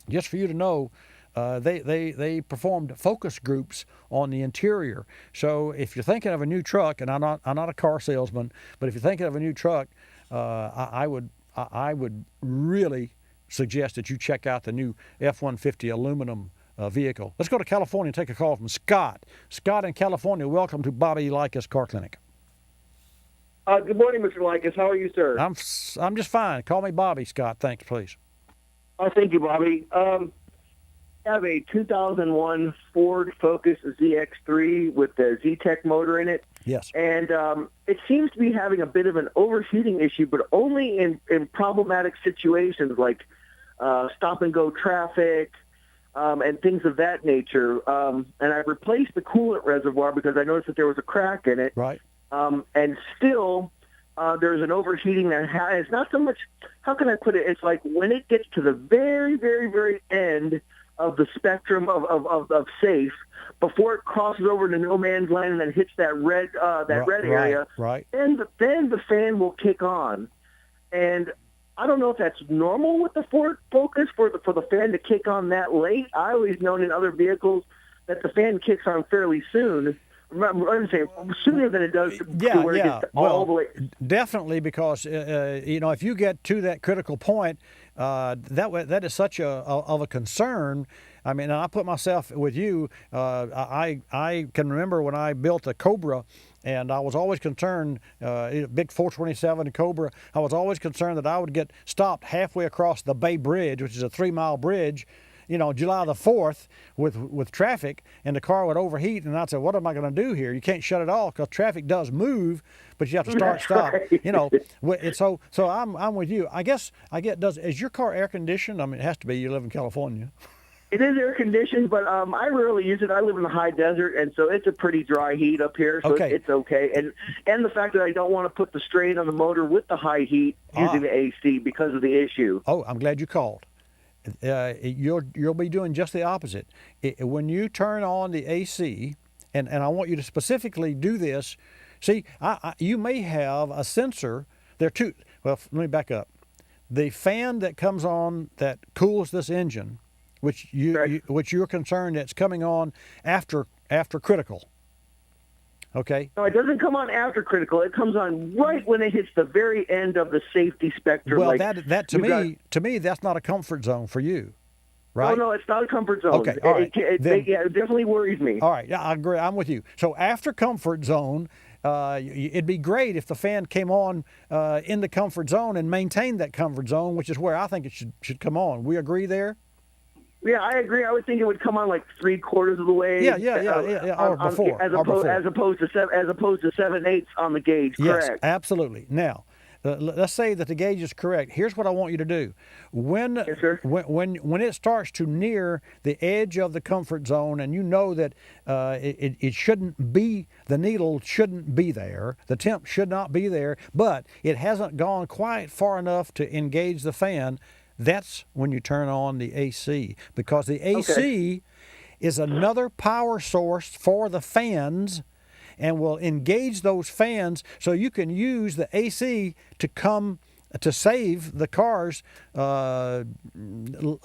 Speaker 1: just for you to know, they performed focus groups on the interior. So if you're thinking of a new truck, and I'm not a car salesman, but if you're thinking of a new truck, I would really suggest that you check out the new F-150 aluminum vehicle. Let's go to California and take a call from Scott. Scott in California, welcome to Bobby Likis Car Clinic.
Speaker 7: Good morning, Mr. Likis. How are you, sir?
Speaker 1: I'm just fine. Call me Bobby, Scott. Thanks, please.
Speaker 7: Thank you, Bobby. I have a 2001 Ford Focus ZX3 with the Z-Tech motor in it.
Speaker 1: Yes.
Speaker 7: And it seems to be having a bit of an overheating issue, but only in problematic situations like stop-and-go traffic and things of that nature. And I replaced the coolant reservoir because I noticed that there was a crack in it.
Speaker 1: Right.
Speaker 7: And still, there's an overheating that it's not so much, how can I put it? It's like when it gets to the very, very, very end of the spectrum of safe, before it crosses over to no man's land and then hits that red area,
Speaker 1: right.
Speaker 7: then the fan will kick on. And I don't know if that's normal with the Ford Focus for the fan to kick on that late. I always known in other vehicles that the fan kicks on fairly soon. I'm saying sooner than it does to where it gets all the way.
Speaker 1: Definitely, because if you get to that critical point, that is such of a concern. I put myself with you. I can remember when I built a Cobra And I was always concerned, big 427 Cobra, I was always concerned that I would get stopped halfway across the Bay Bridge, which is a 3-mile bridge, July the 4th with traffic, and the car would overheat, and I'd say, what am I going to do here? You can't shut it off because traffic does move, but you have to stop. Right. So I'm with you. I get, is your car air conditioned? I mean, it has to be. You live in California.
Speaker 7: It is air conditioned, but I rarely use it. I live in the high desert, and so it's a pretty dry heat up here, so it's okay. And the fact that I don't want to put the strain on the motor with the high heat using the AC because of the issue.
Speaker 1: Oh, I'm glad you called. You'll be doing just the opposite. When you turn on the AC, and I want you to specifically do this. See, you may have a sensor. There are two. Well, let me back up. The fan that comes on that cools this engine, which you're concerned that's coming on after critical. Okay.
Speaker 7: No, it doesn't come on after critical. It comes on right when it hits the very end of the safety spectrum.
Speaker 1: Well, that to me, that's not a comfort zone for you, right?
Speaker 7: Oh, no, it's not a comfort zone.
Speaker 1: Okay, all right.
Speaker 7: It definitely worries me.
Speaker 1: All right, yeah, I agree. I'm with you. So after comfort zone, it'd be great if the fan came on in the comfort zone and maintained that comfort zone, which is where I think it should come on. We agree there?
Speaker 7: Yeah, I agree. I would think it would come on like 3/4 of the way.
Speaker 1: Yeah. Or before,
Speaker 7: as opposed to 7/8 on the gauge.
Speaker 1: Yes,
Speaker 7: correct.
Speaker 1: Absolutely. Now, let's say that the gauge is correct. Here's what I want you to do. When it starts to near the edge of the comfort zone, and you know that it shouldn't be, the needle shouldn't be there, the temp should not be there, but it hasn't gone quite far enough to engage the fan. That's when you turn on the AC, because the AC is another power source for the fans and will engage those fans, so you can use the AC to save the car's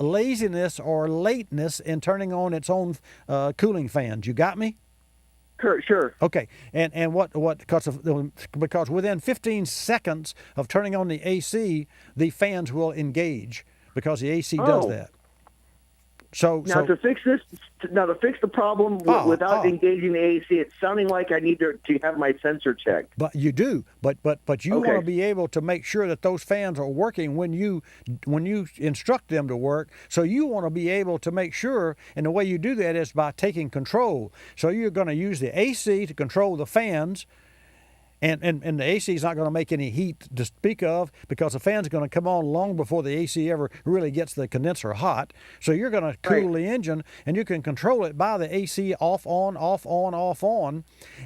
Speaker 1: laziness or lateness in turning on its own cooling fans. You got me?
Speaker 7: Sure.
Speaker 1: Okay, and what because within 15 seconds of turning on the AC, the fans will engage because the AC does that. So
Speaker 7: to fix the problem without engaging the AC, it's sounding like I need to have my sensor checked.
Speaker 1: But you do. But you want to be able to make sure that those fans are working when you instruct them to work. So you want to be able to make sure, and the way you do that is by taking control. So you're going to use the AC to control the fans. And the AC is not going to make any heat to speak of, because the fan's going to come on long before the AC ever really gets the condenser hot. So you're going to cool the engine, and you can control it by the AC off, on.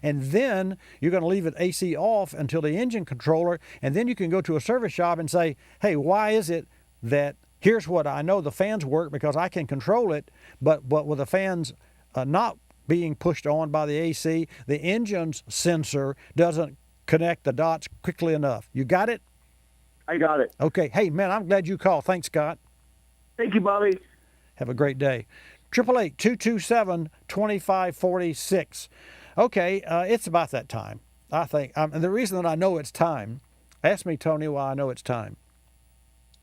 Speaker 1: And then you're going to leave it AC off until the engine controller, and then you can go to a service shop and say, hey, why is it that here's what I know the fans work because I can control it, but with the fans not being pushed on by the AC, the engine's sensor doesn't connect the dots quickly enough. You got it?
Speaker 7: I got it.
Speaker 1: Okay. Hey, man, I'm glad you called. Thanks, Scott.
Speaker 7: Thank you, Bobby.
Speaker 1: Have a great day. 888-227-2546. Okay, it's about that time, I think. And the reason that I know it's time, ask me, Tony, why I know it's time.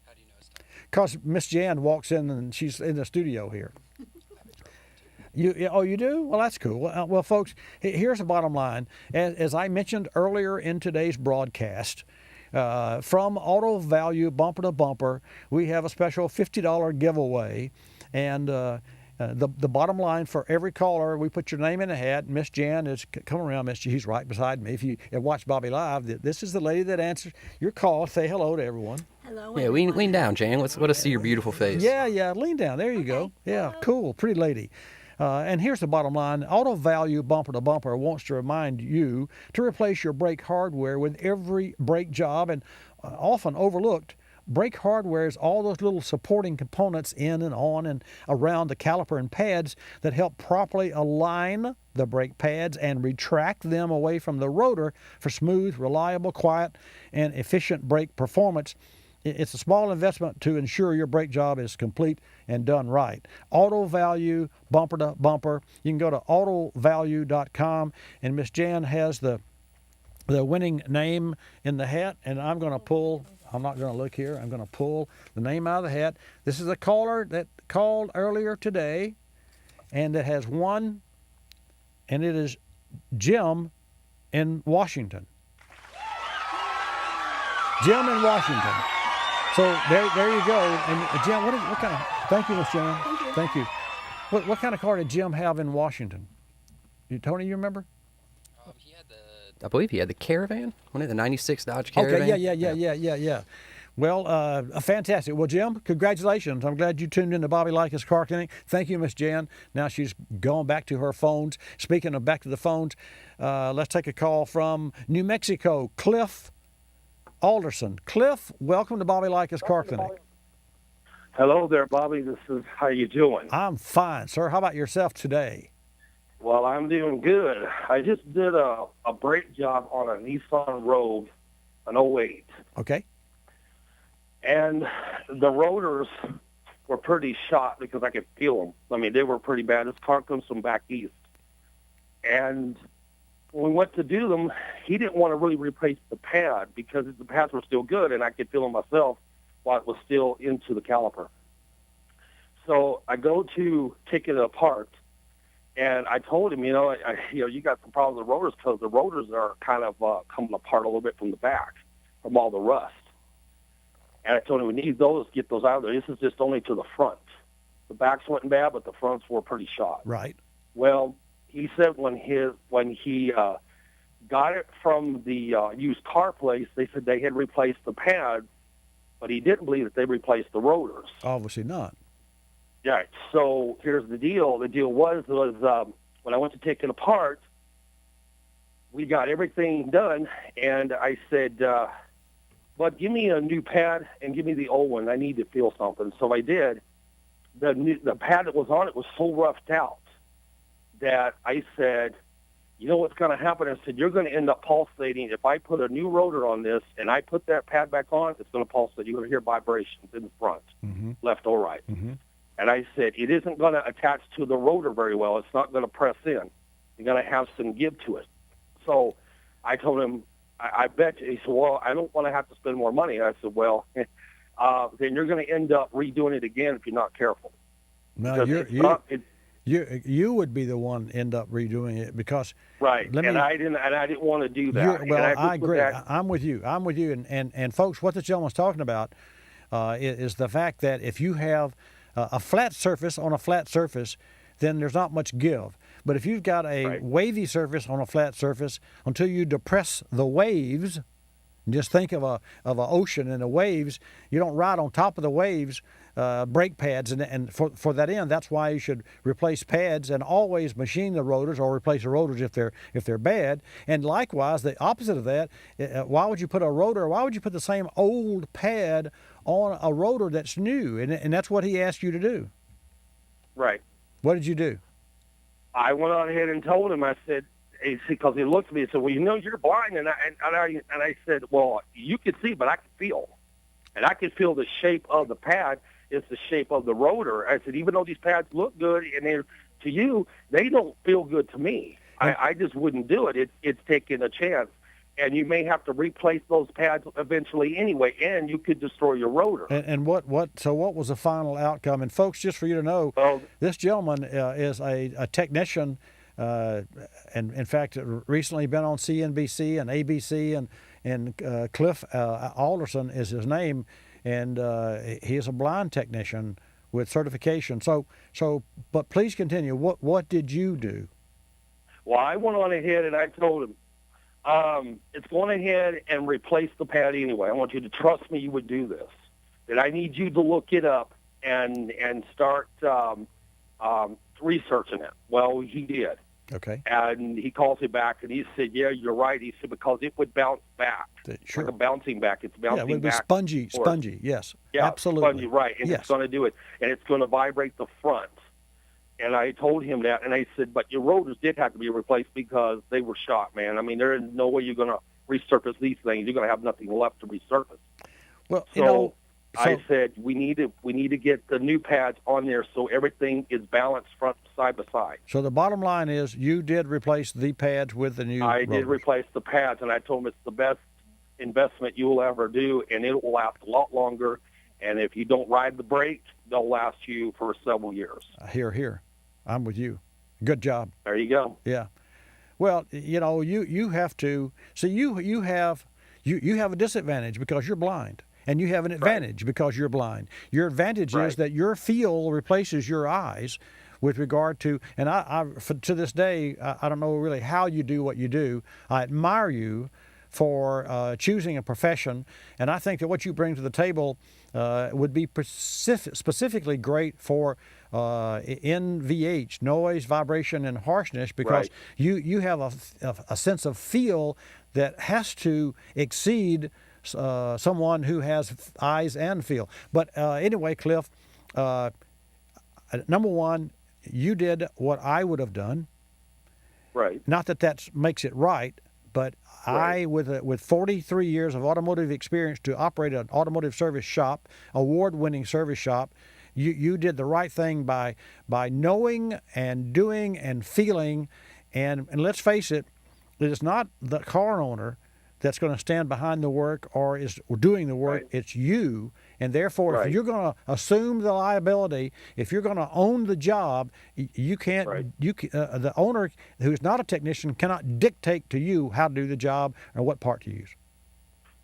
Speaker 9: How do you know it's time?
Speaker 1: Because Miss Jan walks in and she's in the studio here. You do? Well, that's cool. Well, folks, here's the bottom line. As I mentioned earlier in today's broadcast, from Auto Value Bumper to Bumper, we have a special $50 giveaway. And the bottom line for every caller, we put your name in a hat. Miss Jan is come around, Miss Jan. She's right beside me. If you watch Bobby Live, this is the lady that answers your call. Say hello to everyone.
Speaker 19: Hello.
Speaker 9: Yeah, lean down, Jan. Let us see your beautiful face.
Speaker 1: Yeah, lean down. There you go. Yeah, cool, pretty lady. And here's the bottom line. Auto Value Bumper to Bumper wants to remind you to replace your brake hardware with every brake job, and often overlooked. Brake hardware is all those little supporting components in and on and around the caliper and pads that help properly align the brake pads and retract them away from the rotor for smooth, reliable, quiet, and efficient brake performance. It's a small investment to ensure your brake job is complete and done right. Auto Value Bumper to Bumper. You can go to autovalue.com, and Miss Jan has the winning name in the hat, and I'm going to pull. I'm not going to look here. I'm going to pull the name out of the hat. This is a caller that called earlier today, and that has won, and it is Jim in Washington. Jim in Washington. So there you go. And Jim, what kind of? Thank you, Miss Jan. Thank you. What kind of car did Jim have in Washington? Tony, you remember?
Speaker 9: I believe he had the Caravan, wasn't it? The '96 Dodge Caravan.
Speaker 1: Okay, yeah. Well, fantastic. Well, Jim, congratulations. I'm glad you tuned in to Bobby Likis Car Clinic. Thank you, Miss Jan. Now she's going back to her phones. Speaking of back to the phones, let's take a call from New Mexico, Cliff Alderson. Cliff, welcome to Bobby Likis Car Clinic.
Speaker 4: Hello there, Bobby. This is how you doing?
Speaker 1: I'm fine, sir. How about yourself today?
Speaker 4: Well, I'm doing good. I just did a brake job on a Nissan Rogue, an 08.
Speaker 1: Okay.
Speaker 4: And the rotors were pretty shot because I could feel them. I mean, they were pretty bad. This car comes from back east. And when we went to do them, he didn't want to really replace the pad because the pads were still good, and I could feel them myself while it was still into the caliper. So I go to take it apart, and I told him, you got some problems with the rotors because the rotors are kind of coming apart a little bit from the back from all the rust. And I told him we need those, get those out of there. This is just only to the front. The backs wasn't bad, but the fronts were pretty shot.
Speaker 1: Right.
Speaker 4: Well, he said when he got it from the used car place, they said they had replaced the pads, but he didn't believe that they replaced the rotors.
Speaker 1: Obviously not.
Speaker 4: Yeah. So here's the deal. The deal was when I went to take it apart, we got everything done, and I said, "But give me a new pad and give me the old one. I need to feel something." So I did. The pad that was on it was so roughed out that I said, "You know what's going to happen?" I said, "You're going to end up pulsating. If I put a new rotor on this and I put that pad back on, it's going to pulsate. You're going to hear vibrations in the front, left or right."
Speaker 1: Mm-hmm.
Speaker 4: And I said, "It isn't going to attach to the rotor very well. It's not going to press in. You're going to have some give to it." So I told him, I bet you. He said, "Well, I don't want to have to spend more money." I said, "Well, then you're going to end up redoing it again if you're not careful."
Speaker 1: No, you would be the one end up redoing it because
Speaker 4: right. I didn't want to do that.
Speaker 1: I agree. I'm with you. And folks, what this gentleman's talking about is the fact that if you have a flat surface on a flat surface, then there's not much give. But if you've got a wavy surface on a flat surface, until you depress the waves, just think of an ocean and the waves. You don't ride on top of the waves. Brake pads, and for that end, that's why you should replace pads and always machine the rotors or replace the rotors if they're bad. And likewise, the opposite of that, why would you put a rotor? Why would you put the same old pad on a rotor that's new? And that's what he asked you to do.
Speaker 4: Right.
Speaker 1: What did you do?
Speaker 4: I went on ahead and told him. I said, because he looked at me and said, "Well, you're blind," and I said, "Well, you can see, but I can feel, and I can feel the shape of the pad. It's the shape of the rotor." I said, "Even though these pads look good and to you, they don't feel good to me. I just wouldn't do it. It's taking a chance, and you may have to replace those pads eventually anyway, and you could destroy your rotor."
Speaker 1: And what was the final outcome? And folks, just for you to know, this gentleman is a technician. And in fact, recently been on CNBC and ABC, and Cliff Alderson is his name, and he is a blind technician with certification. But please continue. What did you do?
Speaker 4: Well, I went on ahead and I told him, it's going ahead and replace the pad anyway. I want you to trust me you would do this. That I need you to look it up and start researching it. Well, he did.
Speaker 1: Okay.
Speaker 4: And he calls me back and he said, "Yeah, you're right." He said, "Because it would bounce back."
Speaker 1: Sure.
Speaker 4: Like a bouncing back. It's bouncing back.
Speaker 1: Yeah, it would be spongy. Yes.
Speaker 4: Yeah,
Speaker 1: absolutely.
Speaker 4: Spongy, right. And it's going to do it. And it's going to vibrate the front. And I told him that. And I said, "But your rotors did have to be replaced because they were shot, man. I mean, there is no way you're going to resurface these things. You're going to have nothing left to resurface."
Speaker 1: Well,
Speaker 4: I said, we need to get the new pads on there so everything is balanced front side by side.
Speaker 1: So the bottom line is you did replace the pads with the new rotors.
Speaker 4: Did replace the pads, and I told him it's the best investment you'll ever do, and it will last a lot longer. And if you don't ride the brake, they'll last you for several years.
Speaker 1: Here. I'm with you. Good job.
Speaker 4: There you go.
Speaker 1: Yeah. Well, you have to see you have a disadvantage because you're blind, and you have an advantage because you're blind. Your advantage is that your feel replaces your eyes with regard to, and to this day, I don't know really how you do what you do. I admire you for choosing a profession, and I think that what you bring to the table would be specifically great for NVH, noise, vibration, and harshness, because you have a sense of feel that has to exceed someone who has eyes and feel. But anyway, Cliff, number one, you did what I would have done.
Speaker 4: Right.
Speaker 1: Not that makes it right, but I, with 43 years of automotive experience to operate an automotive service shop, award-winning service shop, you did the right thing by knowing and doing and feeling, and let's face it, it is not the car owner that's going to stand behind the work or is doing the work. It's you, and therefore, if you're going to assume the liability, if you're going to own the job, you can't. The owner, who's not a technician, cannot dictate to you how to do the job or what part to use.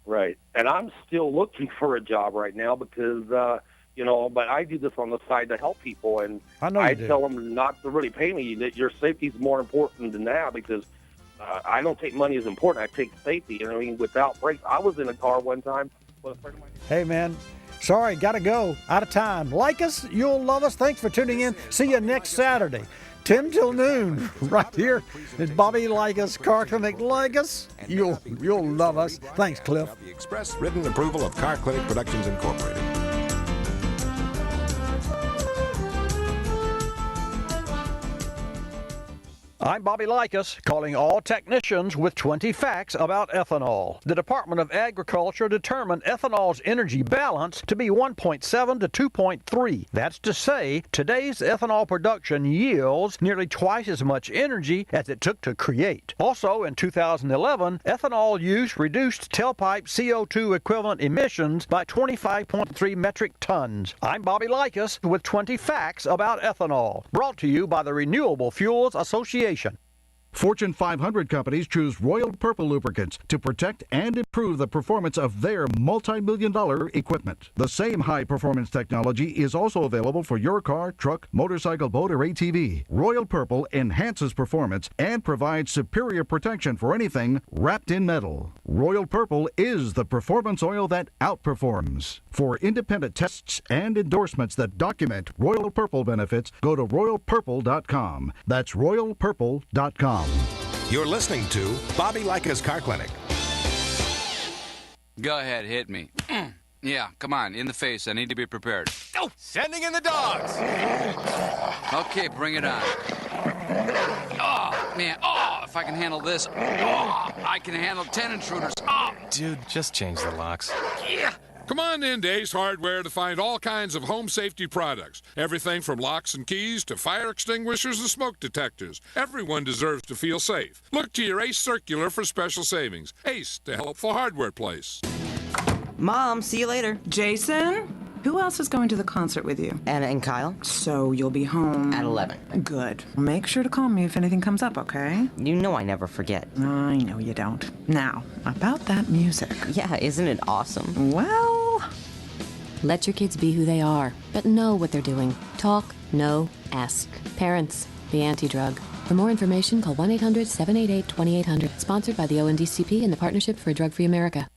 Speaker 4: Right, and I'm still looking for a job right now because but I do this on the side to help people, and I tell them not to really pay me. That your safety is more important than that, because I don't take money as important. I take safety. I mean, without brakes, I was in a car one time with a friend of mine.
Speaker 1: Hey, man. Sorry, gotta go. Out of time. Like us, you'll love us. Thanks for tuning in. See you next Saturday, 10 till noon, right here at Bobby Likis Car Clinic. Likis, you'll love us. Thanks, Cliff.
Speaker 3: The express written approval of Car Clinic Productions Incorporated.
Speaker 1: I'm Bobby Likis, calling all technicians with 20 facts about ethanol. The Department of Agriculture determined ethanol's energy balance to be 1.7 to 2.3. That's to say, today's ethanol production yields nearly twice as much energy as it took to create. Also, in 2011, ethanol use reduced tailpipe CO2 equivalent emissions by 25.3 metric tons. I'm Bobby Likis with 20 facts about ethanol, brought to you by the Renewable Fuels Association.
Speaker 13: Fortune 500 companies choose Royal Purple lubricants to protect and improve the performance of their multi-million-dollar equipment. The same high-performance technology is also available for your car, truck, motorcycle, boat, or ATV. Royal Purple enhances performance and provides superior protection for anything wrapped in metal. Royal Purple is the performance oil that outperforms. For independent tests and endorsements that document Royal Purple benefits, go to royalpurple.com. That's royalpurple.com.
Speaker 3: You're listening to Bobby Likis Car Clinic.
Speaker 6: Go ahead, hit me. Yeah, come on, in the face. I need to be prepared.
Speaker 8: Oh, sending in the dogs.
Speaker 6: Okay, bring it on. Oh, man. Oh, if I can handle this. Oh, I can handle 10 intruders. Oh.
Speaker 8: Dude, just change the locks.
Speaker 6: Yeah.
Speaker 10: Come on into Ace Hardware to find all kinds of home safety products. Everything from locks and keys to fire extinguishers and smoke detectors. Everyone deserves to feel safe. Look to your Ace Circular for special savings. Ace, the helpful hardware place.
Speaker 24: Mom, see you later.
Speaker 25: Jason? Who else is going to the concert with you?
Speaker 24: Anna and Kyle.
Speaker 25: So you'll be home...
Speaker 24: At 11.
Speaker 25: Good. Make sure to call me if anything comes up, okay?
Speaker 24: You know I never forget.
Speaker 25: I know you don't. Now, about that music.
Speaker 24: Yeah, isn't it awesome?
Speaker 25: Well...
Speaker 26: Let your kids be who they are, but know what they're doing. Talk, know, ask. Parents, the anti-drug. For more information, call 1-800-788-2800. Sponsored by the ONDCP and the Partnership for a Drug-Free America.